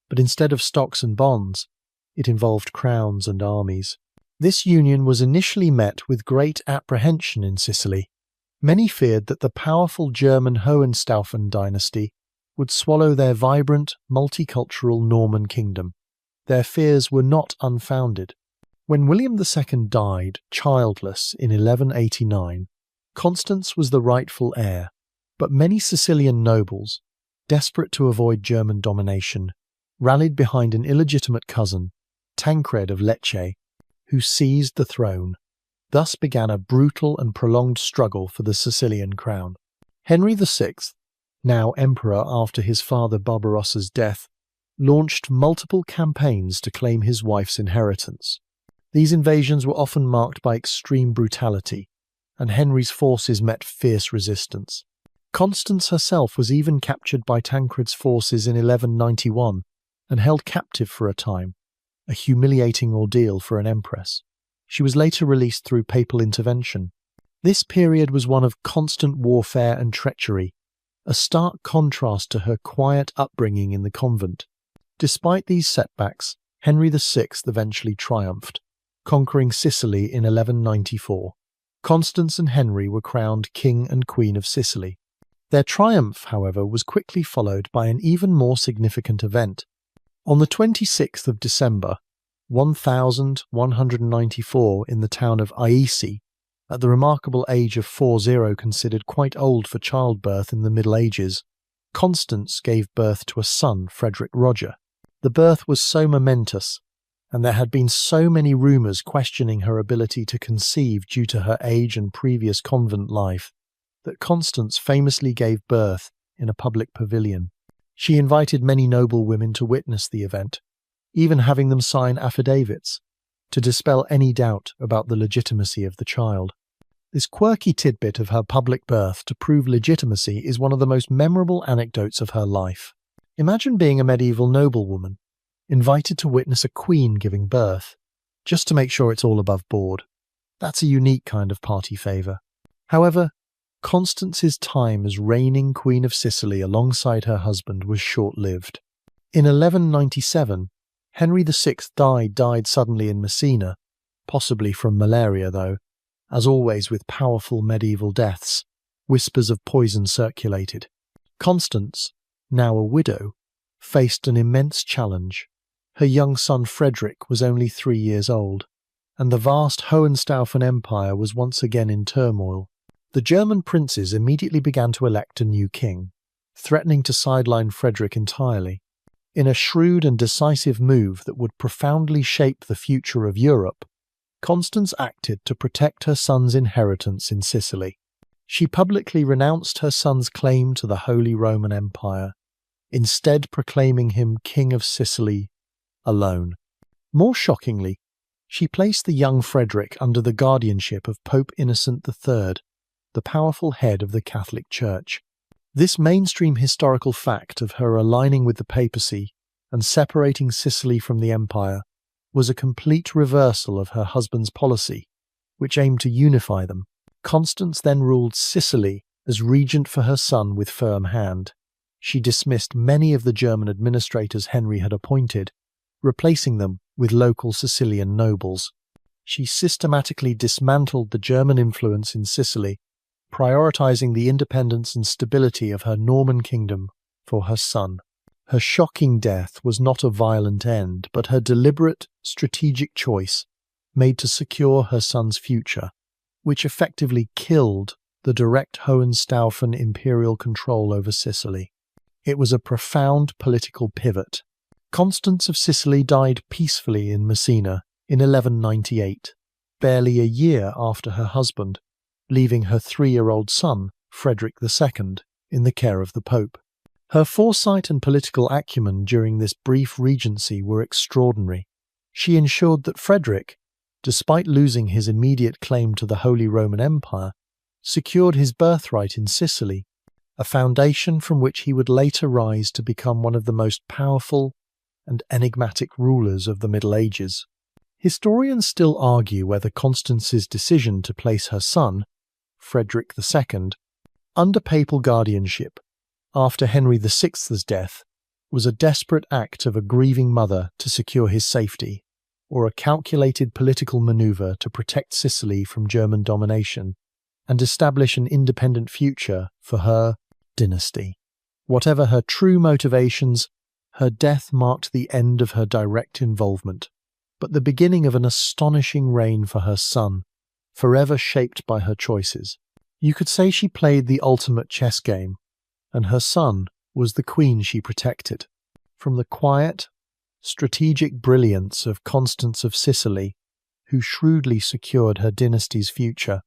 but instead of stocks and bonds, it involved crowns and armies. This union was initially met with great apprehension in Sicily. Many feared that the powerful German Hohenstaufen dynasty would swallow their vibrant, multicultural Norman kingdom. Their fears were not unfounded. When William II died, childless, in 1189, Constance was the rightful heir, but many Sicilian nobles, desperate to avoid German domination, rallied behind an illegitimate cousin, Tancred of Lecce, who seized the throne. Thus began a brutal and prolonged struggle for the Sicilian crown. Henry VI, now emperor after his father Barbarossa's death, launched multiple campaigns to claim his wife's inheritance. These invasions were often marked by extreme brutality, and Henry's forces met fierce resistance. Constance herself was even captured by Tancred's forces in 1191 and held captive for a time, a humiliating ordeal for an empress. She was later released through papal intervention. This period was one of constant warfare and treachery, a stark contrast to her quiet upbringing in the convent. Despite these setbacks, Henry VI eventually triumphed, conquering Sicily in 1194. Constance and Henry were crowned King and Queen of Sicily. Their triumph, however, was quickly followed by an even more significant event. On the 26th of December, 1194, in the town of Iesi, at the remarkable age of 40, considered quite old for childbirth in the Middle Ages, Constance gave birth to a son, Frederick Roger. The birth was so momentous, and there had been so many rumours questioning her ability to conceive due to her age and previous convent life, that Constance famously gave birth in a public pavilion. She invited many noble women to witness the event, even having them sign affidavits, to dispel any doubt about the legitimacy of the child. This quirky tidbit of her public birth to prove legitimacy is one of the most memorable anecdotes of her life. Imagine being a medieval noblewoman, invited to witness a queen giving birth, just to make sure it's all above board. That's a unique kind of party favour. However, Constance's time as reigning Queen of Sicily alongside her husband was short-lived. In 1197, Henry VI died suddenly in Messina, possibly from malaria though. As always with powerful medieval deaths, whispers of poison circulated. Constance, now a widow, faced an immense challenge. Her young son Frederick was only 3 years old, and the vast Hohenstaufen Empire was once again in turmoil. The German princes immediately began to elect a new king, threatening to sideline Frederick entirely. In a shrewd and decisive move that would profoundly shape the future of Europe, Constance acted to protect her son's inheritance in Sicily. She publicly renounced her son's claim to the Holy Roman Empire, instead proclaiming him King of Sicily alone. More shockingly, she placed the young Frederick under the guardianship of Pope Innocent III, the powerful head of the Catholic Church. This mainstream historical fact of her aligning with the papacy and separating Sicily from the empire was a complete reversal of her husband's policy, which aimed to unify them. Constance then ruled Sicily as regent for her son with firm hand. She dismissed many of the German administrators Henry had appointed, replacing them with local Sicilian nobles. She systematically dismantled the German influence in Sicily, prioritizing the independence and stability of her Norman kingdom for her son. Her shocking death was not a violent end, but her deliberate, strategic choice made to secure her son's future, which effectively killed the direct Hohenstaufen imperial control over Sicily. It was a profound political pivot. Constance of Sicily died peacefully in Messina in 1198, barely a year after her husband, leaving her 3-year-old son, Frederick II, in the care of the Pope. Her foresight and political acumen during this brief regency were extraordinary. She ensured that Frederick, despite losing his immediate claim to the Holy Roman Empire, secured his birthright in Sicily, a foundation from which he would later rise to become one of the most powerful and enigmatic rulers of the Middle Ages. Historians still argue whether Constance's decision to place her son, Frederick II, under papal guardianship after Henry VI's death was a desperate act of a grieving mother to secure his safety, or a calculated political maneuver to protect Sicily from German domination and establish an independent future for her dynasty. Whatever her true motivations, her death marked the end of her direct involvement, but the beginning of an astonishing reign for her son, forever shaped by her choices. You could say she played the ultimate chess game, and her son was the queen she protected. From the quiet, strategic brilliance of Constance of Sicily, who shrewdly secured her dynasty's future,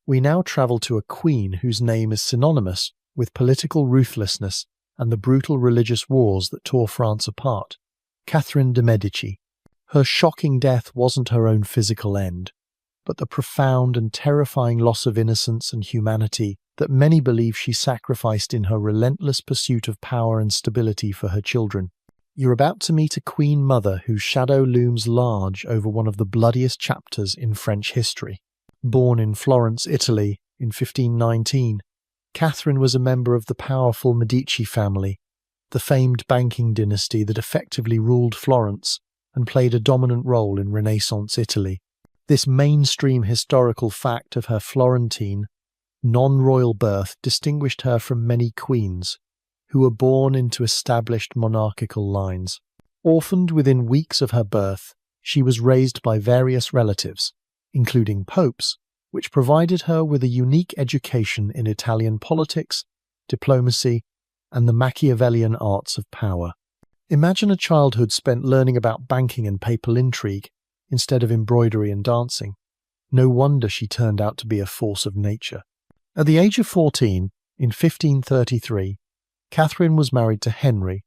we now travel to a queen whose name is synonymous with political ruthlessness and the brutal religious wars that tore France apart, Catherine de' Medici. Her shocking death wasn't her own physical end, but the profound and terrifying loss of innocence and humanity that many believe she sacrificed in her relentless pursuit of power and stability for her children. You're about to meet a Queen Mother whose shadow looms large over one of the bloodiest chapters in French history. Born in Florence, Italy, in 1519, Catherine was a member of the powerful Medici family, the famed banking dynasty that effectively ruled Florence and played a dominant role in Renaissance Italy. This mainstream historical fact of her Florentine, non-royal birth distinguished her from many queens who were born into established monarchical lines. Orphaned within weeks of her birth, she was raised by various relatives, including popes, which provided her with a unique education in Italian politics, diplomacy, and the Machiavellian arts of power. Imagine a childhood spent learning about banking and papal intrigue instead of embroidery and dancing. No wonder she turned out to be a force of nature. At the age of 14, in 1533, Catherine was married to Henry,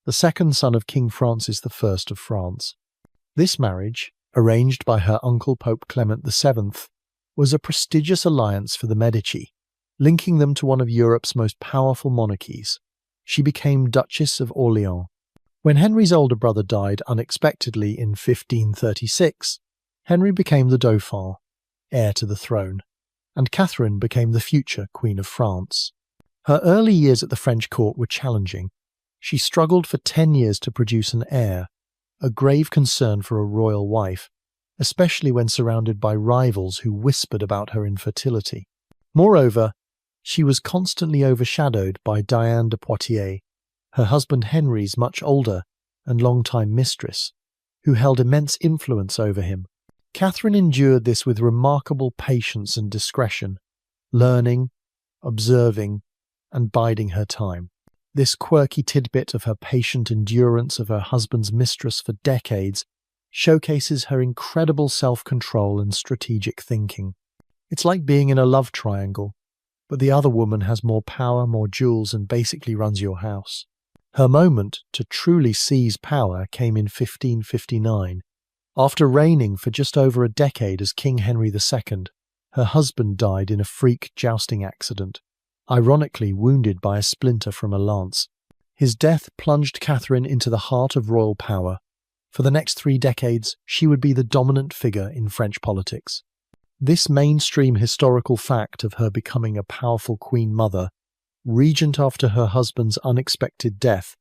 the second son of King Francis I of France. This marriage, arranged by her uncle Pope Clement VII, was a prestigious alliance for the Medici, linking them to one of Europe's most powerful monarchies. She became Duchess of Orléans. When Henry's older brother died unexpectedly in 1536, Henry became the Dauphin, heir to the throne, and Catherine became the future Queen of France. Her early years at the French court were challenging. She struggled for 10 years to produce an heir, a grave concern for a royal wife, especially when surrounded by rivals who whispered about her infertility. Moreover, she was constantly overshadowed by Diane de Poitiers, her husband Henry's much older and long-time mistress, who held immense influence over him. Catherine endured this with remarkable patience and discretion, learning, observing, and biding her time. This quirky tidbit of her patient endurance of her husband's mistress for decades showcases her incredible self-control and strategic thinking. It's like being in a love triangle, but the other woman has more power, more jewels, and basically runs your house. Her moment to truly seize power came in 1559. After reigning for just over a decade as King Henry II, her husband died in a freak jousting accident, ironically wounded by a splinter from a lance. His death plunged Catherine into the heart of royal power. For the next 3 decades, she would be the dominant figure in French politics. This mainstream historical fact of her becoming a powerful Queen Mother, regent after her husband's unexpected death,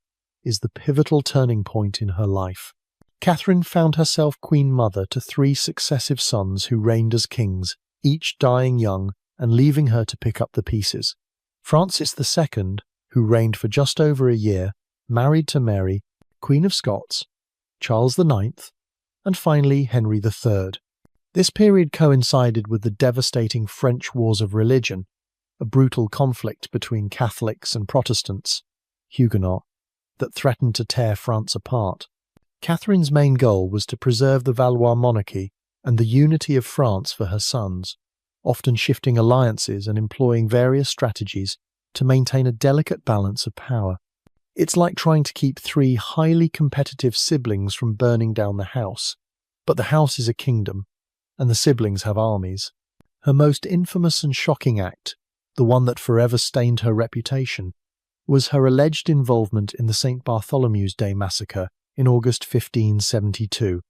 is the pivotal turning point in her life. Catherine found herself Queen Mother to 3 successive sons who reigned as kings, each dying young and leaving her to pick up the pieces. Francis II, who reigned for just over a year, married to Mary, Queen of Scots, Charles IX, and finally Henry III. This period coincided with the devastating French Wars of Religion, a brutal conflict between Catholics and Protestants, Huguenot, that threatened to tear France apart. Catherine's main goal was to preserve the Valois monarchy and the unity of France for her sons, often shifting alliances and employing various strategies to maintain a delicate balance of power. It's like trying to keep 3 highly competitive siblings from burning down the house, but the house is a kingdom, and the siblings have armies. Her most infamous and shocking act, the one that forever stained her reputation, was her alleged involvement in the St. Bartholomew's Day massacre in August 1572.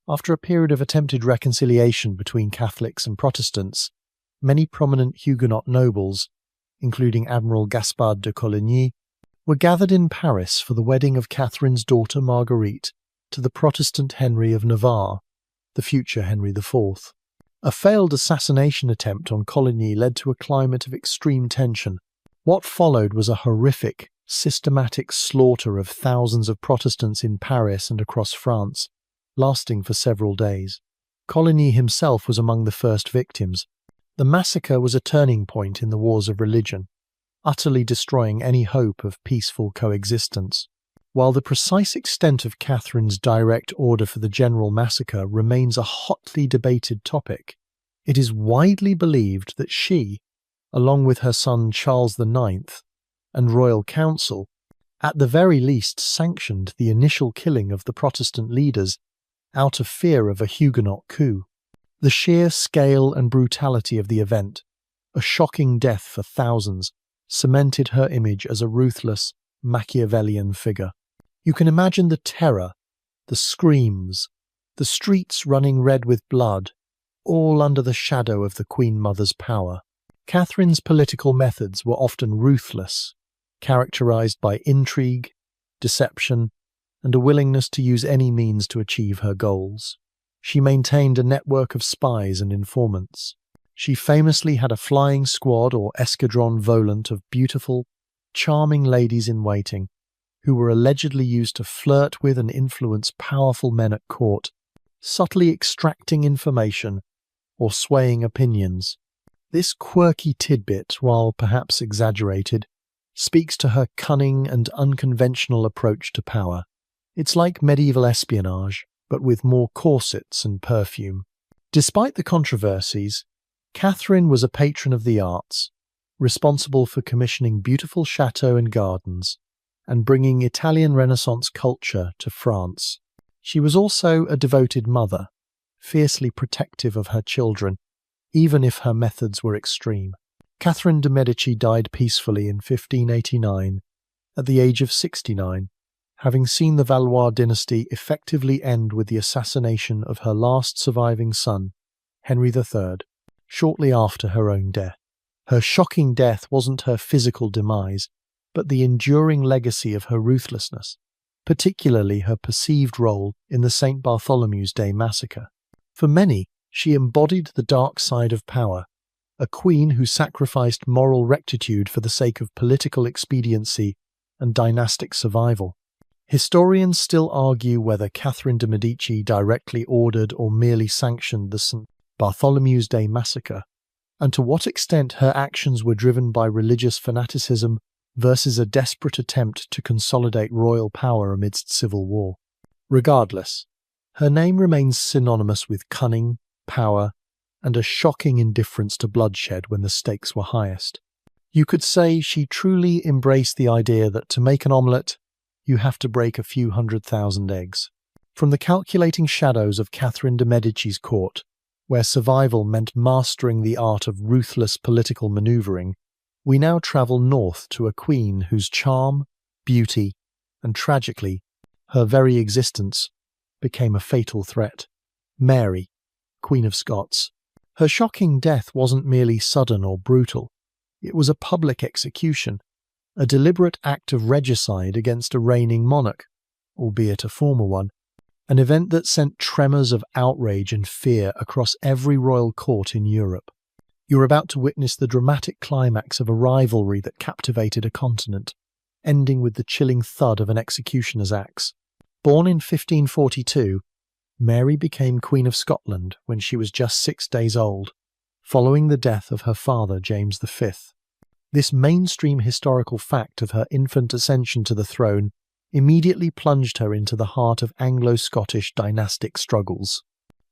After a period of attempted reconciliation between Catholics and Protestants, many prominent Huguenot nobles, including Admiral Gaspard de Coligny, were gathered in Paris for the wedding of Catherine's daughter Marguerite to the Protestant Henry of Navarre, the future Henry IV. A failed assassination attempt on Coligny led to a climate of extreme tension. What followed was a horrific, systematic slaughter of thousands of Protestants in Paris and across France, lasting for several days. Coligny himself was among the first victims. The massacre was a turning point in the wars of religion, utterly destroying any hope of peaceful coexistence. While the precise extent of Catherine's direct order for the general massacre remains a hotly debated topic, it is widely believed that she, along with her son Charles IX and royal council, at the very least sanctioned the initial killing of the Protestant leaders out of fear of a Huguenot coup. The sheer scale and brutality of the event, a shocking death for thousands, cemented her image as a ruthless, Machiavellian figure. You can imagine the terror, the screams, the streets running red with blood, all under the shadow of the Queen Mother's power. Catherine's political methods were often ruthless, characterized by intrigue, deception, and a willingness to use any means to achieve her goals. She maintained a network of spies and informants. She famously had a flying squad or escadron volant of beautiful, charming ladies-in-waiting who were allegedly used to flirt with and influence powerful men at court, subtly extracting information or swaying opinions. This quirky tidbit, while perhaps exaggerated, speaks to her cunning and unconventional approach to power. It's like medieval espionage, but with more corsets and perfume. Despite the controversies, Catherine was a patron of the arts, responsible for commissioning beautiful chateaux and gardens, and bringing Italian Renaissance culture to France. She was also a devoted mother, fiercely protective of her children, even if her methods were extreme. Catherine de' Medici died peacefully in 1589, at the age of 69, having seen the Valois dynasty effectively end with the assassination of her last surviving son, Henry III, shortly after her own death. Her shocking death wasn't her physical demise, but the enduring legacy of her ruthlessness, particularly her perceived role in the St. Bartholomew's Day massacre. For many, she embodied the dark side of power, a queen who sacrificed moral rectitude for the sake of political expediency and dynastic survival. Historians still argue whether Catherine de' Medici directly ordered or merely sanctioned the St. Bartholomew's Day massacre, and to what extent her actions were driven by religious fanaticism versus a desperate attempt to consolidate royal power amidst civil war. Regardless, her name remains synonymous with cunning, power, and a shocking indifference to bloodshed when the stakes were highest. You could say she truly embraced the idea that to make an omelette, you have to break a few 100,000 eggs. From the calculating shadows of Catherine de' Medici's court, where survival meant mastering the art of ruthless political manoeuvring, we now travel north to a queen whose charm, beauty, and tragically, her very existence, became a fatal threat. Mary, Queen of Scots. Her shocking death wasn't merely sudden or brutal. It was a public execution, a deliberate act of regicide against a reigning monarch, albeit a former one, an event that sent tremors of outrage and fear across every royal court in Europe. You're about to witness the dramatic climax of a rivalry that captivated a continent, ending with the chilling thud of an executioner's axe. Born in 1542, Mary became Queen of Scotland when she was just 6 days old, following the death of her father, James V. This mainstream historical fact of her infant ascension to the throne immediately plunged her into the heart of Anglo-Scottish dynastic struggles.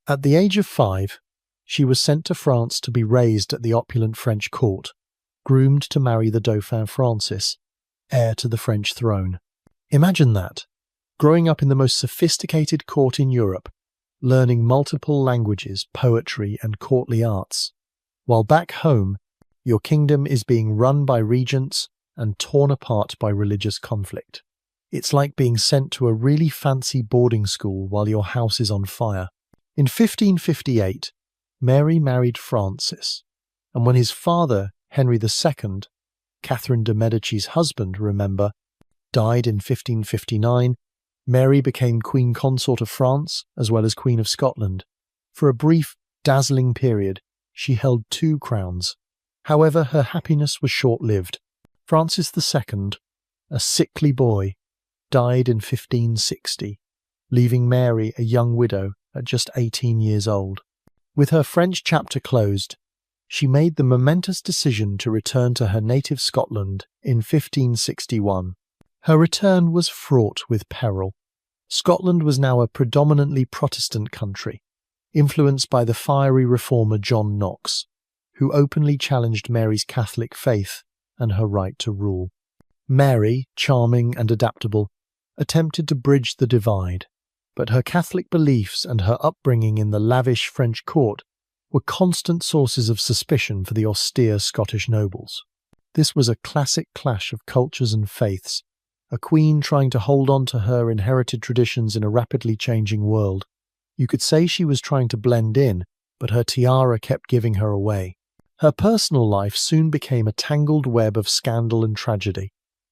At the age of 5, she was sent to France to be raised at the opulent French court, groomed to marry the Dauphin Francis, heir to the French throne. Imagine that, growing up in the most sophisticated court in Europe, learning multiple languages, poetry, and courtly arts, while back home, your kingdom is being run by regents and torn apart by religious conflict. It's like being sent to a really fancy boarding school while your house is on fire. In 1558, Mary married Francis, and when his father, Henry II, Catherine de' Medici's husband, remember, died in 1559, Mary became Queen Consort of France as well as Queen of Scotland. For a brief, dazzling period, she held 2 crowns. However, her happiness was short-lived. Francis II, a sickly boy, died in 1560, leaving Mary a young widow at just 18 years old. With her French chapter closed, she made the momentous decision to return to her native Scotland in 1561. Her return was fraught with peril. Scotland was now a predominantly Protestant country, influenced by the fiery reformer John Knox, who openly challenged Mary's Catholic faith and her right to rule. Mary, charming and adaptable, attempted to bridge the divide, but her Catholic beliefs and her upbringing in the lavish French court were constant sources of suspicion for the austere Scottish nobles. This was a classic clash of cultures and faiths, a queen trying to hold on to her inherited traditions in a rapidly changing world. You could say she was trying to blend in, but her tiara kept giving her away. Her personal life soon became a tangled web of scandal and tragedy.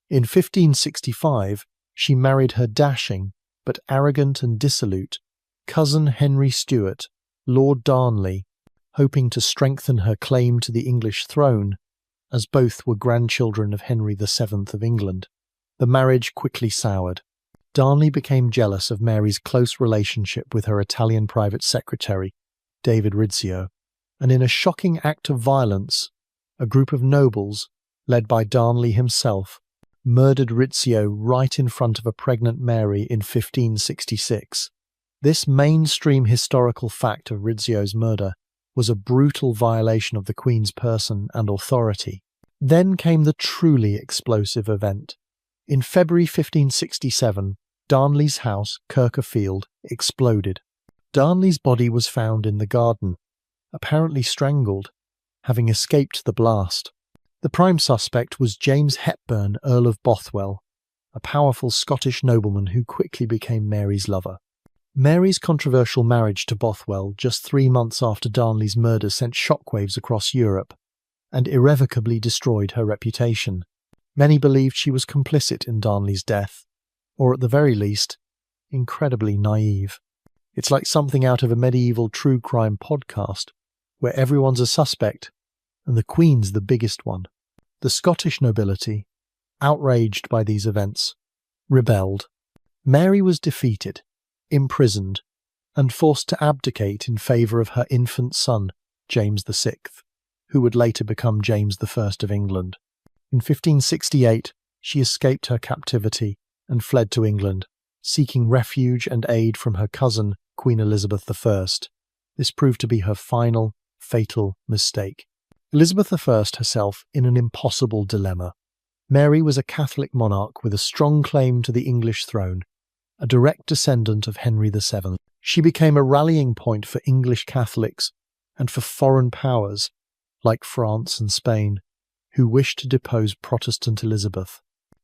In 1565, she married her dashing, but arrogant and dissolute, cousin Henry Stuart, Lord Darnley, hoping to strengthen her claim to the English throne, as both were grandchildren of Henry VII of England. The marriage quickly soured. Darnley became jealous of Mary's close relationship with her Italian private secretary, David Rizzio, and in a shocking act of violence, a group of nobles, led by Darnley himself, murdered Rizzio right in front of a pregnant Mary in 1566. This mainstream historical fact of Rizzio's murder was a brutal violation of the Queen's person and authority. Then came the truly explosive event. In February 1567, Darnley's house, Kirkerfield, exploded. Darnley's body was found in the garden, apparently strangled, having escaped the blast. The prime suspect was James Hepburn, Earl of Bothwell, a powerful Scottish nobleman who quickly became Mary's lover. Mary's controversial marriage to Bothwell just 3 months after Darnley's murder sent shockwaves across Europe and irrevocably destroyed her reputation. Many believed she was complicit in Darnley's death, or at the very least, incredibly naive. It's like something out of a medieval true crime podcast, where everyone's a suspect, and the Queen's the biggest one. The Scottish nobility, outraged by these events, rebelled. Mary was defeated, imprisoned, and forced to abdicate in favour of her infant son, James VI, who would later become James I of England. In 1568, she escaped her captivity and fled to England, seeking refuge and aid from her cousin, Queen Elizabeth I. This proved to be her final, fatal mistake. Elizabeth I herself in an impossible dilemma. Mary was a Catholic monarch with a strong claim to the English throne, a direct descendant of Henry VII. She became a rallying point for English Catholics and for foreign powers, like France and Spain, who wished to depose Protestant Elizabeth.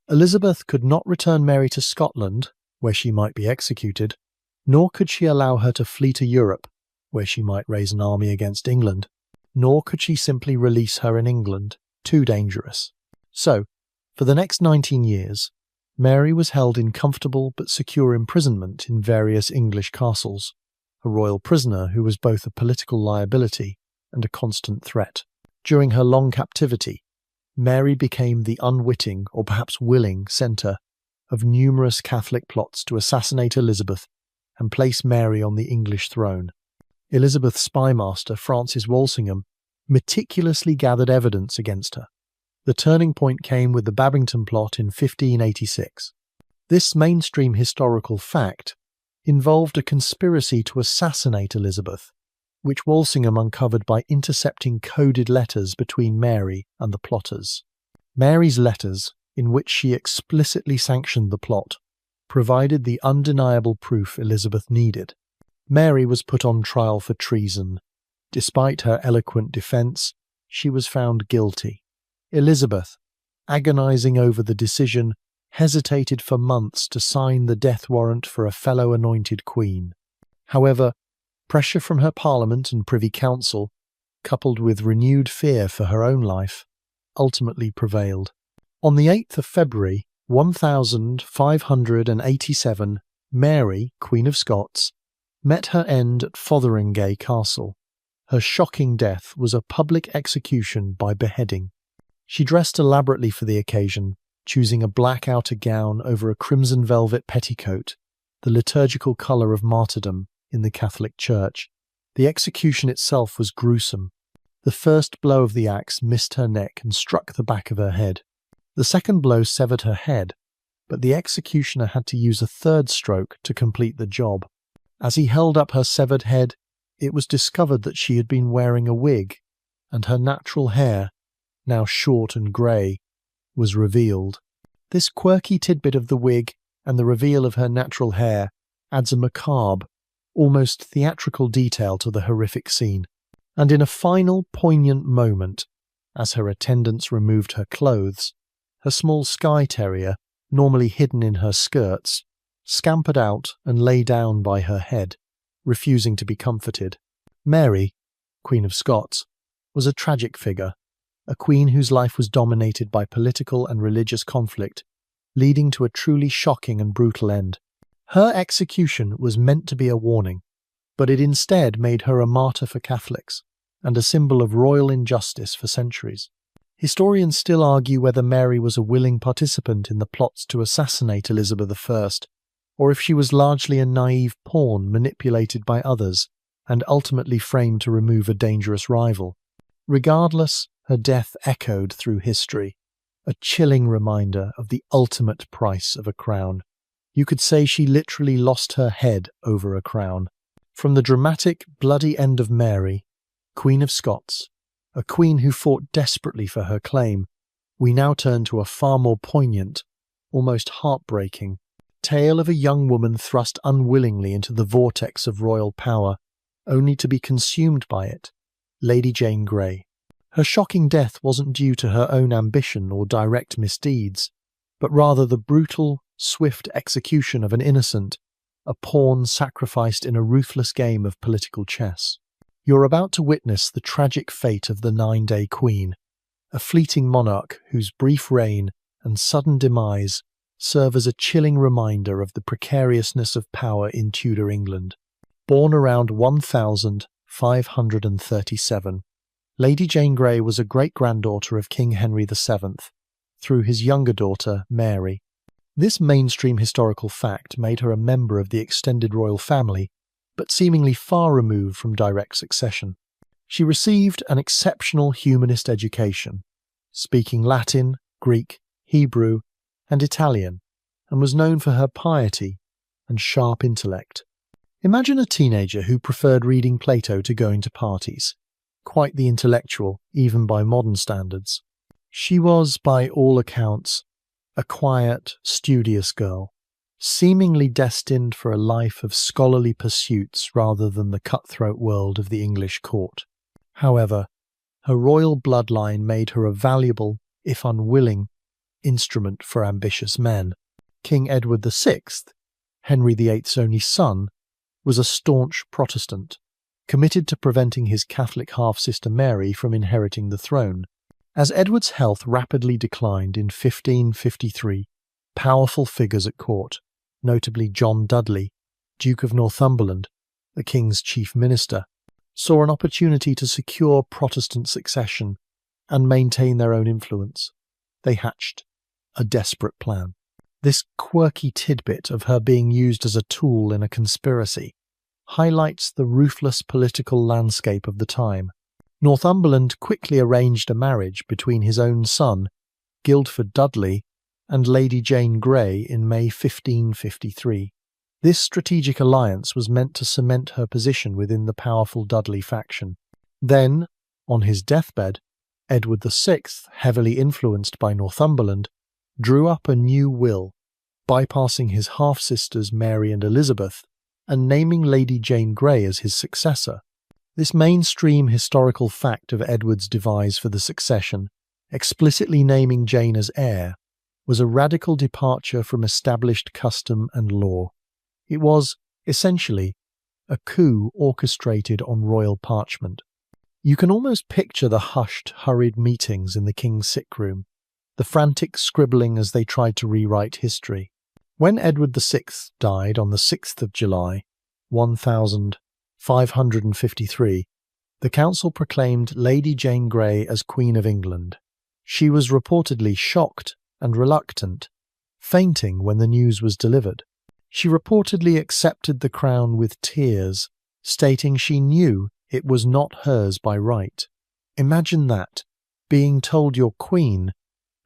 Elizabeth could not return Mary to Scotland, where she might be executed, nor could she allow her to flee to Europe, where she might raise an army against England, nor could she simply release her in England, too dangerous. So, for the next 19 years, Mary was held in comfortable but secure imprisonment in various English castles, a royal prisoner who was both a political liability and a constant threat. During her long captivity, Mary became the unwitting, or perhaps willing, centre of numerous Catholic plots to assassinate Elizabeth and place Mary on the English throne. Elizabeth's spymaster, Francis Walsingham, meticulously gathered evidence against her. The turning point came with the Babington plot in 1586. This mainstream historical fact involved a conspiracy to assassinate Elizabeth, which Walsingham uncovered by intercepting coded letters between Mary and the plotters. Mary's letters, in which she explicitly sanctioned the plot, provided the undeniable proof Elizabeth needed. Mary was put on trial for treason. Despite her eloquent defence, she was found guilty. Elizabeth, agonising over the decision, hesitated for months to sign the death warrant for a fellow anointed queen. However, pressure from her Parliament and Privy Council, coupled with renewed fear for her own life, ultimately prevailed. On the 8th of February, 1587, Mary, Queen of Scots, met her end at Fotheringay Castle. Her shocking death was a public execution by beheading. She dressed elaborately for the occasion, choosing a black outer gown over a crimson velvet petticoat, the liturgical colour of martyrdom in the Catholic Church. The execution itself was gruesome. The first blow of the axe missed her neck and struck the back of her head. The second blow severed her head, but the executioner had to use a third stroke to complete the job. As he held up her severed head, it was discovered that she had been wearing a wig, and her natural hair, now short and grey, was revealed. This quirky tidbit of the wig and the reveal of her natural hair adds a macabre, almost theatrical detail to the horrific scene. And in a final poignant moment, as her attendants removed her clothes, her small Skye terrier, normally hidden in her skirts, scampered out and lay down by her head, refusing to be comforted. Mary, Queen of Scots, was a tragic figure, a queen whose life was dominated by political and religious conflict, leading to a truly shocking and brutal end. Her execution was meant to be a warning, but it instead made her a martyr for Catholics and a symbol of royal injustice for centuries. Historians still argue whether Mary was a willing participant in the plots to assassinate Elizabeth I, or if she was largely a naive pawn manipulated by others and ultimately framed to remove a dangerous rival. Regardless, her death echoed through history, a chilling reminder of the ultimate price of a crown. You could say she literally lost her head over a crown. From the dramatic, bloody end of Mary, Queen of Scots, a queen who fought desperately for her claim, we now turn to a far more poignant, almost heartbreaking, tale of a young woman thrust unwillingly into the vortex of royal power, only to be consumed by it, Lady Jane Grey. Her shocking death wasn't due to her own ambition or direct misdeeds, but rather the brutal, swift execution of an innocent, a pawn sacrificed in a ruthless game of political chess. You're about to witness the tragic fate of the 9-day Queen, a fleeting monarch whose brief reign and sudden demise serve as a chilling reminder of the precariousness of power in Tudor England. Born around 1537, Lady Jane Grey was a great-granddaughter of King Henry VII, through his younger daughter, Mary. This mainstream historical fact made her a member of the extended royal family, but seemingly far removed from direct succession. She received an exceptional humanist education, speaking Latin, Greek, Hebrew, and Italian, and was known for her piety and sharp intellect. Imagine a teenager who preferred reading Plato to going to parties. Quite the intellectual, even by modern standards. She was, by all accounts, a quiet, studious girl, seemingly destined for a life of scholarly pursuits rather than the cutthroat world of the English court. However, her royal bloodline made her a valuable, if unwilling, instrument for ambitious men. King Edward VI, Henry VIII's only son, was a staunch Protestant, committed to preventing his Catholic half-sister Mary from inheriting the throne. As Edward's health rapidly declined in 1553, powerful figures at court, notably John Dudley, Duke of Northumberland, the king's chief minister, saw an opportunity to secure Protestant succession and maintain their own influence. They hatched a desperate plan. This quirky tidbit of her being used as a tool in a conspiracy highlights the ruthless political landscape of the time. Northumberland quickly arranged a marriage between his own son, Guildford Dudley, and Lady Jane Grey in May 1553. This strategic alliance was meant to cement her position within the powerful Dudley faction. Then, on his deathbed, Edward VI, heavily influenced by Northumberland, drew up a new will, bypassing his half-sisters Mary and Elizabeth, and naming Lady Jane Grey as his successor. This mainstream historical fact of Edward's devise for the succession, explicitly naming Jane as heir, was a radical departure from established custom and law. It was, essentially, a coup orchestrated on royal parchment. You can almost picture the hushed, hurried meetings in the king's sick room, the frantic scribbling as they tried to rewrite history. When Edward VI died on the 6th of July, 1553, the council proclaimed Lady Jane Grey as Queen of England. She was reportedly shocked and reluctant, fainting when the news was delivered. She reportedly accepted the crown with tears, stating she knew it was not hers by right. Imagine that, being told you're queen,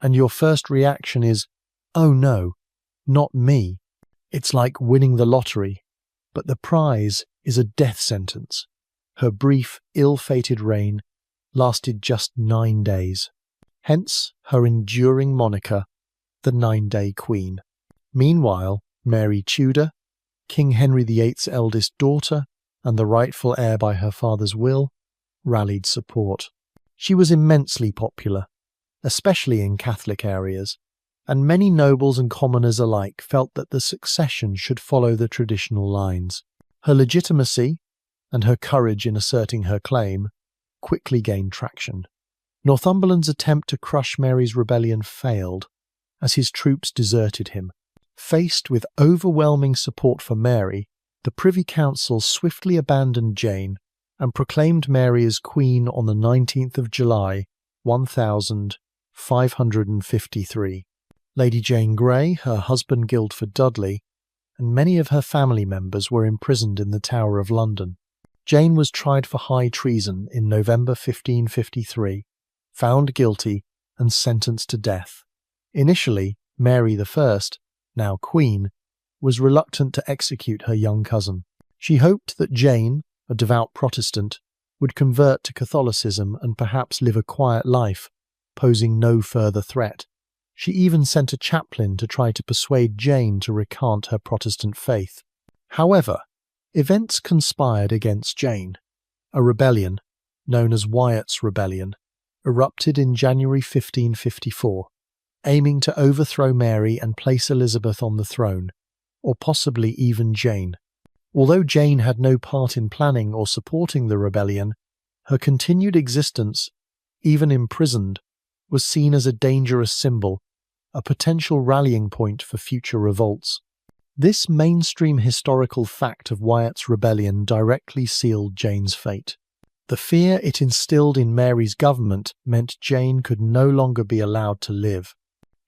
and your first reaction is, "Oh no, not me." It's like winning the lottery, but the prize is a death sentence. Her brief, ill-fated reign lasted just 9 days. Hence her enduring moniker, the 9-Day Queen. Meanwhile, Mary Tudor, King Henry VIII's eldest daughter and the rightful heir by her father's will, rallied support. She was immensely popular, especially in Catholic areas, and many nobles and commoners alike felt that the succession should follow the traditional lines. Her legitimacy, and her courage in asserting her claim, quickly gained traction. Northumberland's attempt to crush Mary's rebellion failed, as his troops deserted him. Faced with overwhelming support for Mary, the Privy Council swiftly abandoned Jane and proclaimed Mary as Queen on the 19th of July, 1553. Lady Jane Grey, her husband Guildford Dudley, and many of her family members were imprisoned in the Tower of London. Jane was tried for high treason in November 1553, found guilty, and sentenced to death. Initially, Mary I, now Queen, was reluctant to execute her young cousin. She hoped that Jane, a devout Protestant, would convert to Catholicism and perhaps live a quiet life, posing no further threat. She even sent a chaplain to try to persuade Jane to recant her Protestant faith. However, events conspired against Jane. A rebellion, known as Wyatt's Rebellion, erupted in January 1554, aiming to overthrow Mary and place Elizabeth on the throne, or possibly even Jane. Although Jane had no part in planning or supporting the rebellion, her continued existence, even imprisoned, was seen as a dangerous symbol, a potential rallying point for future revolts. This mainstream historical fact of Wyatt's rebellion directly sealed Jane's fate. The fear it instilled in Mary's government meant Jane could no longer be allowed to live.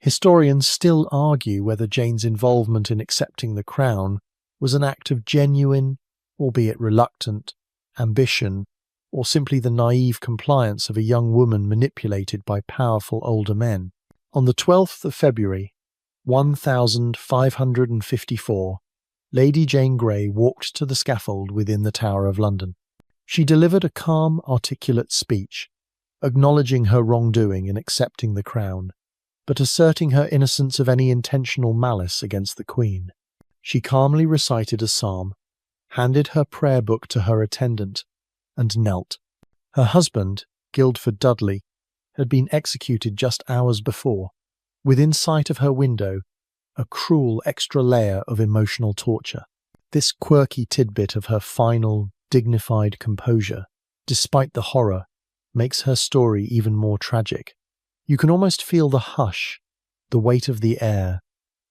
Historians still argue whether Jane's involvement in accepting the crown was an act of genuine, albeit reluctant, ambition, or simply the naive compliance of a young woman manipulated by powerful older men. On the 12th of February, 1554, Lady Jane Grey walked to the scaffold within the Tower of London. She delivered a calm, articulate speech, acknowledging her wrongdoing in accepting the crown, but asserting her innocence of any intentional malice against the Queen. She calmly recited a psalm, handed her prayer book to her attendant, and knelt. Her husband, Guildford Dudley, had been executed just hours before. Within sight of her window, a cruel extra layer of emotional torture. This quirky tidbit of her final, dignified composure, despite the horror, makes her story even more tragic. You can almost feel the hush, the weight of the air,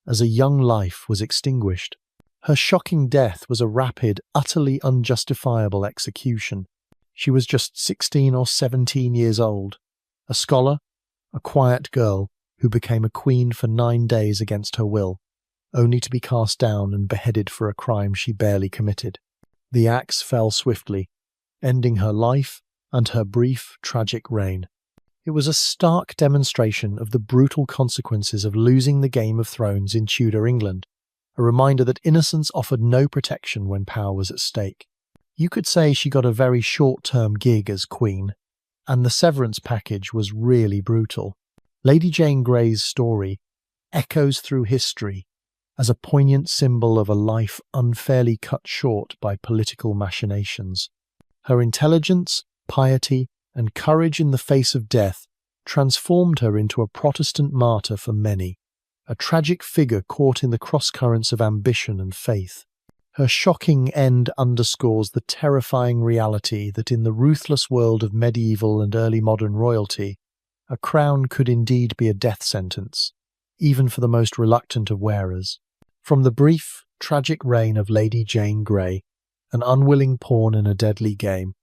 as a young life was extinguished. Her shocking death was a rapid, utterly unjustifiable execution. She was just 16 or 17 years old, a scholar, a quiet girl who became a queen for 9 days against her will, only to be cast down and beheaded for a crime she barely committed. The axe fell swiftly, ending her life and her brief, tragic reign. It was a stark demonstration of the brutal consequences of losing the Game of Thrones in Tudor England, a reminder that innocence offered no protection when power was at stake. You could say she got a very short-term gig as queen, and the severance package was really brutal. Lady Jane Grey's story echoes through history as a poignant symbol of a life unfairly cut short by political machinations. Her intelligence, piety, and courage in the face of death transformed her into a Protestant martyr for many, a tragic figure caught in the cross-currents of ambition and faith. Her shocking end underscores the terrifying reality that in the ruthless world of medieval and early modern royalty, a crown could indeed be a death sentence, even for the most reluctant of wearers. From the brief, tragic reign of Lady Jane Grey, an unwilling pawn in a deadly game,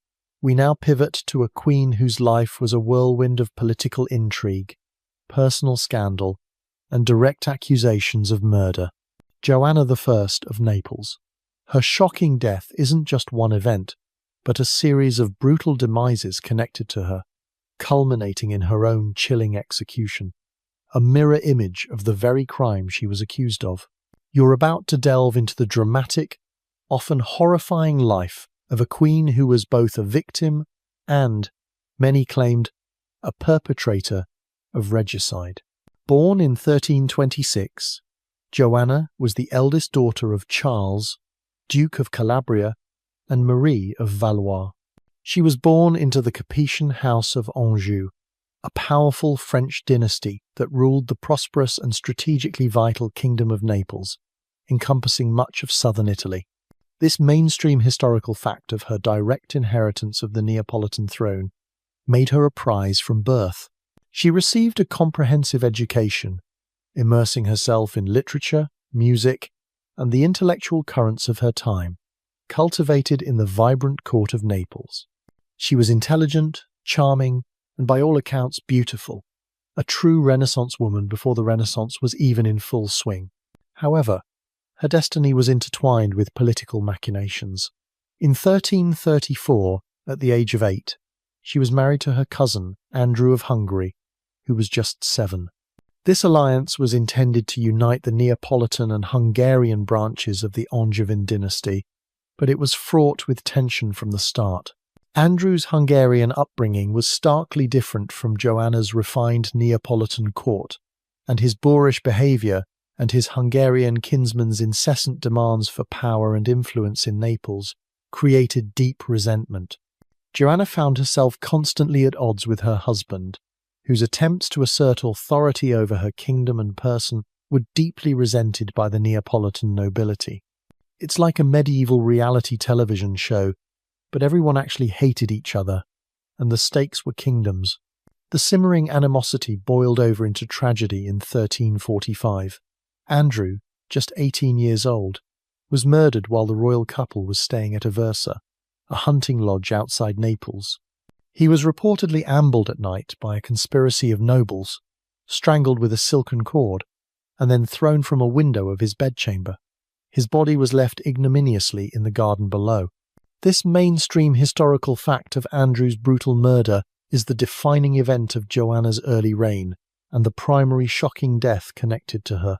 we now pivot to a queen whose life was a whirlwind of political intrigue, personal scandal, and direct accusations of murder. Joanna I of Naples. Her shocking death isn't just one event, but a series of brutal demises connected to her, culminating in her own chilling execution, a mirror image of the very crime she was accused of. You're about to delve into the dramatic, often horrifying life of a queen who was both a victim and, many claimed, a perpetrator of regicide. Born in 1326, Joanna was the eldest daughter of Charles, Duke of Calabria, and Marie of Valois. She was born into the Capetian house of Anjou, a powerful French dynasty that ruled the prosperous and strategically vital Kingdom of Naples, encompassing much of southern Italy. This mainstream historical fact of her direct inheritance of the Neapolitan throne made her a prize from birth. She received a comprehensive education, immersing herself in literature, music, and the intellectual currents of her time, cultivated in the vibrant court of Naples. She was intelligent, charming, and by all accounts beautiful, a true Renaissance woman before the Renaissance was even in full swing. However, her destiny was intertwined with political machinations. In 1334, at the age of 8, she was married to her cousin, Andrew of Hungary, who was just 7. This alliance was intended to unite the Neapolitan and Hungarian branches of the Angevin dynasty, but it was fraught with tension from the start. Andrew's Hungarian upbringing was starkly different from Joanna's refined Neapolitan court, and his boorish behaviour and his Hungarian kinsman's incessant demands for power and influence in Naples created deep resentment. Joanna found herself constantly at odds with her husband, whose attempts to assert authority over her kingdom and person were deeply resented by the Neapolitan nobility. It's like a medieval reality television show, but everyone actually hated each other, and the stakes were kingdoms. The simmering animosity boiled over into tragedy in 1345. Andrew, just 18 years old, was murdered while the royal couple was staying at Aversa, a hunting lodge outside Naples. He was reportedly ambled at night by a conspiracy of nobles, strangled with a silken cord, and then thrown from a window of his bedchamber. His body was left ignominiously in the garden below. This mainstream historical fact of Andrew's brutal murder is the defining event of Joanna's early reign, and the primary shocking death connected to her.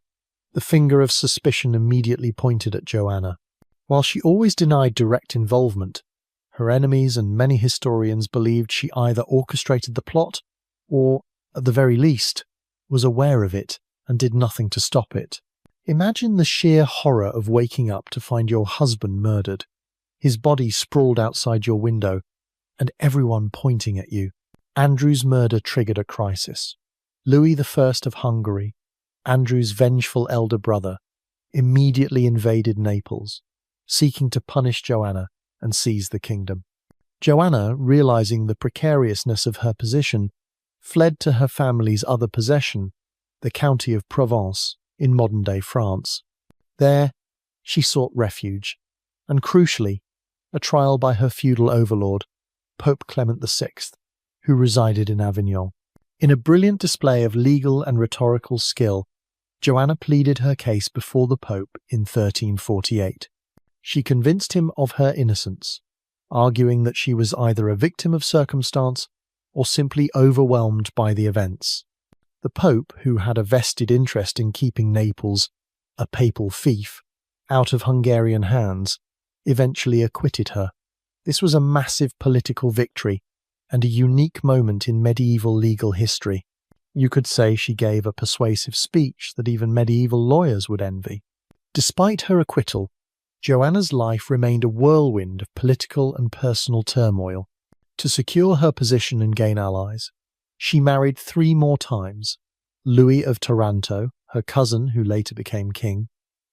The finger of suspicion immediately pointed at Joanna. While she always denied direct involvement, her enemies and many historians believed she either orchestrated the plot or, at the very least, was aware of it and did nothing to stop it. Imagine the sheer horror of waking up to find your husband murdered, his body sprawled outside your window, and everyone pointing at you. Andrew's murder triggered a crisis. Louis I of Hungary, Andrew's vengeful elder brother, immediately invaded Naples, seeking to punish Joanna and seize the kingdom. Joanna, realizing the precariousness of her position, fled to her family's other possession, the county of Provence in modern-day France. There, she sought refuge, and crucially, a trial by her feudal overlord, Pope Clement VI, who resided in Avignon. In a brilliant display of legal and rhetorical skill, Joanna pleaded her case before the Pope in 1348. She convinced him of her innocence, arguing that she was either a victim of circumstance or simply overwhelmed by the events. The Pope, who had a vested interest in keeping Naples, a papal fief, out of Hungarian hands, eventually acquitted her. This was a massive political victory and a unique moment in medieval legal history. You could say she gave a persuasive speech that even medieval lawyers would envy. Despite her acquittal, Joanna's life remained a whirlwind of political and personal turmoil. To secure her position and gain allies, she married 3 more times: Louis of Taranto, her cousin who later became king,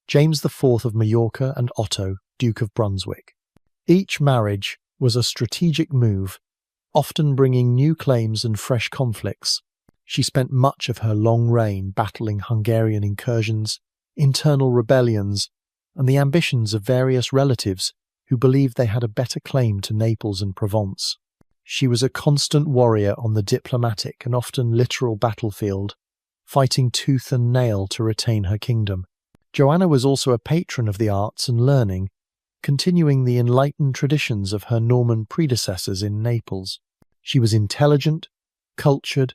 James IV of Majorca, and Otto, Duke of Brunswick. Each marriage was a strategic move, often bringing new claims and fresh conflicts. She spent much of her long reign battling Hungarian incursions, internal rebellions, and the ambitions of various relatives who believed they had a better claim to Naples and Provence. She was a constant warrior on the diplomatic and often literal battlefield, fighting tooth and nail to retain her kingdom. Joanna was also a patron of the arts and learning, continuing the enlightened traditions of her Norman predecessors in Naples. She was intelligent, cultured,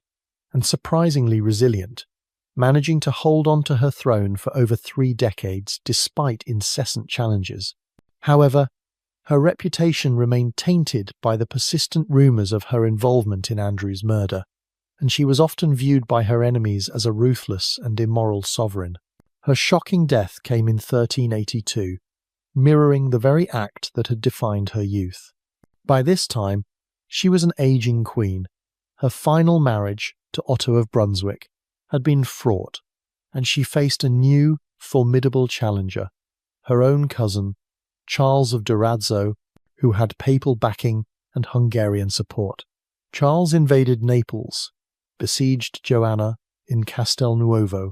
and surprisingly resilient, managing to hold on to her throne for over 3 decades despite incessant challenges. However, her reputation remained tainted by the persistent rumours of her involvement in Andrew's murder, and she was often viewed by her enemies as a ruthless and immoral sovereign. Her shocking death came in 1382, mirroring the very act that had defined her youth. By this time, she was an aging queen, Her final marriage to Otto of Brunswick had been fraught, and she faced a new, formidable challenger, her own cousin, Charles of Durazzo, who had papal backing and Hungarian support. Charles invaded Naples, besieged Joanna in Castelnuovo,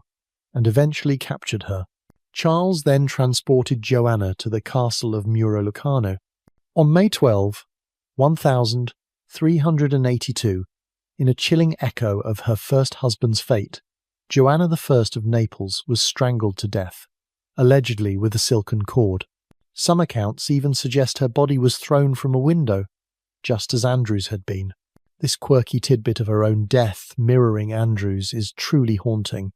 and eventually captured her. Charles then transported Joanna to the castle of Muro-Lucano. On May 12, 1382, in a chilling echo of her first husband's fate, Joanna I of Naples was strangled to death, allegedly with a silken cord. Some accounts even suggest her body was thrown from a window, just as Andrew's had been. This quirky tidbit of her own death mirroring Andrew's is truly haunting,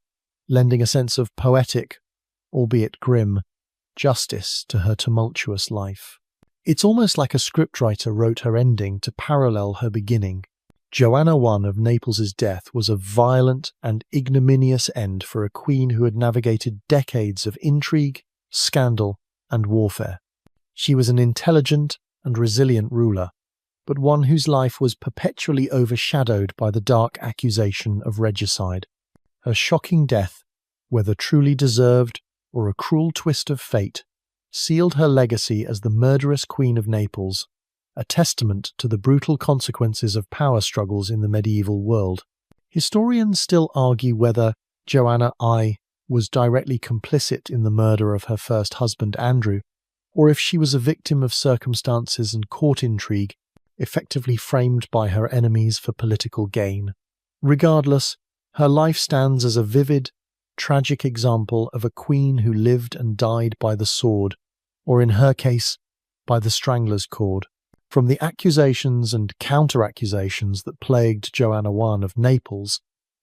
lending a sense of poetic, albeit grim, justice to her tumultuous life. It's almost like a scriptwriter wrote her ending to parallel her beginning. Joanna I of Naples' death was a violent and ignominious end for a queen who had navigated decades of intrigue, scandal, and warfare. She was an intelligent and resilient ruler, but one whose life was perpetually overshadowed by the dark accusation of regicide. Her shocking death, whether truly deserved or a cruel twist of fate, sealed her legacy as the murderous Queen of Naples, a testament to the brutal consequences of power struggles in the medieval world. Historians still argue whether Joanna I was directly complicit in the murder of her first husband Andrew, or if she was a victim of circumstances and court intrigue, effectively framed by her enemies for political gain. Regardless, her life stands as a vivid, tragic example of a queen who lived and died by the sword, or in her case, by the strangler's cord. From the accusations and counter-accusations that plagued Joanna I of Naples,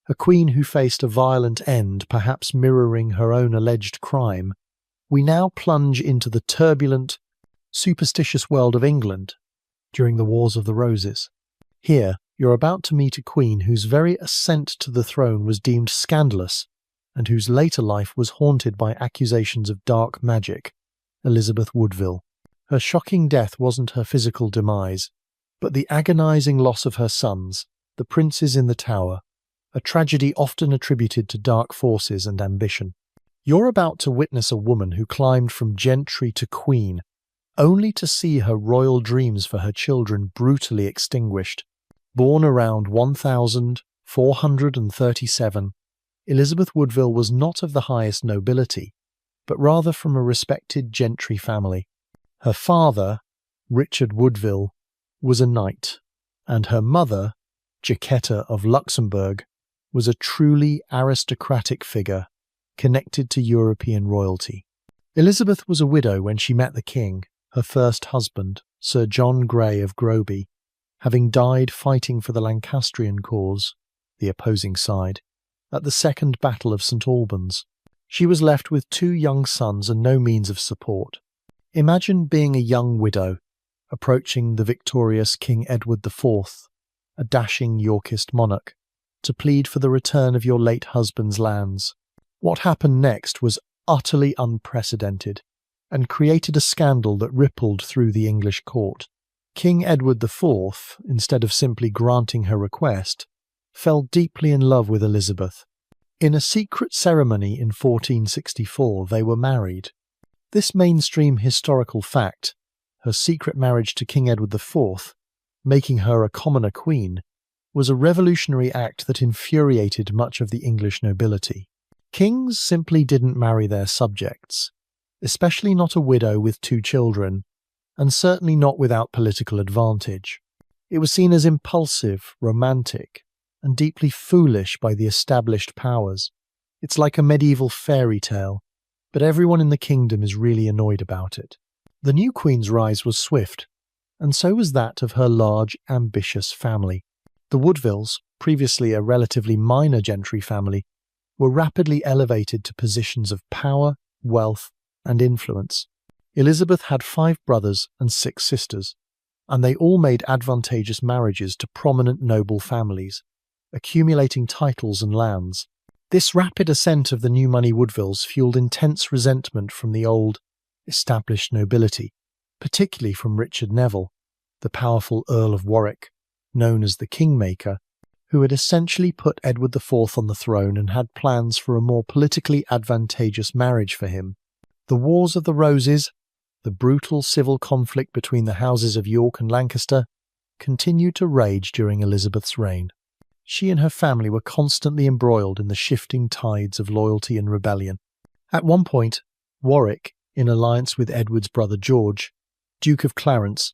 a queen who faced a violent end perhaps mirroring her own alleged crime, we now plunge into the turbulent, superstitious world of England during the Wars of the Roses. Here, you're about to meet a queen whose very ascent to the throne was deemed scandalous and whose later life was haunted by accusations of dark magic, Elizabeth Woodville. Her shocking death wasn't her physical demise, but the agonizing loss of her sons, the princes in the Tower, a tragedy often attributed to dark forces and ambition. You're about to witness a woman who climbed from gentry to queen, only to see her royal dreams for her children brutally extinguished. Born around 1437, Elizabeth Woodville was not of the highest nobility, but rather from a respected gentry family. Her father, Richard Woodville, was a knight, and her mother, Jacquetta of Luxembourg, was a truly aristocratic figure connected to European royalty. Elizabeth was a widow when she met the king, her first husband, Sir John Grey of Groby, having died fighting for the Lancastrian cause, the opposing side, at the Second Battle of St Albans. She was left with 2 young sons and no means of support. Imagine being a young widow, approaching the victorious King Edward IV, a dashing Yorkist monarch, to plead for the return of your late husband's lands. What happened next was utterly unprecedented, and created a scandal that rippled through the English court. King Edward IV, instead of simply granting her request, fell deeply in love with Elizabeth. In a secret ceremony in 1464 they were married. This mainstream historical fact, her secret marriage to King Edward IV, making her a commoner queen, was a revolutionary act that infuriated much of the English nobility. Kings simply didn't marry their subjects, especially not a widow with 2 children, and certainly not without political advantage. It was seen as impulsive, romantic, and deeply foolish by the established powers. It's like a medieval fairy tale, but everyone in the kingdom is really annoyed about it. The new queen's rise was swift, and so was that of her large, ambitious family. The Woodvilles, previously a relatively minor gentry family, were rapidly elevated to positions of power, wealth, and influence. Elizabeth had 5 brothers and 6 sisters, and they all made advantageous marriages to prominent noble families, accumulating titles and lands. This rapid ascent of the new money Woodvilles fueled intense resentment from the old, established nobility, particularly from Richard Neville, the powerful Earl of Warwick, known as the Kingmaker, who had essentially put Edward IV on the throne and had plans for a more politically advantageous marriage for him. The Wars of the Roses, the brutal civil conflict between the houses of York and Lancaster, continued to rage during Elizabeth's reign. She and her family were constantly embroiled in the shifting tides of loyalty and rebellion. At one point, Warwick, in alliance with Edward's brother George, Duke of Clarence,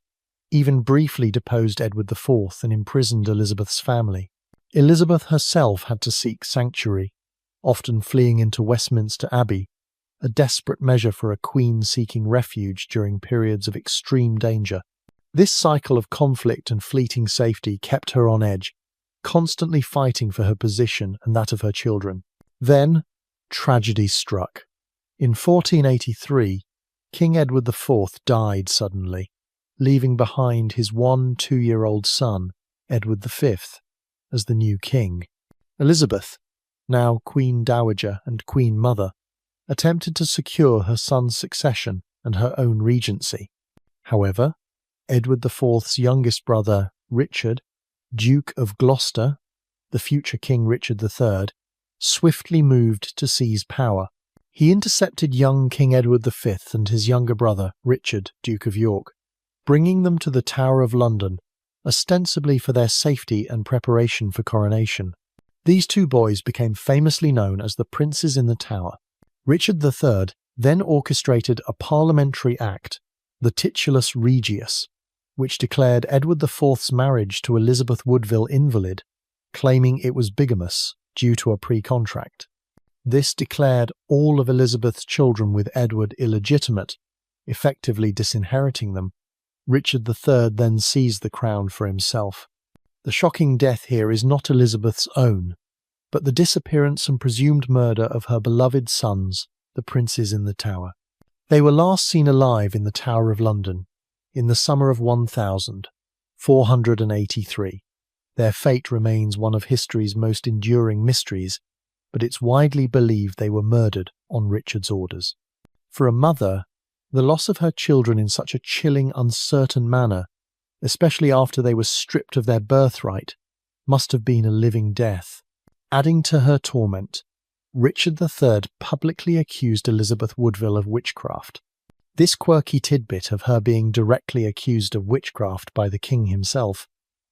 even briefly deposed Edward IV and imprisoned Elizabeth's family. Elizabeth herself had to seek sanctuary, often fleeing into Westminster Abbey, a desperate measure for a queen seeking refuge during periods of extreme danger. This cycle of conflict and fleeting safety kept her on edge, constantly fighting for her position and that of her children. Then, tragedy struck. In 1483, King Edward IV died suddenly, leaving behind his 2-year-old son, Edward V, as the new king. Elizabeth, now Queen Dowager and Queen Mother, attempted to secure her son's succession and her own regency. However, Edward IV's youngest brother, Richard, Duke of Gloucester, the future King Richard III, swiftly moved to seize power. He intercepted young King Edward V and his younger brother, Richard, Duke of York, bringing them to the Tower of London, ostensibly for their safety and preparation for coronation. These two boys became famously known as the Princes in the Tower. Richard III then orchestrated a parliamentary act, the Titulus Regius, which declared Edward IV's marriage to Elizabeth Woodville invalid, claiming it was bigamous due to a pre-contract. This declared all of Elizabeth's children with Edward illegitimate, effectively disinheriting them. Richard III then seized the crown for himself. The shocking death here is not Elizabeth's own, but the disappearance and presumed murder of her beloved sons, the Princes in the Tower. They were last seen alive in the Tower of London in the summer of 1483. Their fate remains one of history's most enduring mysteries, but it's widely believed they were murdered on Richard's orders. For a mother, the loss of her children in such a chilling, uncertain manner, especially after they were stripped of their birthright, must have been a living death. Adding to her torment, Richard III publicly accused Elizabeth Woodville of witchcraft. This quirky tidbit of her being directly accused of witchcraft by the king himself,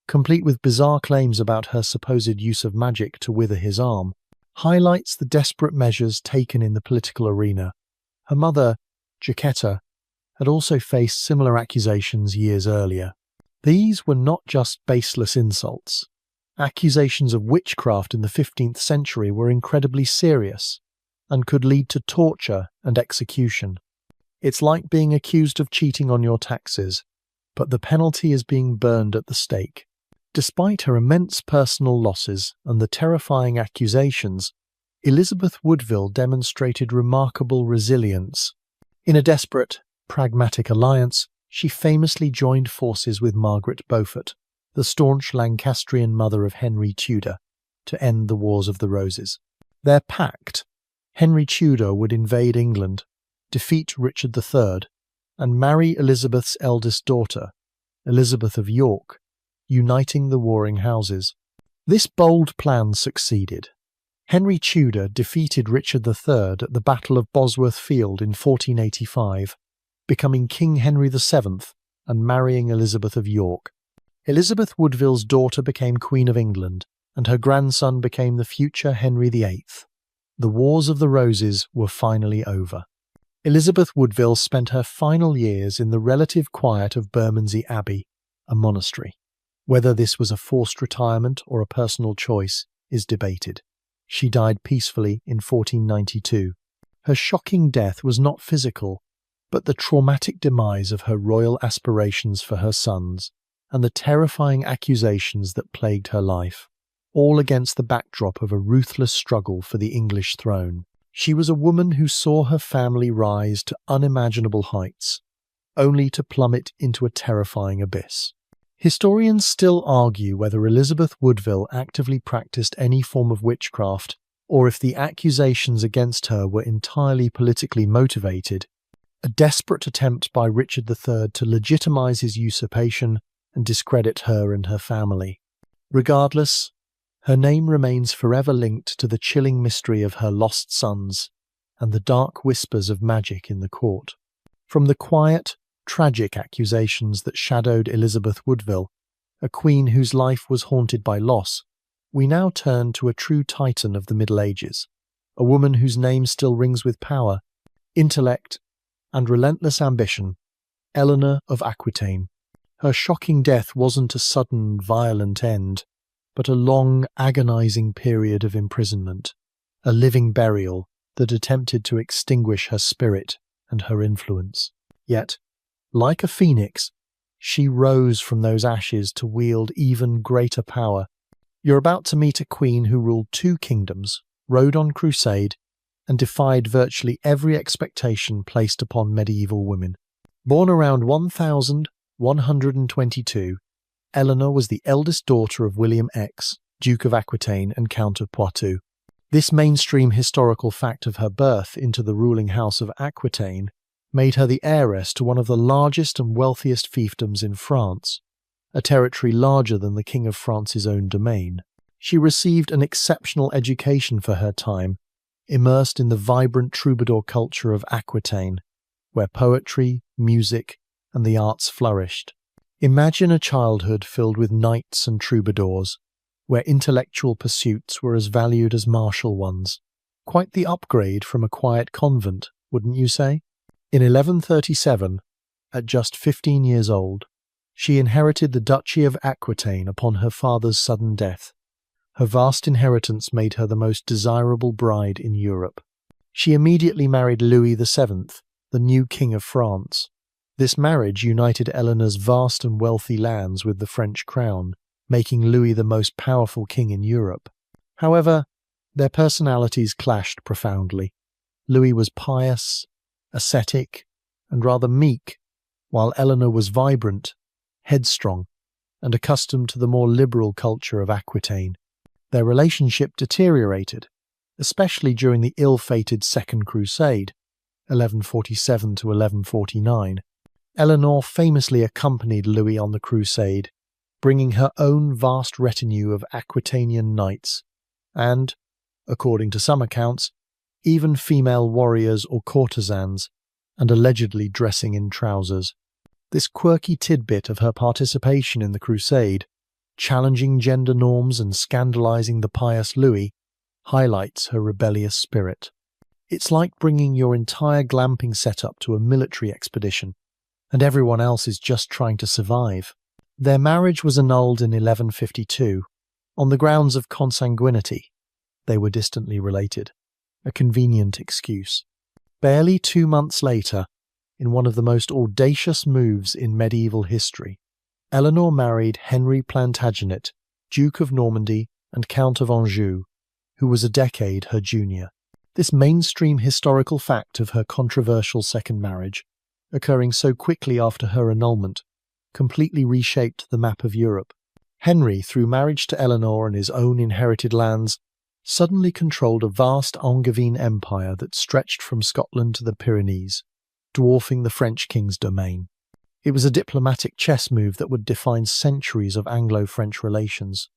complete with bizarre claims about her supposed use of magic to wither his arm, highlights the desperate measures taken in the political arena. Her mother, Jacquetta, had also faced similar accusations years earlier. These were not just baseless insults. Accusations of witchcraft in the 15th century were incredibly serious and could lead to torture and execution. It's like being accused of cheating on your taxes, but the penalty is being burned at the stake. Despite her immense personal losses and the terrifying accusations, Elizabeth Woodville demonstrated remarkable resilience. In a desperate, pragmatic alliance, she famously joined forces with Margaret Beaufort, the staunch Lancastrian mother of Henry Tudor, to end the Wars of the Roses. Their pact, Henry Tudor would invade England, defeat Richard III, and marry Elizabeth's eldest daughter, Elizabeth of York, uniting the warring houses. This bold plan succeeded. Henry Tudor defeated Richard III at the Battle of Bosworth Field in 1485, becoming King Henry VII and marrying Elizabeth of York. Elizabeth Woodville's daughter became Queen of England, and her grandson became the future Henry VIII. The Wars of the Roses were finally over. Elizabeth Woodville spent her final years in the relative quiet of Bermondsey Abbey, a monastery. Whether this was a forced retirement or a personal choice is debated. She died peacefully in 1492. Her shocking death was not physical, but the traumatic demise of her royal aspirations for her sons and the terrifying accusations that plagued her life, all against the backdrop of a ruthless struggle for the English throne. She was a woman who saw her family rise to unimaginable heights, only to plummet into a terrifying abyss. Historians still argue whether Elizabeth Woodville actively practiced any form of witchcraft, or if the accusations against her were entirely politically motivated, a desperate attempt by Richard III to legitimize his usurpation and discredit her and her family. Regardless, Her name remains forever linked to the chilling mystery of her lost sons and the dark whispers of magic in the court. From the quiet, tragic accusations that shadowed Elizabeth Woodville, a queen whose life was haunted by loss, we now turn to a true titan of the Middle Ages, a woman whose name still rings with power, intellect, and relentless ambition, Eleanor of Aquitaine. Her shocking death wasn't a sudden, violent end, but a long, agonizing period of imprisonment, a living burial that attempted to extinguish her spirit and her influence. Yet, like a phoenix, she rose from those ashes to wield even greater power. You're about to meet a queen who ruled 2 kingdoms, rode on crusade, and defied virtually every expectation placed upon medieval women. Born around 1122, Eleanor was the eldest daughter of William X, Duke of Aquitaine and Count of Poitou. This mainstream historical fact of her birth into the ruling house of Aquitaine made her the heiress to one of the largest and wealthiest fiefdoms in France, a territory larger than the King of France's own domain. She received an exceptional education for her time, immersed in the vibrant troubadour culture of Aquitaine, where poetry, music, and the arts flourished. Imagine a childhood filled with knights and troubadours, where intellectual pursuits were as valued as martial ones. Quite the upgrade from a quiet convent, wouldn't you say? In 1137, at just 15 years old, she inherited the Duchy of Aquitaine upon her father's sudden death. Her vast inheritance made her the most desirable bride in Europe. She immediately married Louis VII, the new King of France. This marriage united Eleanor's vast and wealthy lands with the French crown, making Louis the most powerful king in Europe. However, their personalities clashed profoundly. Louis was pious, ascetic, and rather meek, while Eleanor was vibrant, headstrong, and accustomed to the more liberal culture of Aquitaine. Their relationship deteriorated, especially during the ill-fated Second Crusade, 1147 to 1149. Eleanor famously accompanied Louis on the crusade, bringing her own vast retinue of Aquitanian knights, and, according to some accounts, even female warriors or courtesans, and allegedly dressing in trousers. This quirky tidbit of her participation in the crusade, challenging gender norms and scandalizing the pious Louis, highlights her rebellious spirit. It's like bringing your entire glamping setup to a military expedition, and everyone else is just trying to survive. Their marriage was annulled in 1152, on the grounds of consanguinity. They were distantly related, a convenient excuse. Barely 2 months later, in one of the most audacious moves in medieval history, Eleanor married Henry Plantagenet, Duke of Normandy and Count of Anjou, who was a decade her junior. This mainstream historical fact of her controversial second marriage, occurring so quickly after her annulment, completely reshaped the map of Europe. Henry, through marriage to Eleanor and his own inherited lands, suddenly controlled a vast Angevin empire that stretched from Scotland to the Pyrenees, dwarfing the French king's domain. It was a diplomatic chess move that would define centuries of Anglo-French relations.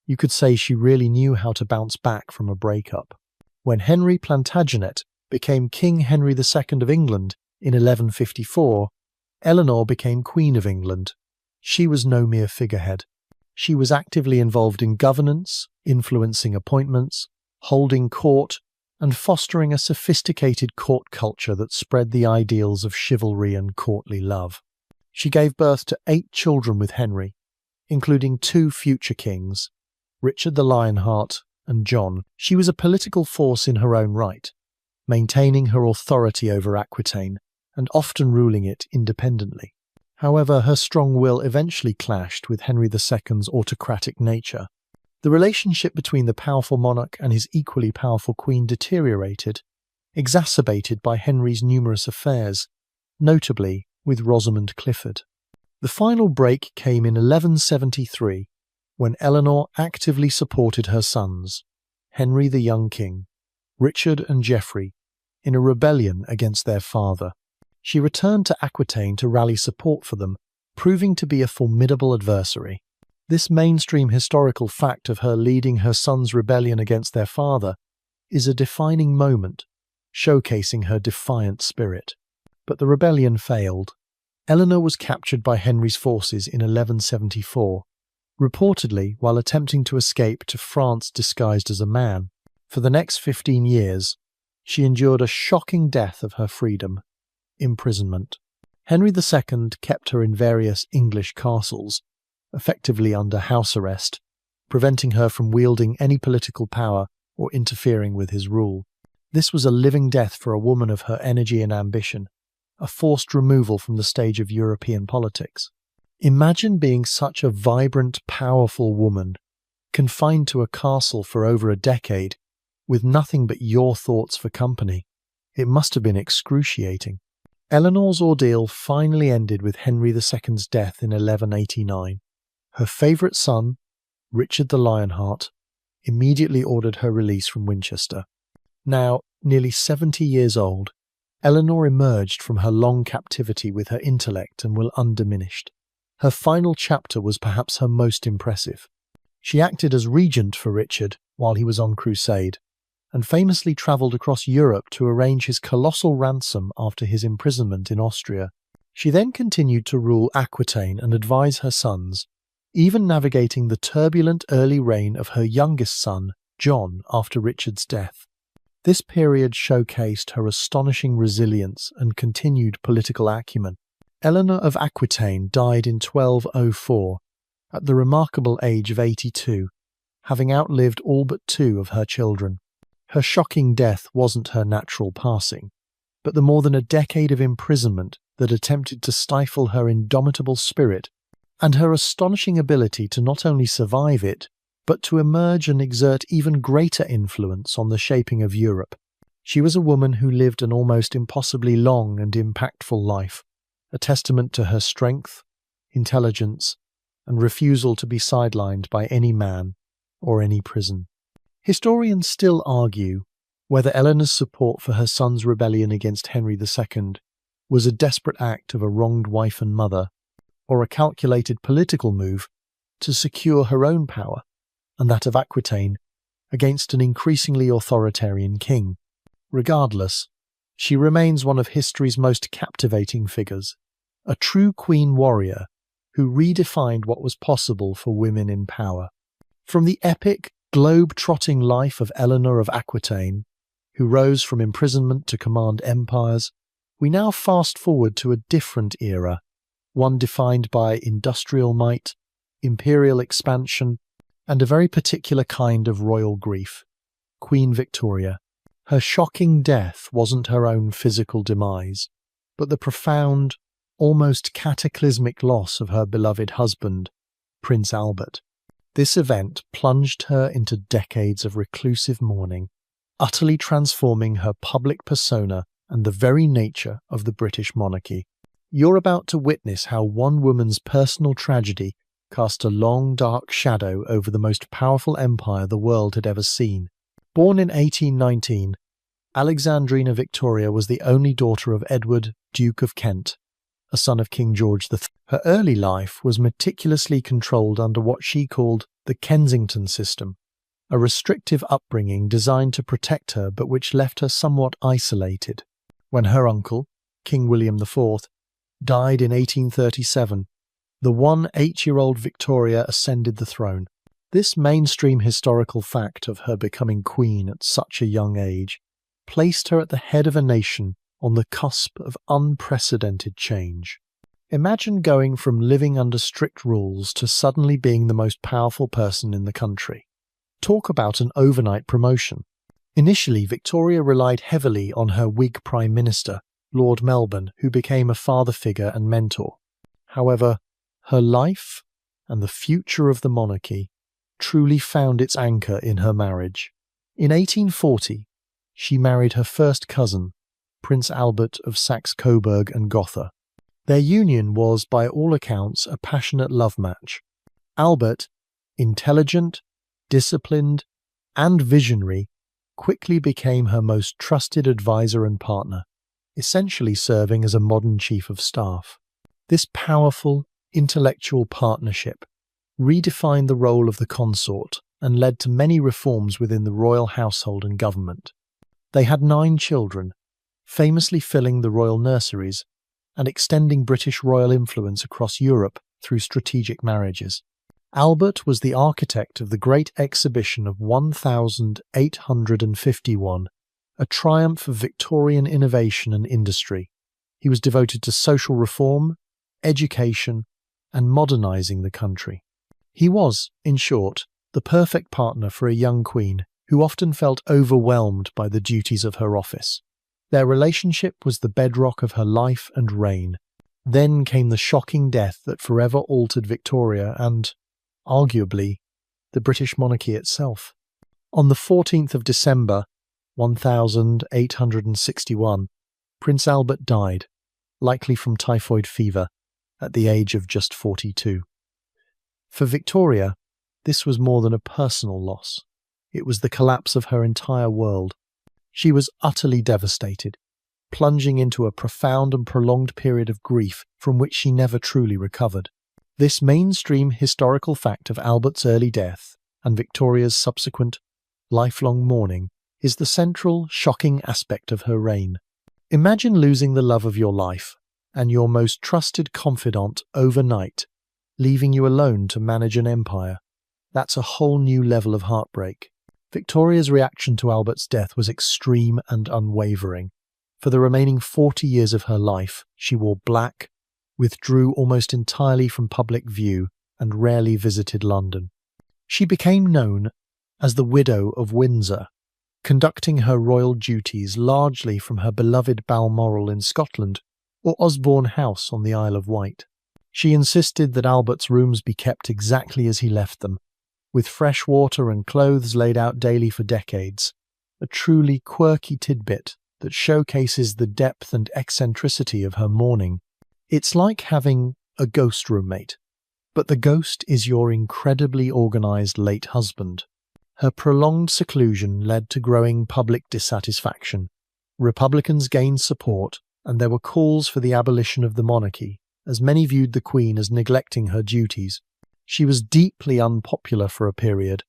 You could say she really knew how to bounce back from a breakup. When Henry Plantagenet became King Henry II of England in 1154, Eleanor became Queen of England. She was no mere figurehead. She was actively involved in governance, influencing appointments, holding court, and fostering a sophisticated court culture that spread the ideals of chivalry and courtly love. She gave birth to 8 children with Henry, including 2 future kings, Richard the Lionheart and John. She was a political force in her own right, maintaining her authority over Aquitaine and often ruling it independently. However, her strong will eventually clashed with Henry II's autocratic nature. The relationship between the powerful monarch and his equally powerful queen deteriorated, exacerbated by Henry's numerous affairs, notably with Rosamund Clifford. The final break came in 1173, when Eleanor actively supported her sons, Henry the young king, Richard and Geoffrey, in a rebellion against their father. She returned to Aquitaine to rally support for them, proving to be a formidable adversary. This mainstream historical fact of her leading her son's rebellion against their father is a defining moment, showcasing her defiant spirit. But the rebellion failed. Eleanor was captured by Henry's forces in 1174, reportedly while attempting to escape to France disguised as a man. For the next 15 years, she endured a shocking death of her freedom, imprisonment. Henry II kept her in various English castles, effectively under house arrest, preventing her from wielding any political power or interfering with his rule. This was a living death for a woman of her energy and ambition, a forced removal from the stage of European politics. Imagine being such a vibrant, powerful woman, confined to a castle for over a decade, with nothing but your thoughts for company. It must have been excruciating. Eleanor's ordeal finally ended with Henry II's death in 1189. Her favourite son, Richard the Lionheart, immediately ordered her release from Winchester. Now, nearly 70 years old, Eleanor emerged from her long captivity with her intellect and will undiminished. Her final chapter was perhaps her most impressive. She acted as regent for Richard while he was on crusade, and famously travelled across Europe to arrange his colossal ransom after his imprisonment in Austria. She then continued to rule Aquitaine and advise her sons, even navigating the turbulent early reign of her youngest son, John, after Richard's death. This period showcased her astonishing resilience and continued political acumen. Eleanor of Aquitaine died in 1204, at the remarkable age of 82, having outlived all but 2 of her children. Her shocking death wasn't her natural passing, but the more than a decade of imprisonment that attempted to stifle her indomitable spirit and her astonishing ability to not only survive it, but to emerge and exert even greater influence on the shaping of Europe. She was a woman who lived an almost impossibly long and impactful life, a testament to her strength, intelligence, and refusal to be sidelined by any man or any prison. Historians still argue whether Eleanor's support for her son's rebellion against Henry II was a desperate act of a wronged wife and mother, or a calculated political move to secure her own power and that of Aquitaine against an increasingly authoritarian king. Regardless, she remains one of history's most captivating figures, a true queen warrior who redefined what was possible for women in power. From the epic, globe-trotting life of Eleanor of Aquitaine, who rose from imprisonment to command empires, we now fast forward to a different era, one defined by industrial might, imperial expansion, and a very particular kind of royal grief, Queen Victoria. Her shocking death wasn't her own physical demise, but the profound, almost cataclysmic loss of her beloved husband, Prince Albert. This event plunged her into decades of reclusive mourning, utterly transforming her public persona and the very nature of the British monarchy. You're about to witness how one woman's personal tragedy cast a long, dark shadow over the most powerful empire the world had ever seen. Born in 1819, Alexandrina Victoria was the only daughter of Edward, Duke of Kent, a son of King George III. Her early life was meticulously controlled under what she called the Kensington system, a restrictive upbringing designed to protect her but which left her somewhat isolated. When her uncle, King William IV, died in 1837, the 8-year-old Victoria ascended the throne. This mainstream historical fact of her becoming queen at such a young age placed her at the head of a nation on the cusp of unprecedented change. Imagine going from living under strict rules to suddenly being the most powerful person in the country. Talk about an overnight promotion. Initially, Victoria relied heavily on her Whig Prime Minister, Lord Melbourne, who became a father figure and mentor. However, her life and the future of the monarchy truly found its anchor in her marriage. In 1840, she married her first cousin, Prince Albert of Saxe-Coburg and Gotha. Their union was, by all accounts, a passionate love match. Albert, intelligent, disciplined, and visionary, quickly became her most trusted advisor and partner, essentially serving as a modern chief of staff. This powerful, intellectual partnership redefined the role of the consort and led to many reforms within the royal household and government. They had 9 children, famously filling the royal nurseries and extending British royal influence across Europe through strategic marriages. Albert was the architect of the Great Exhibition of 1851, a triumph of Victorian innovation and industry. He was devoted to social reform, education, and modernising the country. He was, in short, the perfect partner for a young queen who often felt overwhelmed by the duties of her office. Their relationship was the bedrock of her life and reign. Then came the shocking death that forever altered Victoria and, arguably, the British monarchy itself. On the 14th of December, 1861, Prince Albert died, likely from typhoid fever, at the age of just 42. For Victoria, this was more than a personal loss. It was the collapse of her entire world. She was utterly devastated, plunging into a profound and prolonged period of grief from which she never truly recovered. This mainstream historical fact of Albert's early death and Victoria's subsequent lifelong mourning is the central, shocking aspect of her reign. Imagine losing the love of your life and your most trusted confidant overnight, leaving you alone to manage an empire. That's a whole new level of heartbreak. Victoria's reaction to Albert's death was extreme and unwavering. For the remaining 40 years of her life, she wore black, withdrew almost entirely from public view, and rarely visited London. She became known as the Widow of Windsor, conducting her royal duties largely from her beloved Balmoral in Scotland or Osborne House on the Isle of Wight. She insisted that Albert's rooms be kept exactly as he left them, with fresh water and clothes laid out daily for decades, a truly quirky tidbit that showcases the depth and eccentricity of her mourning. It's like having a ghost roommate, but the ghost is your incredibly organised late husband. Her prolonged seclusion led to growing public dissatisfaction. Republicans gained support, and there were calls for the abolition of the monarchy, as many viewed the Queen as neglecting her duties. She was deeply unpopular for a period,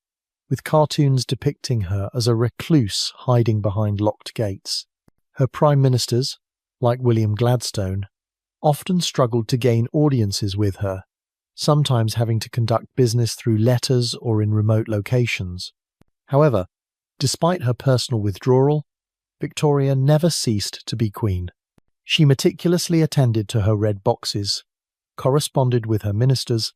with cartoons depicting her as a recluse hiding behind locked gates. Her prime ministers, like William Gladstone, often struggled to gain audiences with her, sometimes having to conduct business through letters or in remote locations. However, despite her personal withdrawal, Victoria never ceased to be queen. She meticulously attended to her red boxes, corresponded with her ministers,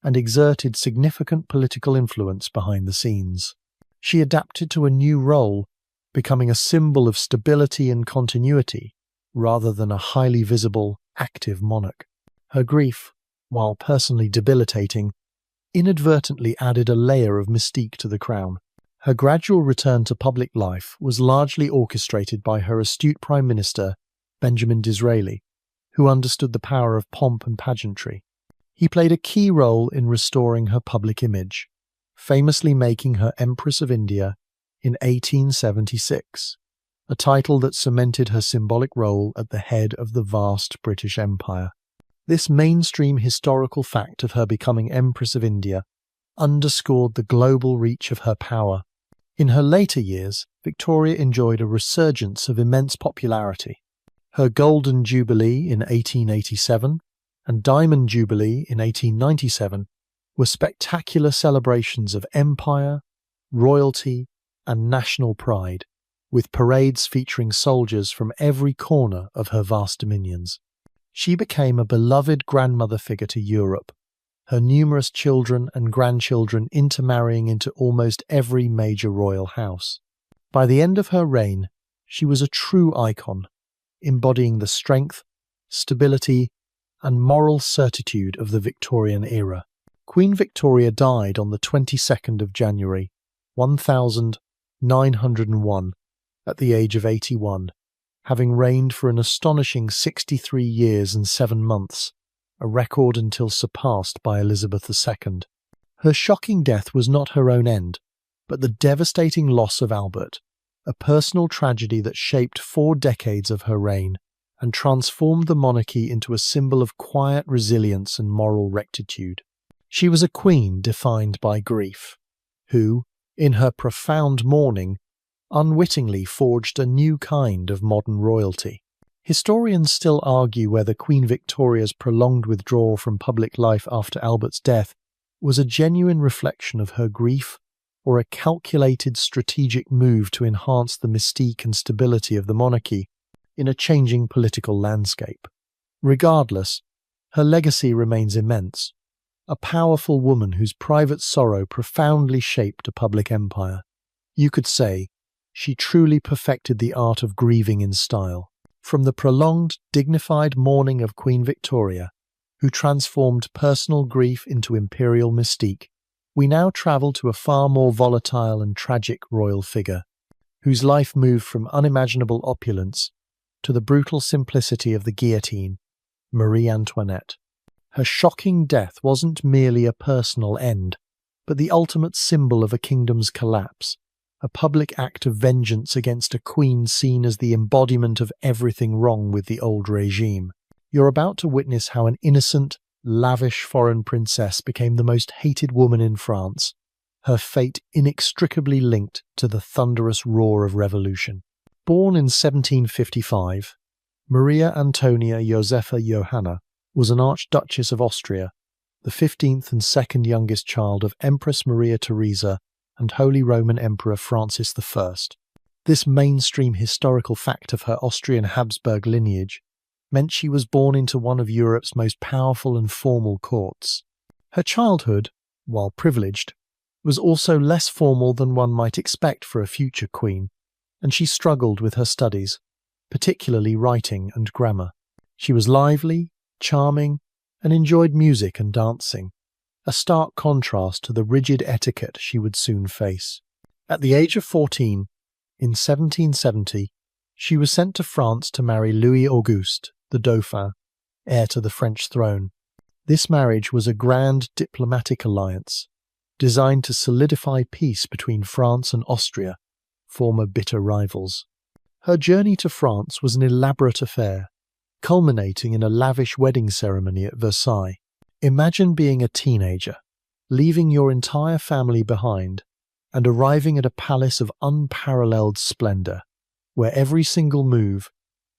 and exerted significant political influence behind the scenes. She adapted to a new role, becoming a symbol of stability and continuity, rather than a highly visible, active monarch. Her grief, while personally debilitating, inadvertently added a layer of mystique to the crown. Her gradual return to public life was largely orchestrated by her astute Prime Minister, Benjamin Disraeli, who understood the power of pomp and pageantry. He played a key role in restoring her public image, famously making her Empress of India in 1876, a title that cemented her symbolic role at the head of the vast British Empire. This mainstream historical fact of her becoming Empress of India underscored the global reach of her power. In her later years, Victoria enjoyed a resurgence of immense popularity. Her Golden Jubilee in 1887 and Diamond Jubilee in 1897 were spectacular celebrations of empire, royalty, and national pride, with parades featuring soldiers from every corner of her vast dominions. She became a beloved grandmother figure to Europe, her numerous children and grandchildren intermarrying into almost every major royal house. By the end of her reign, she was a true icon, embodying the strength, stability, and moral certitude of the Victorian era. Queen Victoria died on the 22nd of January, 1901, at the age of 81, having reigned for an astonishing 63 years and 7 months, a record until surpassed by Elizabeth II. Her shocking death was not her own end, but the devastating loss of Albert, a personal tragedy that shaped 4 decades of her reign and transformed the monarchy into a symbol of quiet resilience and moral rectitude. She was a queen defined by grief, who, in her profound mourning, unwittingly forged a new kind of modern royalty. Historians still argue whether Queen Victoria's prolonged withdrawal from public life after Albert's death was a genuine reflection of her grief or a calculated strategic move to enhance the mystique and stability of the monarchy in a changing political landscape. Regardless, her legacy remains immense, a powerful woman whose private sorrow profoundly shaped a public empire. You could say she truly perfected the art of grieving in style. From the prolonged, dignified mourning of Queen Victoria, who transformed personal grief into imperial mystique, we now travel to a far more volatile and tragic royal figure, whose life moved from unimaginable opulence to the brutal simplicity of the guillotine, Marie Antoinette. Her shocking death wasn't merely a personal end, but the ultimate symbol of a kingdom's collapse, a public act of vengeance against a queen seen as the embodiment of everything wrong with the old regime. You're about to witness how an innocent, lavish foreign princess became the most hated woman in France, her fate inextricably linked to the thunderous roar of revolution. Born in 1755, Maria Antonia Josepha Johanna was an Archduchess of Austria, the 15th and second youngest child of Empress Maria Theresa and Holy Roman Emperor Francis I. This mainstream historical fact of her Austrian Habsburg lineage meant she was born into one of Europe's most powerful and formal courts. Her childhood, while privileged, was also less formal than one might expect for a future queen, and she struggled with her studies, particularly writing and grammar. She was lively, charming, and enjoyed music and dancing, a stark contrast to the rigid etiquette she would soon face. At the age of 14, in 1770, she was sent to France to marry Louis Auguste, the Dauphin, heir to the French throne. This marriage was a grand diplomatic alliance, designed to solidify peace between France and Austria, former bitter rivals. Her journey to France was an elaborate affair, culminating in a lavish wedding ceremony at Versailles. Imagine being a teenager, leaving your entire family behind, and arriving at a palace of unparalleled splendor, where every single move,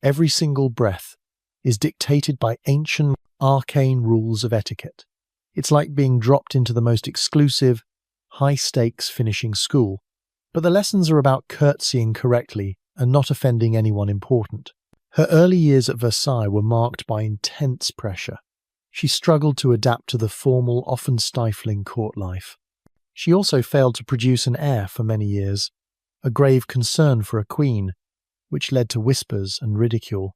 every single breath, is dictated by ancient, arcane rules of etiquette. It's like being dropped into the most exclusive, high-stakes finishing school, but the lessons are about curtsying correctly and not offending anyone important. Her early years at Versailles were marked by intense pressure. She struggled to adapt to the formal, often stifling court life. She also failed to produce an heir for many years, a grave concern for a queen, which led to whispers and ridicule.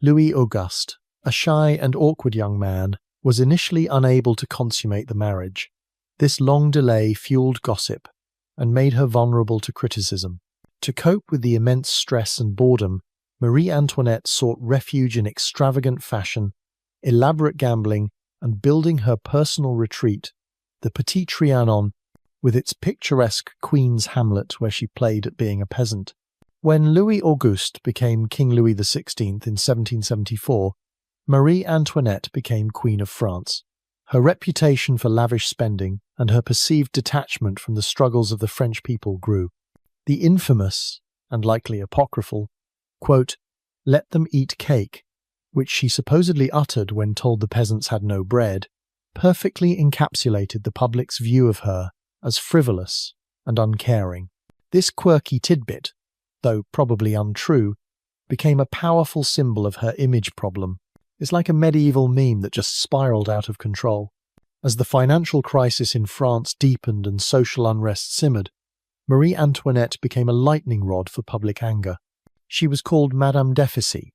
Louis Auguste, a shy and awkward young man, was initially unable to consummate the marriage. This long delay fueled gossip and made her vulnerable to criticism. To cope with the immense stress and boredom, Marie Antoinette sought refuge in extravagant fashion, elaborate gambling, and building her personal retreat, the Petit Trianon, with its picturesque Queen's Hamlet where she played at being a peasant. When Louis Auguste became King Louis XVI in 1774, Marie Antoinette became Queen of France. Her reputation for lavish spending and her perceived detachment from the struggles of the French people grew. The infamous, and likely apocryphal, quote, "Let them eat cake," which she supposedly uttered when told the peasants had no bread, perfectly encapsulated the public's view of her as frivolous and uncaring. This quirky tidbit, though probably untrue, became a powerful symbol of her image problem. It's like a medieval meme that just spiraled out of control. As the financial crisis in France deepened and social unrest simmered, Marie Antoinette became a lightning rod for public anger. She was called Madame Deficit,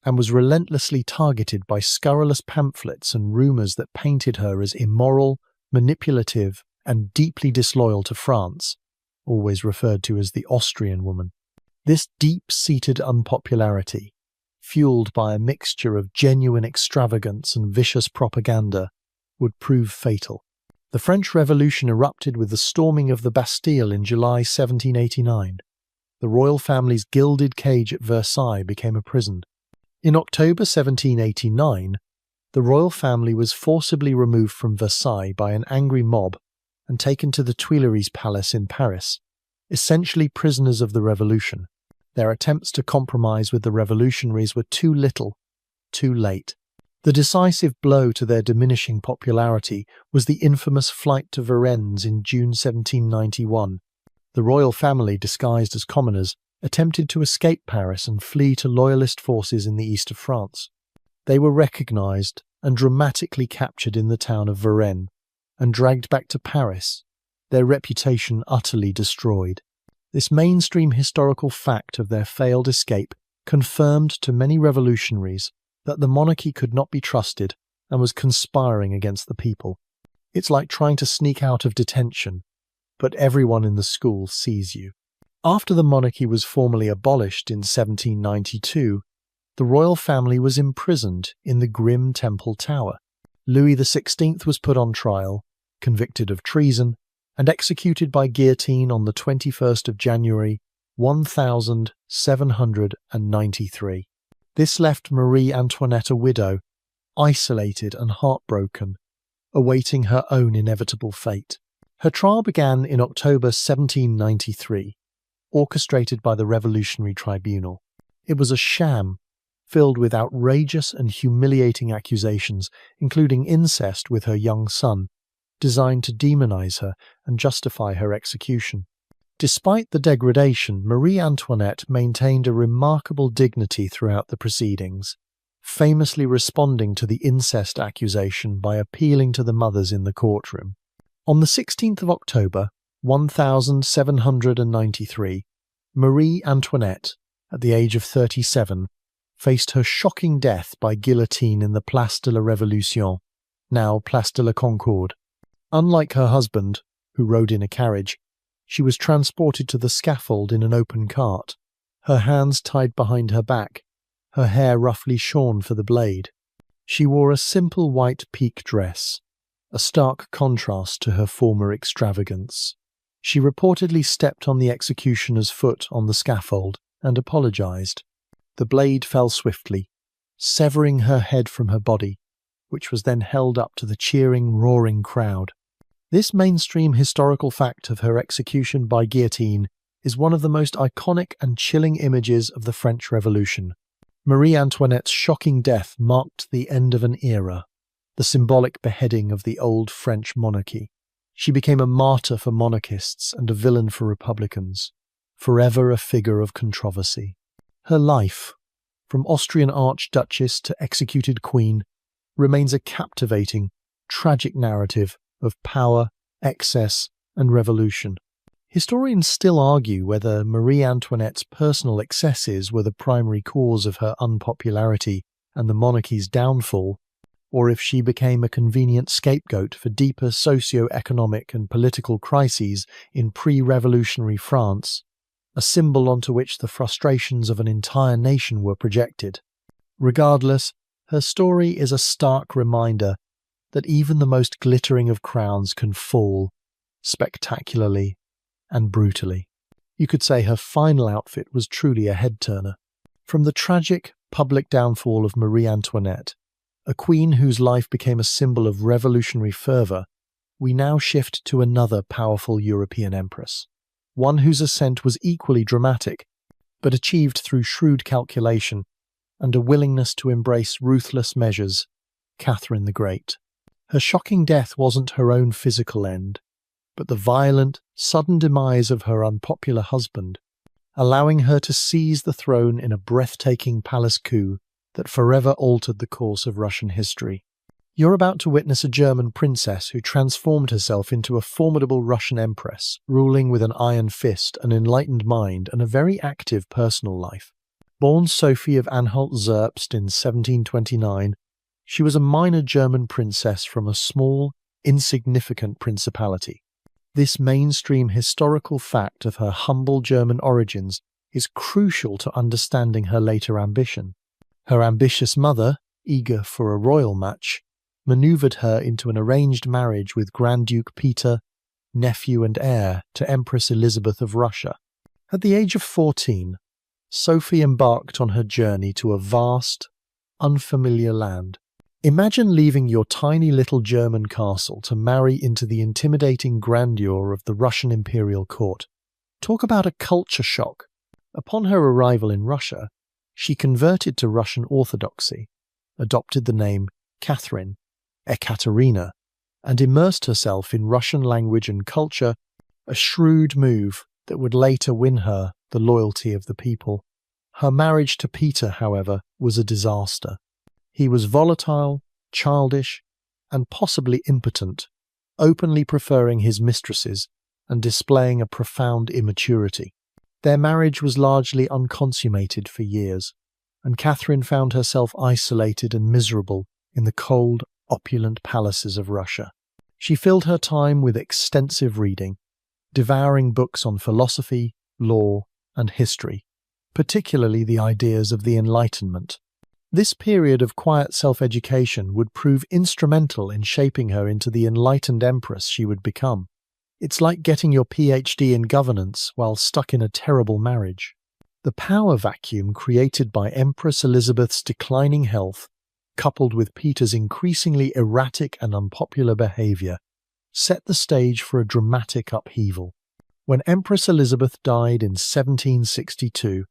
and was relentlessly targeted by scurrilous pamphlets and rumours that painted her as immoral, manipulative, and deeply disloyal to France, always referred to as the Austrian woman. This deep-seated unpopularity, fueled by a mixture of genuine extravagance and vicious propaganda, would prove fatal. The French Revolution erupted with the storming of the Bastille in July 1789. The royal family's gilded cage at Versailles became a prison. In October 1789, the royal family was forcibly removed from Versailles by an angry mob and taken to the Tuileries Palace in Paris, essentially prisoners of the revolution. Their attempts to compromise with the revolutionaries were too little, too late. The decisive blow to their diminishing popularity was the infamous flight to Varennes in June 1791. The royal family, disguised as commoners, attempted to escape Paris and flee to loyalist forces in the east of France. They were recognised and dramatically captured in the town of Varennes and dragged back to Paris, their reputation utterly destroyed. This mainstream historical fact of their failed escape confirmed to many revolutionaries that the monarchy could not be trusted and was conspiring against the people. It's like trying to sneak out of detention, but everyone in the school sees you. After the monarchy was formally abolished in 1792, the royal family was imprisoned in the grim Temple Tower. Louis XVI was put on trial, convicted of treason, and executed by guillotine on the 21st of January 1793. This left Marie Antoinette a widow, isolated and heartbroken, awaiting her own inevitable fate. Her trial began in October 1793, orchestrated by the Revolutionary Tribunal. It was a sham, filled with outrageous and humiliating accusations, including incest with her young son, designed to demonize her and justify her execution. Despite the degradation, Marie Antoinette maintained a remarkable dignity throughout the proceedings, famously responding to the incest accusation by appealing to the mothers in the courtroom. On the 16th of October, 1793, Marie Antoinette, at the age of 37, faced her shocking death by guillotine in the Place de la Révolution, now Place de la Concorde. Unlike her husband, who rode in a carriage, she was transported to the scaffold in an open cart, her hands tied behind her back, her hair roughly shorn for the blade. She wore a simple white pique dress, a stark contrast to her former extravagance. She reportedly stepped on the executioner's foot on the scaffold and apologized. The blade fell swiftly, severing her head from her body, which was then held up to the cheering, roaring crowd. This mainstream historical fact of her execution by guillotine is one of the most iconic and chilling images of the French Revolution. Marie Antoinette's shocking death marked the end of an era, the symbolic beheading of the old French monarchy. She became a martyr for monarchists and a villain for republicans, forever a figure of controversy. Her life, from Austrian Archduchess to executed queen, remains a captivating, tragic narrative of power, excess, and revolution. Historians still argue whether Marie Antoinette's personal excesses were the primary cause of her unpopularity and the monarchy's downfall, or if she became a convenient scapegoat for deeper socio-economic and political crises in pre-revolutionary France, a symbol onto which the frustrations of an entire nation were projected. Regardless, her story is a stark reminder that even the most glittering of crowns can fall, spectacularly and brutally. You could say her final outfit was truly a head-turner. From the tragic public downfall of Marie Antoinette, a queen whose life became a symbol of revolutionary fervour, we now shift to another powerful European empress, one whose ascent was equally dramatic, but achieved through shrewd calculation and a willingness to embrace ruthless measures, Catherine the Great. Her shocking death wasn't her own physical end, but the violent, sudden demise of her unpopular husband, allowing her to seize the throne in a breathtaking palace coup that forever altered the course of Russian history. You're about to witness a German princess who transformed herself into a formidable Russian empress, ruling with an iron fist, an enlightened mind, and a very active personal life. Born Sophie of Anhalt-Zerbst in 1729, she was a minor German princess from a small, insignificant principality. This mainstream historical fact of her humble German origins is crucial to understanding her later ambition. Her ambitious mother, eager for a royal match, manoeuvred her into an arranged marriage with Grand Duke Peter, nephew and heir to Empress Elizabeth of Russia. At the age of 14, Sophie embarked on her journey to a vast, unfamiliar land. Imagine leaving your tiny little German castle to marry into the intimidating grandeur of the Russian imperial court. Talk about a culture shock. Upon her arrival in Russia, she converted to Russian Orthodoxy, adopted the name Catherine, Ekaterina, and immersed herself in Russian language and culture, a shrewd move that would later win her the loyalty of the people. Her marriage to Peter, however, was a disaster. He was volatile, childish, and possibly impotent, openly preferring his mistresses and displaying a profound immaturity. Their marriage was largely unconsummated for years, and Catherine found herself isolated and miserable in the cold, opulent palaces of Russia. She filled her time with extensive reading, devouring books on philosophy, law, and history, particularly the ideas of the Enlightenment. This period of quiet self-education would prove instrumental in shaping her into the enlightened empress she would become. It's like getting your PhD in governance while stuck in a terrible marriage. The power vacuum created by Empress Elizabeth's declining health, coupled with Peter's increasingly erratic and unpopular behaviour, set the stage for a dramatic upheaval. When Empress Elizabeth died in 1762,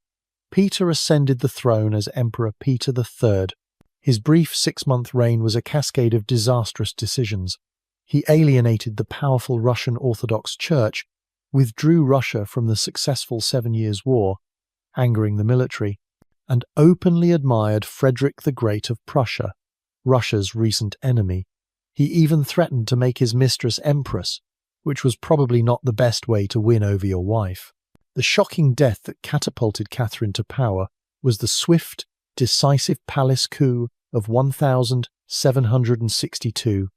Peter ascended the throne as Emperor Peter III. His brief 6-month reign was a cascade of disastrous decisions. He alienated the powerful Russian Orthodox Church, withdrew Russia from the successful 7 Years' War, angering the military, and openly admired Frederick the Great of Prussia, Russia's recent enemy. He even threatened to make his mistress Empress, which was probably not the best way to win over your wife. The shocking death that catapulted Catherine to power was the swift, decisive palace coup of 1762,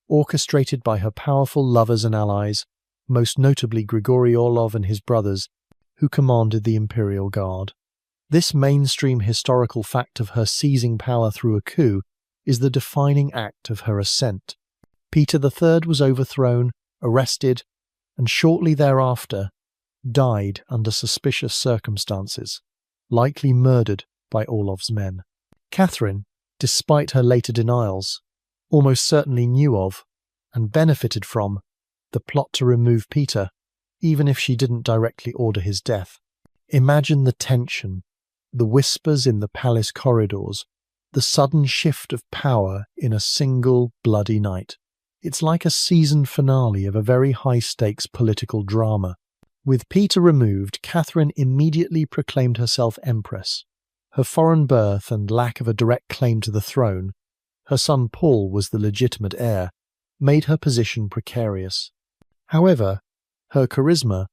orchestrated by her powerful lovers and allies, most notably Grigory Orlov and his brothers, who commanded the Imperial Guard. This mainstream historical fact of her seizing power through a coup is the defining act of her ascent. Peter III was overthrown, arrested, and shortly thereafter died under suspicious circumstances, likely murdered by Orlov's men. Catherine, despite her later denials, almost certainly knew of, and benefited from, the plot to remove Peter, even if she didn't directly order his death. Imagine the tension, the whispers in the palace corridors, the sudden shift of power in a single bloody night. It's like a season finale of a very high-stakes political drama. With Peter removed, Catherine immediately proclaimed herself empress. Her foreign birth and lack of a direct claim to the throne, her son Paul was the legitimate heir, made her position precarious. However, her charisma,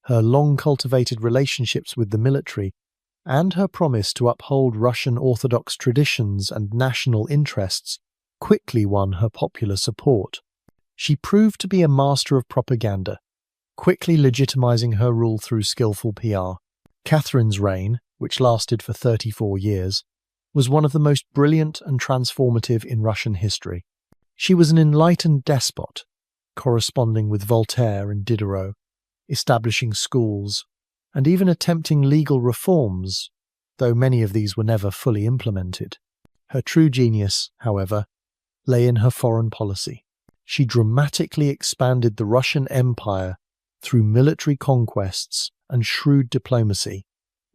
her long-cultivated relationships with the military, and her promise to uphold Russian Orthodox traditions and national interests quickly won her popular support. She proved to be a master of propaganda, quickly legitimizing her rule through skillful PR. Catherine's reign, which lasted for 34 years, was one of the most brilliant and transformative in Russian history. She was an enlightened despot, corresponding with Voltaire and Diderot, establishing schools, and even attempting legal reforms, though many of these were never fully implemented. Her true genius, however, lay in her foreign policy. She dramatically expanded the Russian Empire through military conquests and shrewd diplomacy,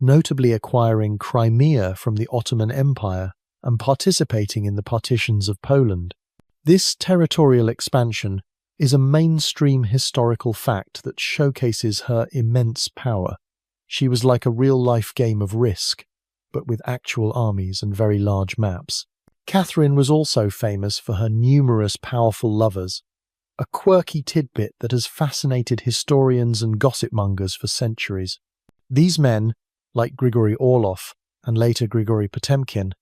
notably acquiring Crimea from the Ottoman Empire and participating in the partitions of Poland. This territorial expansion is a mainstream historical fact that showcases her immense power. She was like a real-life game of Risk, but with actual armies and very large maps. Catherine was also famous for her numerous powerful lovers, a quirky tidbit that has fascinated historians and gossip-mongers for centuries. These men, like Grigory Orlov and later Grigory Potemkin,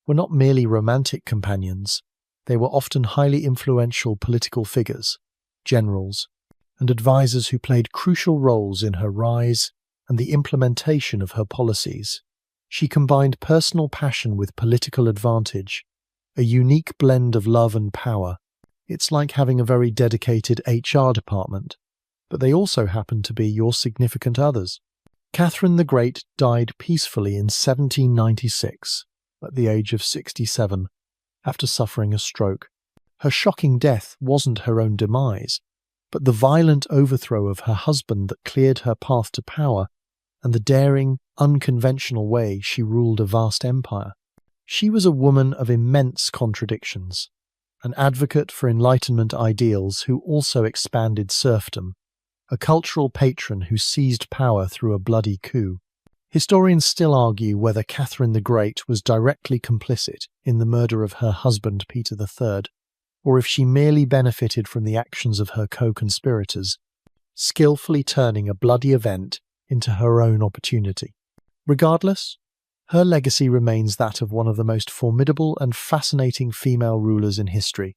were not merely romantic companions. They were often highly influential political figures, generals, and advisors who played crucial roles in her rise and the implementation of her policies. She combined personal passion with political advantage, a unique blend of love and power. It's like having a very dedicated HR department, but they also happen to be your significant others. Catherine the Great died peacefully in 1796, at the age of 67, after suffering a stroke. Her shocking death wasn't her own demise, but the violent overthrow of her husband that cleared her path to power, and the daring, unconventional way she ruled a vast empire. She was a woman of immense contradictions, an advocate for Enlightenment ideals who also expanded serfdom, a cultural patron who seized power through a bloody coup. Historians still argue whether Catherine the Great was directly complicit in the murder of her husband Peter III, or if she merely benefited from the actions of her co-conspirators, skillfully turning a bloody event into her own opportunity. Regardless, her legacy remains that of one of the most formidable and fascinating female rulers in history,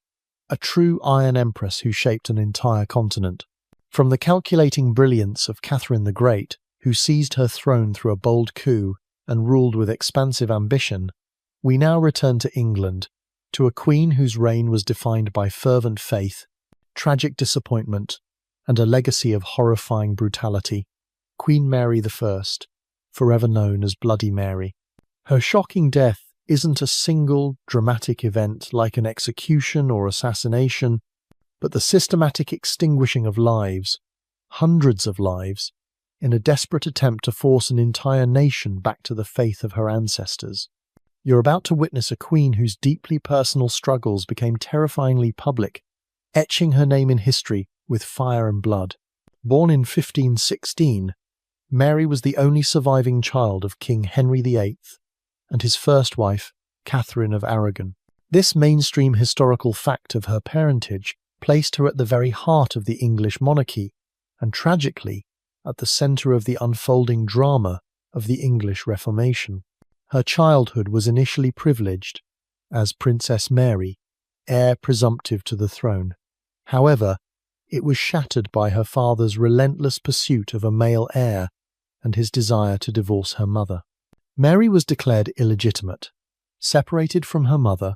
a true Iron Empress who shaped an entire continent. From the calculating brilliance of Catherine the Great, who seized her throne through a bold coup and ruled with expansive ambition, we now return to England, to a queen whose reign was defined by fervent faith, tragic disappointment, and a legacy of horrifying brutality, Queen Mary I, forever known as Bloody Mary. Her shocking death isn't a single dramatic event like an execution or assassination, but the systematic extinguishing of lives, hundreds of lives, in a desperate attempt to force an entire nation back to the faith of her ancestors. You're about to witness a queen whose deeply personal struggles became terrifyingly public, etching her name in history with fire and blood. Born in 1516, Mary was the only surviving child of King Henry VIII and his first wife, Catherine of Aragon. This mainstream historical fact of her parentage placed her at the very heart of the English monarchy, and tragically, at the centre of the unfolding drama of the English Reformation. Her childhood was initially privileged, as Princess Mary, heir presumptive to the throne. However, it was shattered by her father's relentless pursuit of a male heir and his desire to divorce her mother. Mary was declared illegitimate, separated from her mother,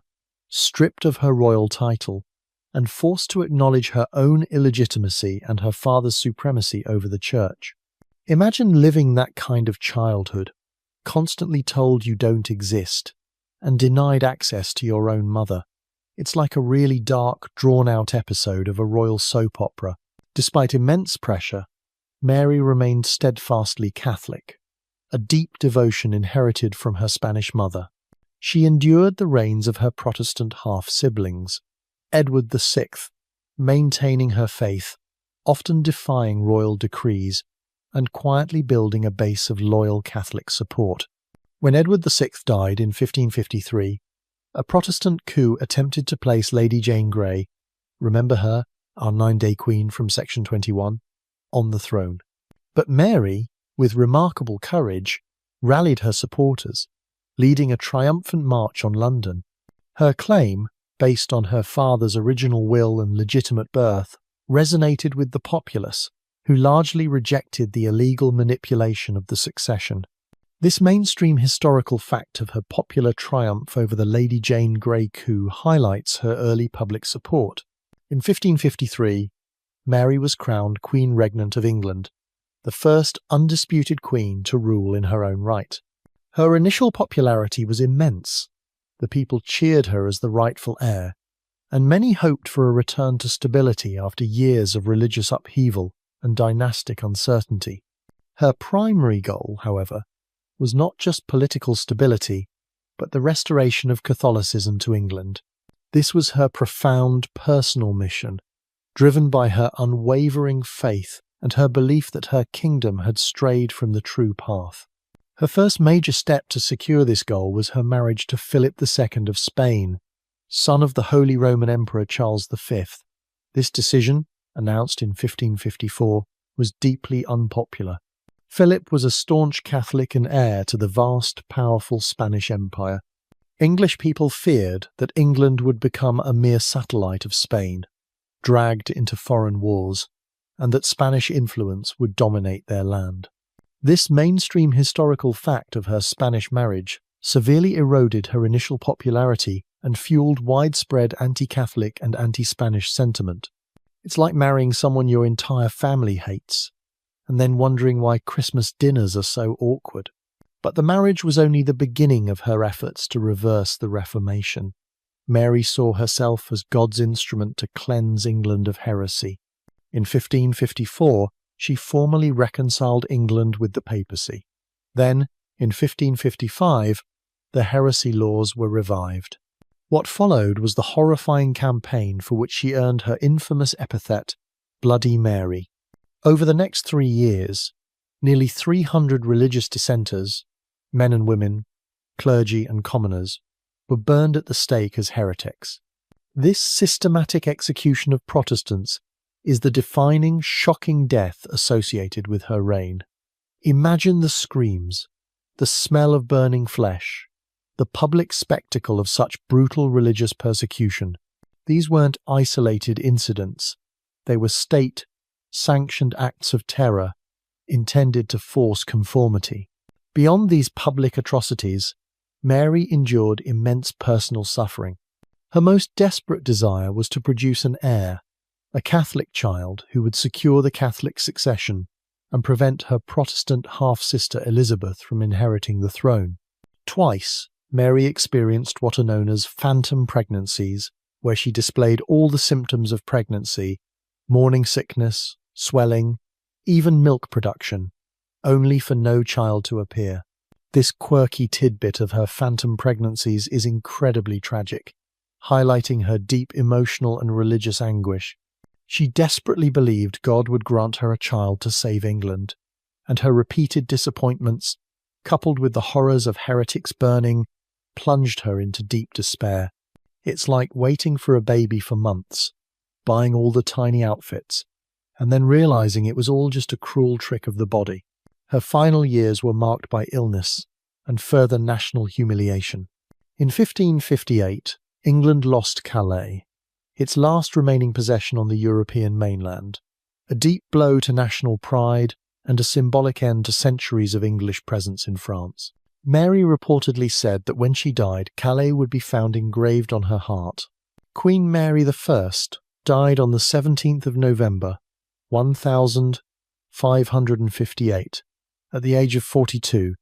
stripped of her royal title, and forced to acknowledge her own illegitimacy and her father's supremacy over the church. Imagine living that kind of childhood, constantly told you don't exist, and denied access to your own mother. It's like a really dark, drawn-out episode of a royal soap opera. Despite immense pressure, Mary remained steadfastly Catholic, a deep devotion inherited from her Spanish mother. She endured the reigns of her Protestant half-siblings, Edward VI, maintaining her faith, often defying royal decrees, and quietly building a base of loyal Catholic support. When Edward VI died in 1553, a Protestant coup attempted to place Lady Jane Grey, remember her, our 9-day queen from section 21, on the throne. But Mary, with remarkable courage, rallied her supporters, leading a triumphant march on London. Her claim, based on her father's original will and legitimate birth, resonated with the populace, who largely rejected the illegal manipulation of the succession. This mainstream historical fact of her popular triumph over the Lady Jane Grey coup highlights her early public support. In 1553, Mary was crowned Queen Regnant of England, the first undisputed queen to rule in her own right. Her initial popularity was immense. The people cheered her as the rightful heir, and many hoped for a return to stability after years of religious upheaval and dynastic uncertainty. Her primary goal, however, was not just political stability, but the restoration of Catholicism to England. This was her profound personal mission, driven by her unwavering faith and her belief that her kingdom had strayed from the true path. Her first major step to secure this goal was her marriage to Philip II of Spain, son of the Holy Roman Emperor Charles V. This decision, announced in 1554, was deeply unpopular. Philip was a staunch Catholic and heir to the vast, powerful Spanish Empire. English people feared that England would become a mere satellite of Spain, dragged into foreign wars, and that Spanish influence would dominate their land. This mainstream historical fact of her Spanish marriage severely eroded her initial popularity and fueled widespread anti-Catholic and anti-Spanish sentiment. It's like marrying someone your entire family hates, and then wondering why Christmas dinners are so awkward. But the marriage was only the beginning of her efforts to reverse the Reformation. Mary saw herself as God's instrument to cleanse England of heresy. In 1554, she formally reconciled England with the papacy. Then, in 1555, the heresy laws were revived. What followed was the horrifying campaign for which she earned her infamous epithet, Bloody Mary. Over the next 3 years, nearly 300 religious dissenters, men and women, clergy and commoners, were burned at the stake as heretics. This systematic execution of Protestants is the defining, shocking death associated with her reign. Imagine the screams, the smell of burning flesh, the public spectacle of such brutal religious persecution. These weren't isolated incidents. They were state-sanctioned acts of terror intended to force conformity. Beyond these public atrocities, Mary endured immense personal suffering. Her most desperate desire was to produce an heir, a Catholic child who would secure the Catholic succession and prevent her Protestant half-sister Elizabeth from inheriting the throne. Twice, Mary experienced what are known as phantom pregnancies, where she displayed all the symptoms of pregnancy, morning sickness, swelling, even milk production, only for no child to appear. This quirky tidbit of her phantom pregnancies is incredibly tragic, highlighting her deep emotional and religious anguish. She desperately believed God would grant her a child to save England, and her repeated disappointments, coupled with the horrors of heretics burning, plunged her into deep despair. It's like waiting for a baby for months, buying all the tiny outfits, and then realizing it was all just a cruel trick of the body. Her final years were marked by illness and further national humiliation. In 1558, England lost Calais, its last remaining possession on the European mainland, a deep blow to national pride and a symbolic end to centuries of English presence in France. Mary reportedly said that when she died, Calais would be found engraved on her heart. Queen Mary I died on the 17th of November, 1558, at the age of 42,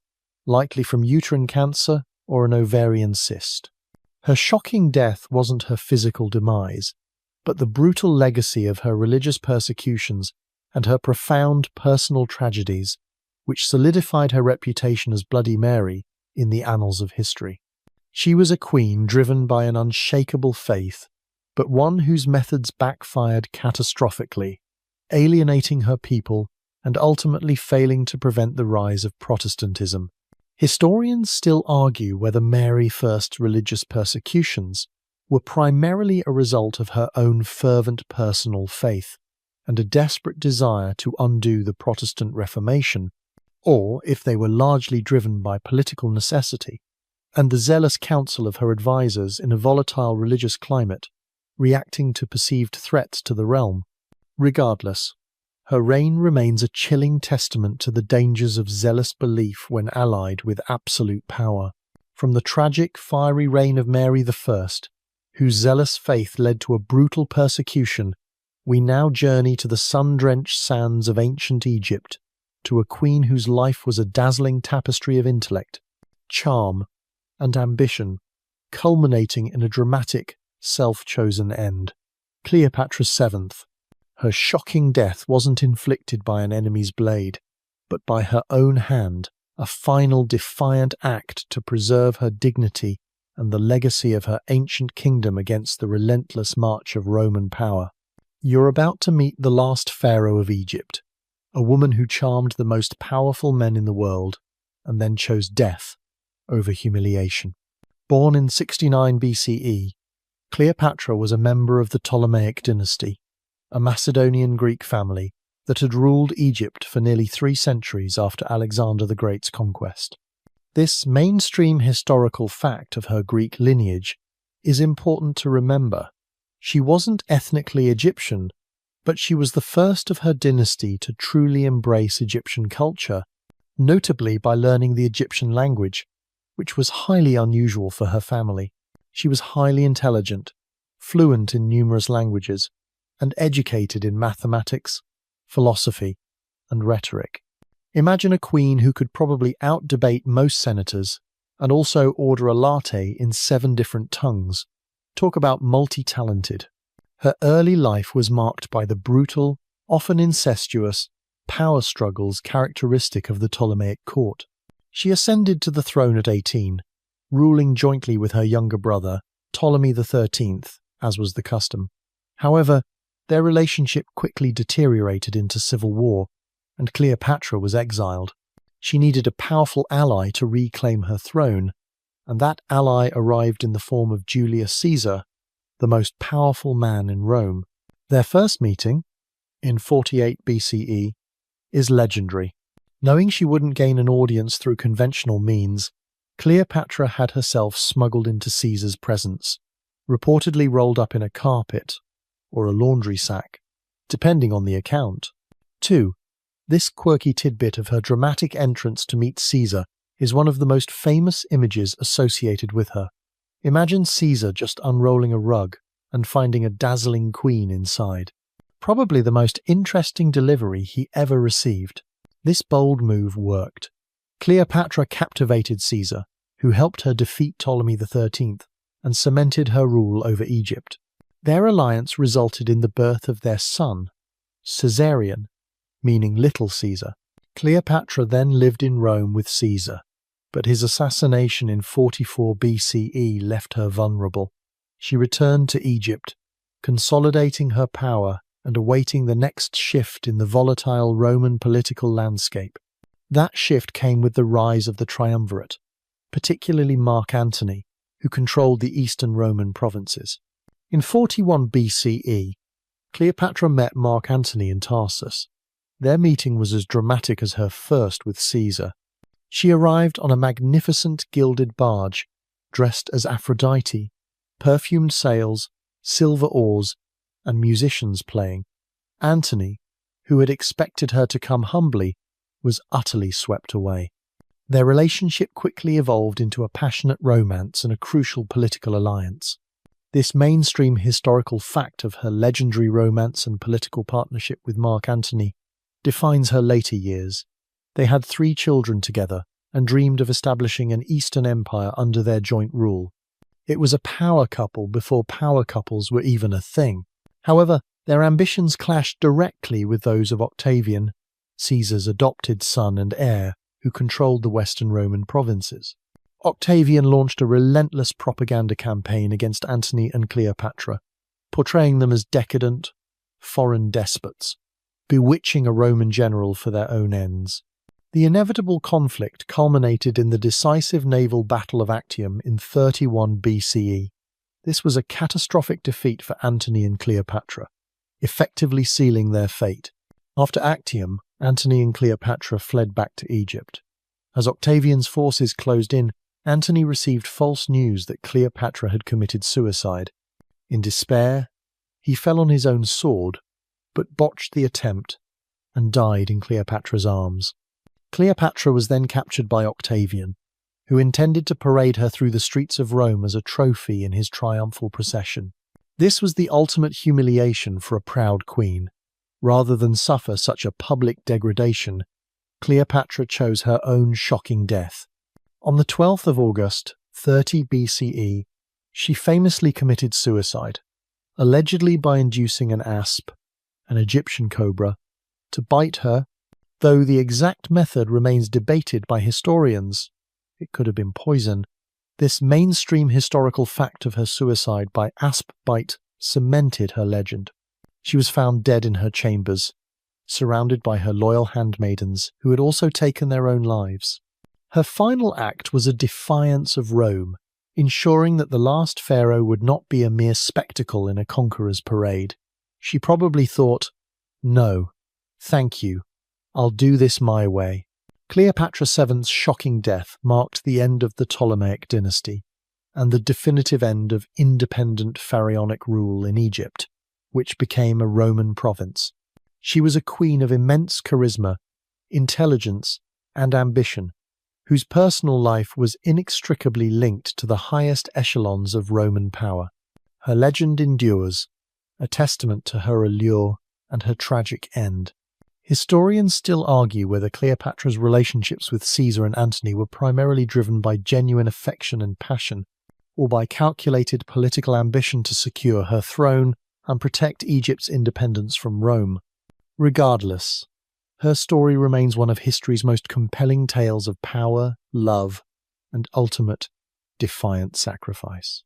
likely from uterine cancer or an ovarian cyst. Her shocking death wasn't her physical demise, but the brutal legacy of her religious persecutions and her profound personal tragedies, which solidified her reputation as Bloody Mary in the annals of history. She was a queen driven by an unshakable faith, but one whose methods backfired catastrophically, alienating her people and ultimately failing to prevent the rise of Protestantism. Historians still argue whether Mary I's religious persecutions were primarily a result of her own fervent personal faith and a desperate desire to undo the Protestant Reformation, or if they were largely driven by political necessity and the zealous counsel of her advisers in a volatile religious climate, reacting to perceived threats to the realm. Regardless, her reign remains a chilling testament to the dangers of zealous belief when allied with absolute power. From the tragic, fiery reign of Mary I, whose zealous faith led to a brutal persecution, we now journey to the sun-drenched sands of ancient Egypt, to a queen whose life was a dazzling tapestry of intellect, charm, and ambition, culminating in a dramatic, self-chosen end. Cleopatra VII. Her shocking death wasn't inflicted by an enemy's blade, but by her own hand, a final defiant act to preserve her dignity and the legacy of her ancient kingdom against the relentless march of Roman power. You're about to meet the last pharaoh of Egypt, a woman who charmed the most powerful men in the world and then chose death over humiliation. Born in 69 BCE, Cleopatra was a member of the Ptolemaic dynasty, a Macedonian Greek family that had ruled Egypt for nearly 3 centuries after Alexander the Great's conquest. This mainstream historical fact of her Greek lineage is important to remember. She wasn't ethnically Egyptian, but she was the first of her dynasty to truly embrace Egyptian culture, notably by learning the Egyptian language, which was highly unusual for her family. She was highly intelligent, fluent in numerous languages, and educated in mathematics, philosophy, and rhetoric. Imagine a queen who could probably out-debate most senators and also order a latte in 7 different tongues, Talk about multi-talented. Her early life was marked by the brutal, often incestuous, power struggles characteristic of the Ptolemaic court. She ascended to the throne at 18, ruling jointly with her younger brother, Ptolemy XIII, as was the custom. However, their relationship quickly deteriorated into civil war, and Cleopatra was exiled. She needed a powerful ally to reclaim her throne, and that ally arrived in the form of Julius Caesar, the most powerful man in Rome. Their first meeting, in 48 BCE, is legendary. Knowing she wouldn't gain an audience through conventional means, Cleopatra had herself smuggled into Caesar's presence, reportedly rolled up in a carpet or a laundry sack, depending on the account. 2. This quirky tidbit of her dramatic entrance to meet Caesar is one of the most famous images associated with her. Imagine Caesar just unrolling a rug and finding a dazzling queen inside. Probably the most interesting delivery he ever received. This bold move worked. Cleopatra captivated Caesar, who helped her defeat Ptolemy XIII and cemented her rule over Egypt. Their alliance resulted in the birth of their son, Caesarion, meaning Little Caesar. Cleopatra then lived in Rome with Caesar, but his assassination in 44 BCE left her vulnerable. She returned to Egypt, consolidating her power and awaiting the next shift in the volatile Roman political landscape. That shift came with the rise of the triumvirate, particularly Mark Antony, who controlled the eastern Roman provinces. In 41 BCE, Cleopatra met Mark Antony in Tarsus. Their meeting was as dramatic as her first with Caesar. She arrived on a magnificent gilded barge, dressed as Aphrodite, perfumed sails, silver oars, and musicians playing. Antony, who had expected her to come humbly, was utterly swept away. Their relationship quickly evolved into a passionate romance and a crucial political alliance. This mainstream historical fact of her legendary romance and political partnership with Mark Antony defines her later years. They had 3 children together and dreamed of establishing an Eastern Empire under their joint rule. It was a power couple before power couples were even a thing. However, their ambitions clashed directly with those of Octavian, Caesar's adopted son and heir, who controlled the Western Roman provinces. Octavian launched a relentless propaganda campaign against Antony and Cleopatra, portraying them as decadent, foreign despots, bewitching a Roman general for their own ends. The inevitable conflict culminated in the decisive naval Battle of Actium in 31 BCE. This was a catastrophic defeat for Antony and Cleopatra, effectively sealing their fate. After Actium, Antony and Cleopatra fled back to Egypt. As Octavian's forces closed in, Antony received false news that Cleopatra had committed suicide. In despair, he fell on his own sword, but botched the attempt and died in Cleopatra's arms. Cleopatra was then captured by Octavian, who intended to parade her through the streets of Rome as a trophy in his triumphal procession. This was the ultimate humiliation for a proud queen. Rather than suffer such a public degradation, Cleopatra chose her own shocking death. On the 12th of August, 30 BCE, she famously committed suicide, allegedly by inducing an asp, an Egyptian cobra, to bite her, though the exact method remains debated by historians. It could have been poison. This mainstream historical fact of her suicide by asp bite cemented her legend. She was found dead in her chambers, surrounded by her loyal handmaidens who had also taken their own lives. Her final act was a defiance of Rome, ensuring that the last pharaoh would not be a mere spectacle in a conqueror's parade. She probably thought, "No, thank you, I'll do this my way." Cleopatra VII's shocking death marked the end of the Ptolemaic dynasty, and the definitive end of independent pharaonic rule in Egypt, which became a Roman province. She was a queen of immense charisma, intelligence, and ambition, whose personal life was inextricably linked to the highest echelons of Roman power. Her legend endures, a testament to her allure and her tragic end. Historians still argue whether Cleopatra's relationships with Caesar and Antony were primarily driven by genuine affection and passion, or by calculated political ambition to secure her throne and protect Egypt's independence from Rome. Regardless, her story remains one of history's most compelling tales of power, love, and ultimate, defiant sacrifice.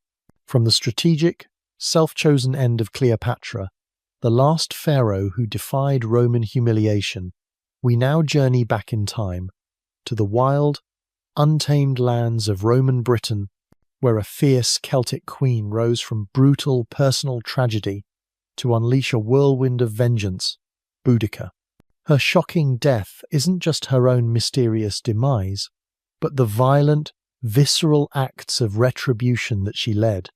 From the strategic, self-chosen end of Cleopatra, the last pharaoh who defied Roman humiliation, we now journey back in time to the wild, untamed lands of Roman Britain, where a fierce Celtic queen rose from brutal personal tragedy to unleash a whirlwind of vengeance, Boudica. Her shocking death isn't just her own mysterious demise, but the violent, visceral acts of retribution that she led,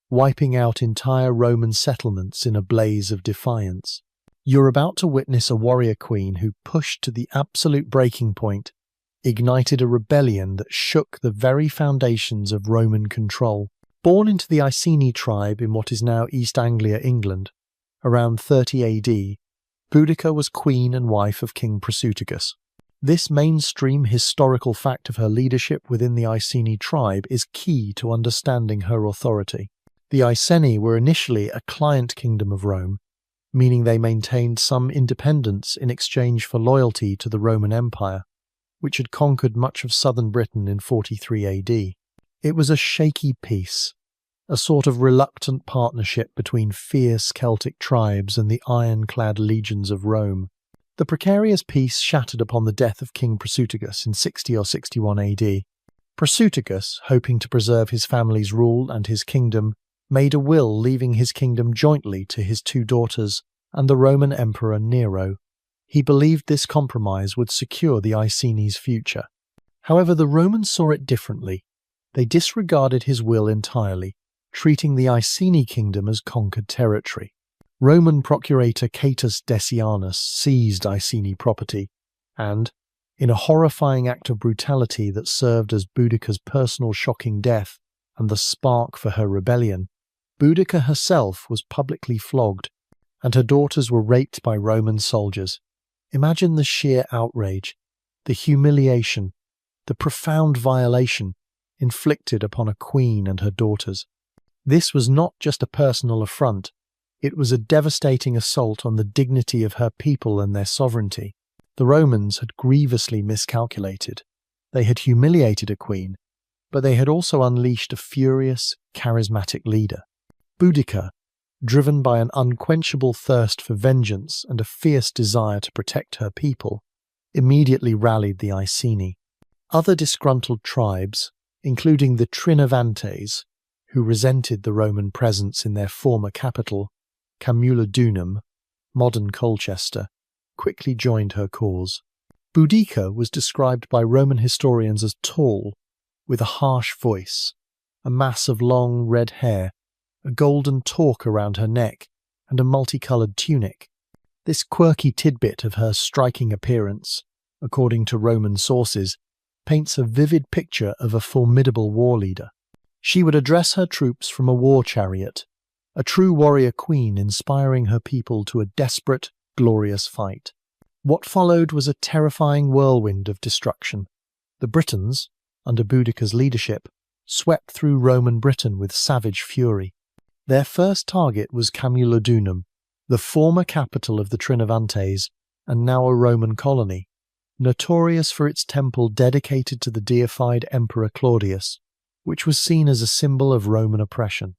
wiping out entire Roman settlements in a blaze of defiance. You're about to witness a warrior queen who pushed to the absolute breaking point, ignited a rebellion that shook the very foundations of Roman control. Born into the Iceni tribe in what is now East Anglia, England, around 30 AD, Boudica was queen and wife of King Prasutagus. This mainstream historical fact of her leadership within the Iceni tribe is key to understanding her authority. The Iceni were initially a client kingdom of Rome, meaning they maintained some independence in exchange for loyalty to the Roman Empire, which had conquered much of southern Britain in 43 AD. It was a shaky peace, a sort of reluctant partnership between fierce Celtic tribes and the ironclad legions of Rome. The precarious peace shattered upon the death of King Prasutagus in 60 or 61 AD. Prasutagus, hoping to preserve his family's rule and his kingdom, made a will leaving his kingdom jointly to his two daughters and the Roman Emperor Nero. He believed this compromise would secure the Iceni's future. However, the Romans saw it differently. They disregarded his will entirely, treating the Iceni kingdom as conquered territory. Roman procurator Catus Decianus seized Iceni property and, in a horrifying act of brutality that served as Boudica's personal shocking death and the spark for her rebellion, Boudica herself was publicly flogged, and her daughters were raped by Roman soldiers. Imagine the sheer outrage, the humiliation, the profound violation inflicted upon a queen and her daughters. This was not just a personal affront, it was a devastating assault on the dignity of her people and their sovereignty. The Romans had grievously miscalculated. They had humiliated a queen, but they had also unleashed a furious, charismatic leader. Boudica, driven by an unquenchable thirst for vengeance and a fierce desire to protect her people, immediately rallied the Iceni. Other disgruntled tribes, including the Trinovantes, who resented the Roman presence in their former capital, Camulodunum, modern Colchester, quickly joined her cause. Boudica was described by Roman historians as tall, with a harsh voice, a mass of long red hair, a golden torque around her neck, and a multicoloured tunic. This quirky tidbit of her striking appearance, according to Roman sources, paints a vivid picture of a formidable war leader. She would address her troops from a war chariot, a true warrior queen inspiring her people to a desperate, glorious fight. What followed was a terrifying whirlwind of destruction. The Britons, under Boudica's leadership, swept through Roman Britain with savage fury. Their first target was Camulodunum, the former capital of the Trinovantes and now a Roman colony, notorious for its temple dedicated to the deified Emperor Claudius, which was seen as a symbol of Roman oppression.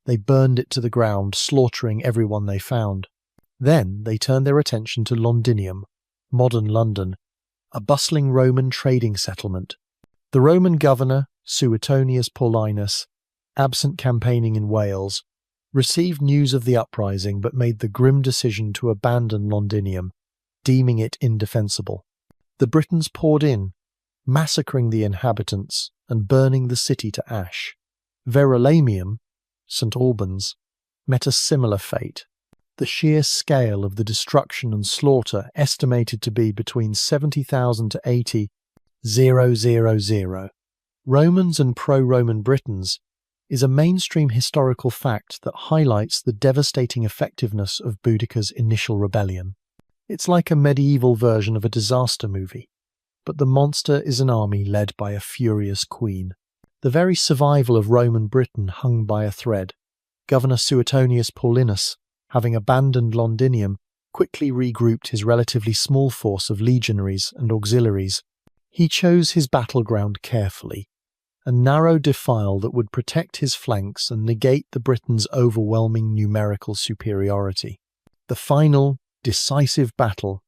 They burned it to the ground, slaughtering everyone they found. Then they turned their attention to Londinium, modern London, a bustling Roman trading settlement. The Roman governor, Suetonius Paulinus, absent campaigning in Wales, received news of the uprising but made the grim decision to abandon Londinium, deeming it indefensible. The Britons poured in, massacring the inhabitants and burning the city to ash. Verulamium, St. Albans, met a similar fate. The sheer scale of the destruction and slaughter estimated to be between 70,000 to 80,000. Romans and pro-Roman Britons is a mainstream historical fact that highlights the devastating effectiveness of Boudica's initial rebellion. It's like a medieval version of a disaster movie, but the monster is an army led by a furious queen. The very survival of Roman Britain hung by a thread. Governor Suetonius Paulinus, having abandoned Londinium, quickly regrouped his relatively small force of legionaries and auxiliaries. He chose his battleground carefully, a narrow defile that would protect his flanks and negate the Britons' overwhelming numerical superiority. The final, decisive battle,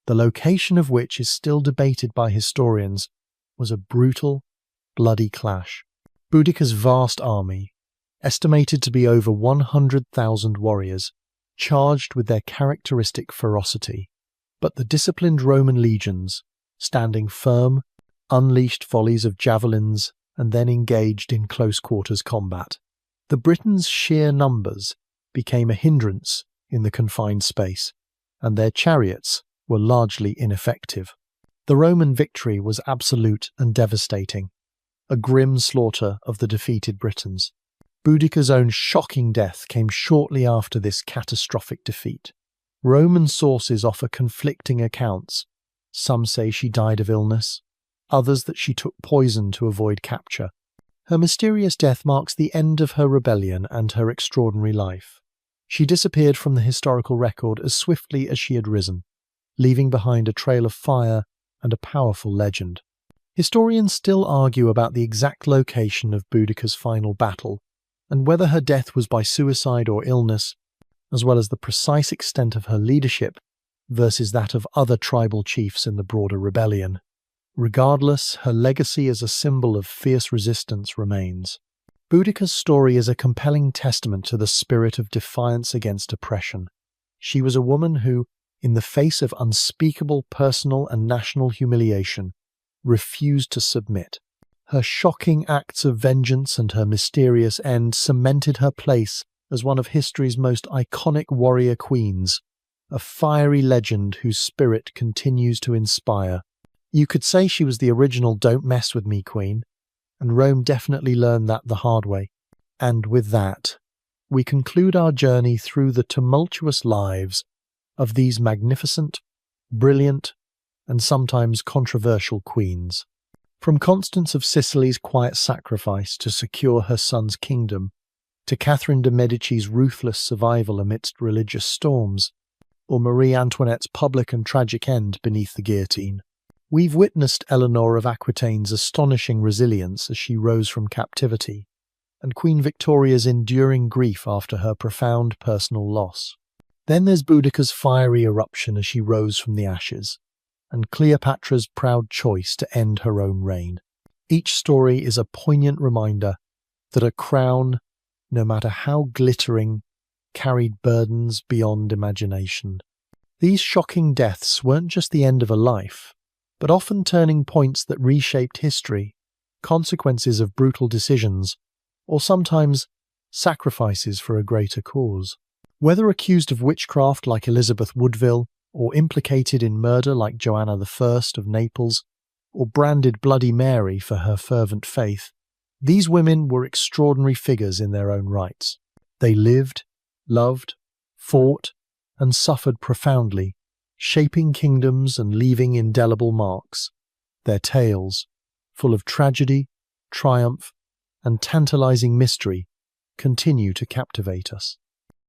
the location of which is still debated by historians, was a brutal, bloody clash. Boudicca's vast army, estimated to be over 100,000 warriors, charged with their characteristic ferocity, but the disciplined Roman legions, standing firm, unleashed volleys of javelins and then engaged in close-quarters combat. The Britons' sheer numbers became a hindrance in the confined space, and their chariots were largely ineffective. The Roman victory was absolute and devastating, a grim slaughter of the defeated Britons. Boudicca's own shocking death came shortly after this catastrophic defeat. Roman sources offer conflicting accounts. Some say she died of illness, others that she took poison to avoid capture. Her mysterious death marks the end of her rebellion and her extraordinary life. She disappeared from the historical record as swiftly as she had risen, leaving behind a trail of fire and a powerful legend. Historians still argue about the exact location of Boudicca's final battle, and whether her death was by suicide or illness, as well as the precise extent of her leadership versus that of other tribal chiefs in the broader rebellion. Regardless, her legacy as a symbol of fierce resistance remains. Boudicca's story is a compelling testament to the spirit of defiance against oppression. She was a woman who, in the face of unspeakable personal and national humiliation, refused to submit. Her shocking acts of vengeance and her mysterious end cemented her place as one of history's most iconic warrior queens, a fiery legend whose spirit continues to inspire. You could say she was the original "Don't mess with me" queen, and Rome definitely learned that the hard way. And with that, we conclude our journey through the tumultuous lives of these magnificent, brilliant, and sometimes controversial queens. From Constance of Sicily's quiet sacrifice to secure her son's kingdom, to Catherine de' Medici's ruthless survival amidst religious storms, or Marie Antoinette's public and tragic end beneath the guillotine, we've witnessed Eleanor of Aquitaine's astonishing resilience as she rose from captivity, and Queen Victoria's enduring grief after her profound personal loss. Then there's Boudicca's fiery eruption as she rose from the ashes, and Cleopatra's proud choice to end her own reign. Each story is a poignant reminder that a crown, no matter how glittering, carried burdens beyond imagination. These shocking deaths weren't just the end of a life, but often turning points that reshaped history, consequences of brutal decisions, or sometimes sacrifices for a greater cause. Whether accused of witchcraft like Elizabeth Woodville, or implicated in murder like Joanna I of Naples, or branded Bloody Mary for her fervent faith, these women were extraordinary figures in their own rights. They lived, loved, fought, and suffered profoundly, shaping kingdoms and leaving indelible marks. Their tales, full of tragedy, triumph, and tantalizing mystery, continue to captivate us.